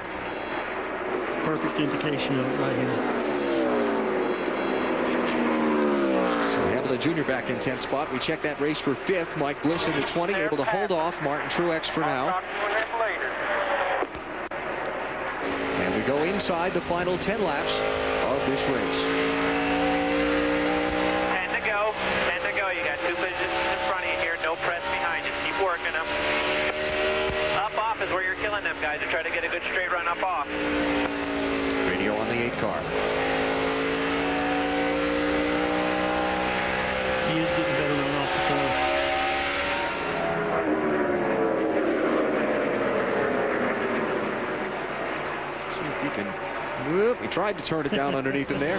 Perfect indication of it right here. Jr. back in 10th spot. We check that race for 5th. Mike Bliss in the 20, able to hold off Martin Truex for now. And we go inside the final 10 laps of this race. 10 to go. 10 to go. You got 2 positions in front of you here. No press behind you. Keep working them. Up off is where you're killing them guys, to try to get a good straight run up off. Radio on the 8 car. He is getting better run off the car. See if he can. Whoop, he tried to turn it down underneath him there.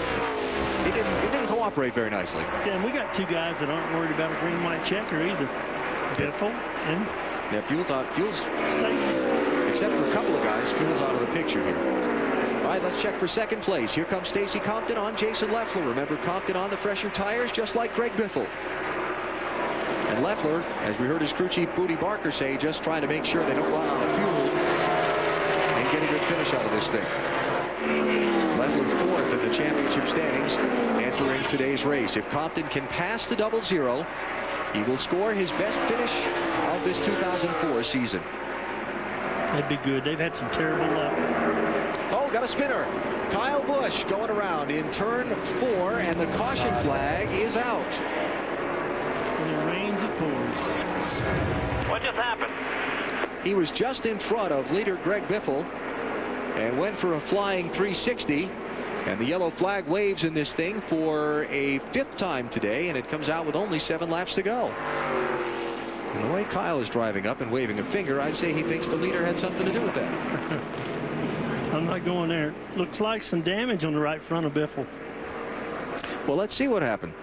He didn't cooperate very nicely. Yeah, and we got 2 guys that aren't worried about a green light checker either. Biffle and Fuel's Stacy. Except for a couple of guys, Fuel's out of the picture here. All right, let's check for 2nd place. Here comes Stacy Compton on Jason Leffler. Remember, Compton on the fresher tires, just like Greg Biffle. And Leffler, as we heard his crew chief Booty Barker say, just trying to make sure they don't run out of fuel and get a good finish out of this thing. Leffler 4th in the championship standings entering today's race. If Compton can pass the 00, he will score his best finish of this 2004 season. That'd be good. They've had some terrible luck. Oh, got a spinner. Kyle Busch going around in turn 4, and the caution flag is out. When it rains, it pours. What just happened? He was just in front of leader Greg Biffle and went for a flying 360. And the yellow flag waves in this thing for a 5th time today, and it comes out with only 7 laps to go. And the way Kyle is driving up and waving a finger, I'd say he thinks the leader had something to do with that. I'm not going there. Looks like some damage on the right front of Biffle. Well, let's see what happened.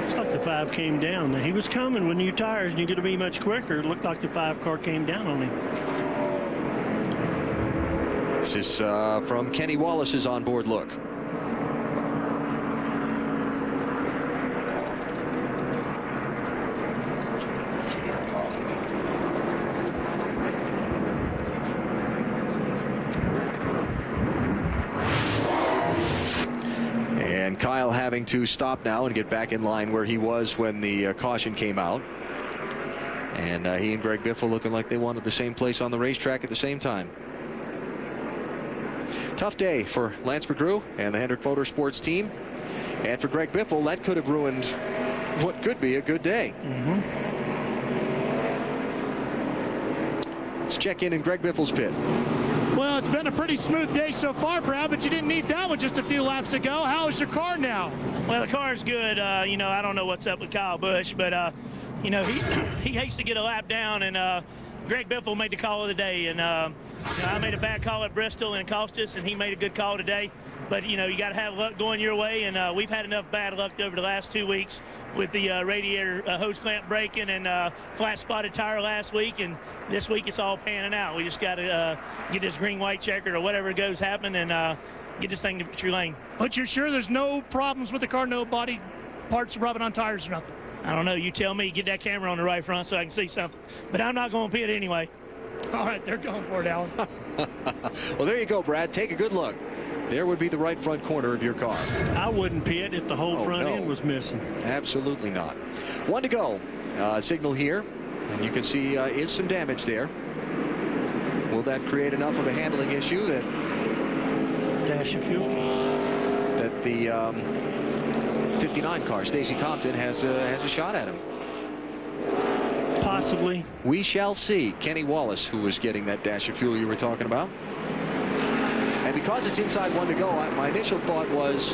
Looks like the 5 came down. Now, he was coming with new tires, and you're going to be much quicker. It looked like the 5 car came down on him. This is from Kenny Wallace's onboard look. Kyle having to stop now and get back in line where he was when the caution came out. And he and Greg Biffle looking like they wanted the same place on the racetrack at the same time. Tough day for Lance McGrew and the Hendrick Motorsports team. And for Greg Biffle, that could have ruined what could be a good day. Let's check in Greg Biffle's pit. Well, it's been a pretty smooth day so far, Brad, but you didn't need that with just a few laps to go. How is your car now? Well, the car's good. You know, I don't know what's up with Kyle Busch, but, you know, he hates to get a lap down, and Greg Biffle made the call of the day. And, you know, I made a bad call at Bristol and it cost us, and he made a good call today. But, you know, you got to have luck going your way, and we've had enough bad luck over the last 2 weeks with the radiator hose clamp breaking and flat-spotted tire last week, and this week it's all panning out. We just got to get this green-white checkered or whatever goes happening and get this thing to victory lane. But you're sure there's no problems with the car, no body parts rubbing on tires or nothing? I don't know. You tell me. Get that camera on the right front so I can see something. But I'm not going to pit anyway. All right, they're going for it, Alan. Well, there you go, Brad. Take a good look. There would be the right front corner of your car. I wouldn't pit if the whole front end was missing. Absolutely not. 1 to go. Signal here, and you can see is some damage there. Will that create enough of a handling issue that dash of fuel? That the 59 car, Stacy Compton, has a shot at him. Possibly. We shall see. Kenny Wallace, who was getting that dash of fuel you were talking about. And because it's inside 1 to go, my initial thought was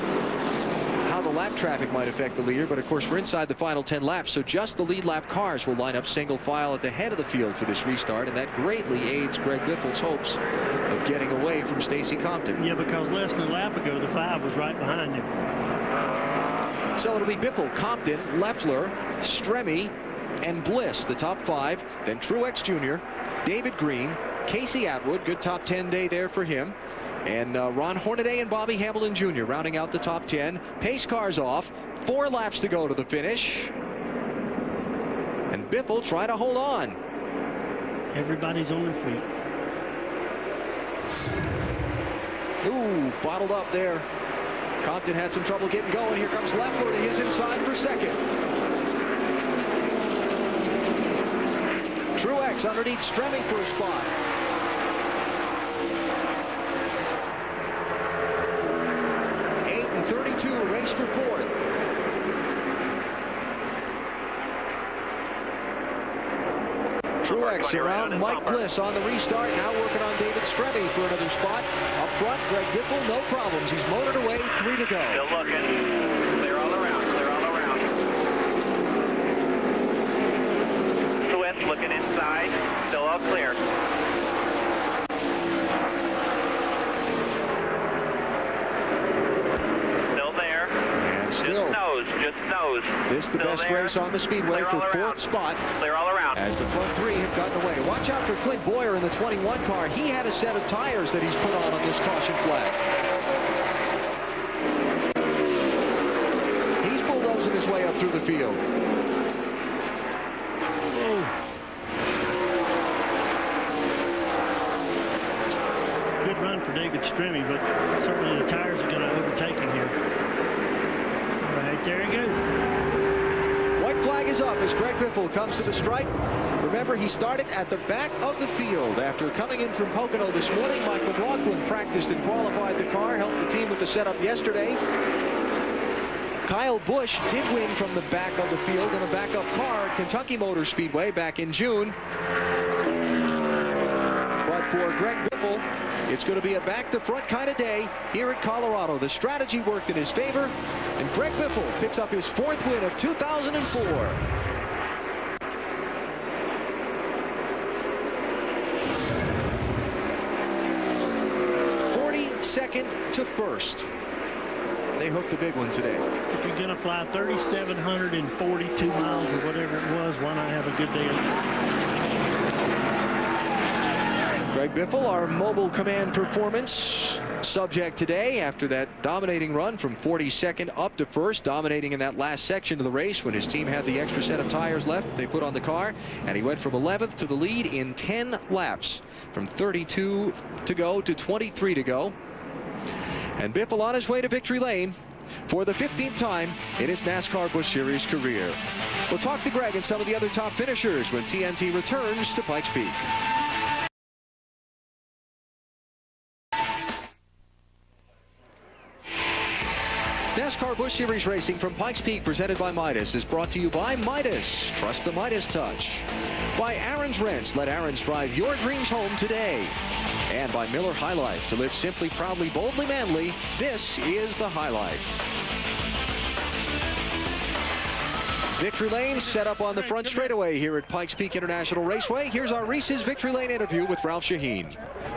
how the lap traffic might affect the leader. But of course, we're inside the final 10 laps, so just the lead lap cars will line up single file at the head of the field for this restart, and that greatly aids Greg Biffle's hopes of getting away from Stacy Compton. Yeah, because less than a lap ago, the 5 was right behind him. So it'll be Biffle, Compton, Leffler, Stremme, and Bliss, the top 5. Then Truex Jr., David Green, Casey Atwood, good top 10 day there for him. And Ron Hornaday and Bobby Hamilton Jr. rounding out the top 10. Pace cars off. 4 laps to go to the finish. And Biffle try to hold on. Everybody's on their feet. Ooh, bottled up there. Compton had some trouble getting going. Here comes Leffler to his inside for second. Truex underneath Stremme for a spot. Race for 4th. Truex around Mike Bliss on the restart. Now working on David Stremme for another spot. Up front, Greg Biffle, no problems. He's motored away, 3 to go. Still looking. Clear all around. Clear all around. Swift looking inside. Still all clear. Just nose. This the best race on the speedway for 4th spot. Clear all around. As the front 3 have gotten away. Watch out for Clint Boyer in the 21 car. He had a set of tires that he's put on this caution flag. He's bulldozing his way up through the field. Good run for David Stremme, but certainly the tires are going to overtake him here. There he goes. White flag is up as Greg Biffle comes to the stripe. Remember, he started at the back of the field after coming in from Pocono this morning. Mike McLaughlin practiced and qualified the car, helped the team with the setup yesterday. Kyle Busch did win from the back of the field in a backup car at Kentucky Motor Speedway back in June. But for Greg Biffle, it's going to be a back-to-front kind of day here at Colorado. The strategy worked in his favor, and Greg Biffle picks up his 4th win of 2004. Second to 1st. They hooked the big one today. If you're going to fly 3,742 miles or whatever it was, why not have a good day? Greg Biffle, our mobile command performance subject today after that dominating run from 42nd up to 1st, dominating in that last section of the race when his team had the extra set of tires left that they put on the car, and he went from 11th to the lead in 10 laps, from 32 to go to 23 to go. And Biffle on his way to victory lane for the 15th time in his NASCAR Busch Series career. We'll talk to Greg and some of the other top finishers when TNT returns to Pikes Peak. NASCAR Busch Series Racing from Pikes Peak, presented by Midas, is brought to you by Midas. Trust the Midas touch. By Aaron's Rents. Let Aaron's drive your dreams home today. And by Miller High Life. To live simply, proudly, boldly, manly, this is the High Life. Victory Lane set up on the front straightaway here at Pikes Peak International Raceway. Here's our Reese's Victory Lane interview with Ralph Shaheen.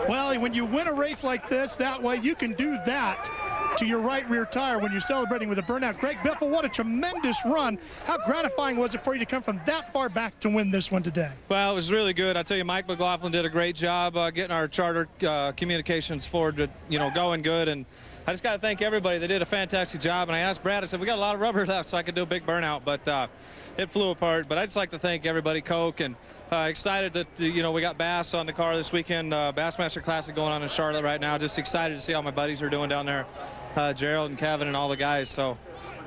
Well, when you win a race like this, that way you can do that to your right rear tire when you're celebrating with a burnout. Greg Biffle, what a tremendous run. How gratifying was it for you to come from that far back to win this one today? Well, it was really good. I tell you, Mike McLaughlin did a great job getting our charter communications forward, going good. And I just got to thank everybody. They did a fantastic job. And I asked Brad, I said, we got a lot of rubber left so I could do a big burnout, but it flew apart. But I'd just like to thank everybody, Coke, and excited that, we got Bass on the car this weekend. Bassmaster Classic going on in Charlotte right now. Just excited to see how my buddies are doing down there. Gerald and Kevin and all the guys. So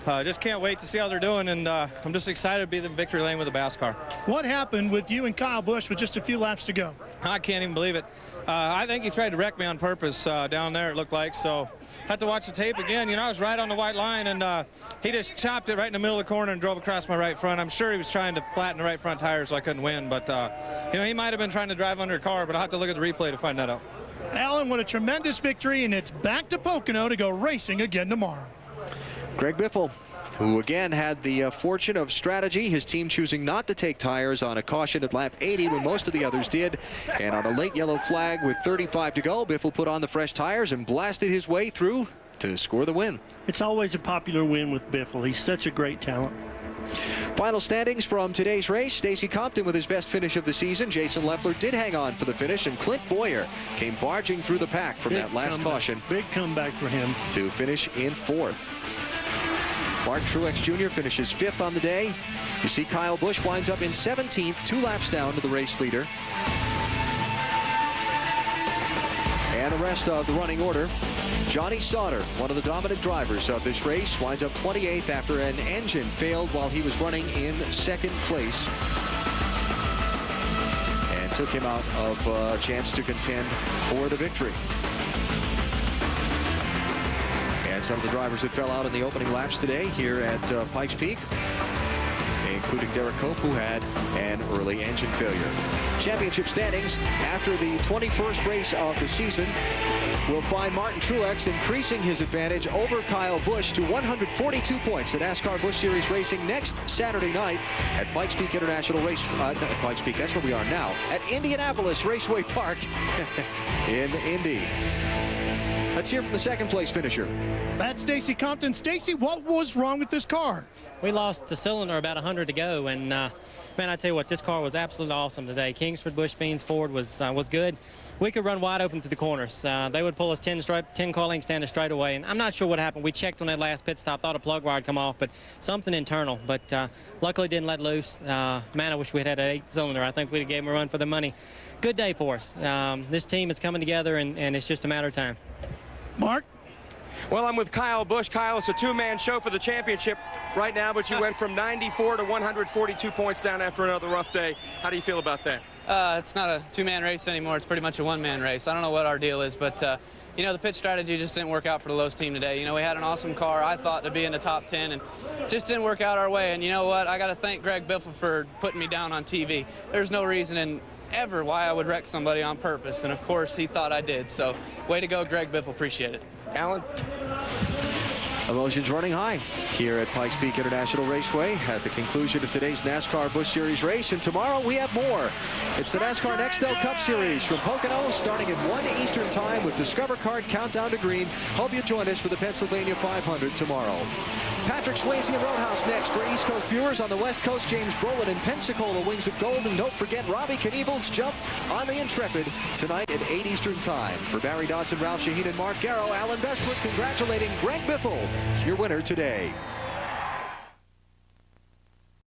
just can't wait to see how they're doing. And I'm just excited to be in the victory lane with the Bass car. What happened with you and Kyle Busch with just a few laps to go? I can't even believe it. I think he tried to wreck me on purpose down there, it looked like. So had to watch the tape again. I was right on the white line, and he just chopped it right in the middle of the corner and drove across my right front. I'm sure he was trying to flatten the right front tire so I couldn't win. But, he might have been trying to drive under a car, but I'll have to look at the replay to find that out. Alan, what a tremendous victory, and it's back to Pocono to go racing again tomorrow. Greg Biffle, who again had the fortune of strategy, his team choosing not to take tires on a caution at lap 80 when most of the others did. And on a late yellow flag with 35 to go, Biffle put on the fresh tires and blasted his way through to score the win. It's always a popular win with Biffle. He's such a great talent. Final standings from today's race. Stacy Compton with his best finish of the season. Jason Leffler did hang on for the finish, and Clint Boyer came barging through the pack from that last caution. Big comeback for him. To finish in 4th. Martin Truex Jr. finishes 5th on the day. You see Kyle Busch winds up in 17th, 2 laps down to the race leader. And the rest of the running order. Johnny Sauter, one of the dominant drivers of this race, winds up 28th after an engine failed while he was running in 2nd place. And took him out of a chance to contend for the victory. And some of the drivers that fell out in the opening laps today here at Pikes Peak, including Derek Cope, who had an early engine failure. Championship standings after the 21st race of the season will find Martin Truex increasing his advantage over Kyle Busch to 142 points. The NASCAR Busch Series Racing next Saturday night at Pikes Peak International Race. Not Pikes Peak, that's where we are now, at Indianapolis Raceway Park in Indy. Let's hear from the 2nd place finisher. That's Stacy Compton. Stacy, what was wrong with this car? We lost the cylinder about 100 to go, and man, I tell you what, this car was absolutely awesome today. Kingsford, Busch Beans, Ford was good. We could run wide open through the corners. They would pull us 10 car lengths down the straightaway, and I'm not sure what happened. We checked on that last pit stop, thought a plug wire had come off, but something internal. But luckily didn't let loose. Man, I wish we had an 8th cylinder. I think we'd have gave them a run for the money. Good day for us. This team is coming together, and it's just a matter of time. Mark? Well, I'm with Kyle Busch. Kyle, it's a 2-man show for the championship right now, but you went from 94 to 142 points down after another rough day. How do you feel about that? It's not a 2-man race anymore. It's pretty much a 1-man race. I don't know what our deal is, but, the pit strategy just didn't work out for the Lowe's team today. We had an awesome car, I thought, to be in the top 10, and just didn't work out our way. And you know what? I got to thank Greg Biffle for putting me down on TV. There's no reason ever why I would wreck somebody on purpose, and of course he thought I did. So way to go, Greg Biffle. Appreciate it. Alan? Emotions running high here at Pikes Peak International Raceway at the conclusion of today's NASCAR Busch Series race. And tomorrow we have more. It's the NASCAR Nextel Cup Series from Pocono, starting at 1 Eastern Time with Discover Card Countdown to Green. Hope you join us for the Pennsylvania 500 tomorrow. Patrick Swayze and Roadhouse next for East Coast viewers. On the West Coast, James Brolin and Pensacola Wings of Gold. And don't forget Robbie Knievel's jump on the Intrepid tonight at 8 Eastern Time. For Barry Dodson, Ralph Shaheen, and Mark Garrow, Alan Bestwood congratulating Greg Biffle, your winner today.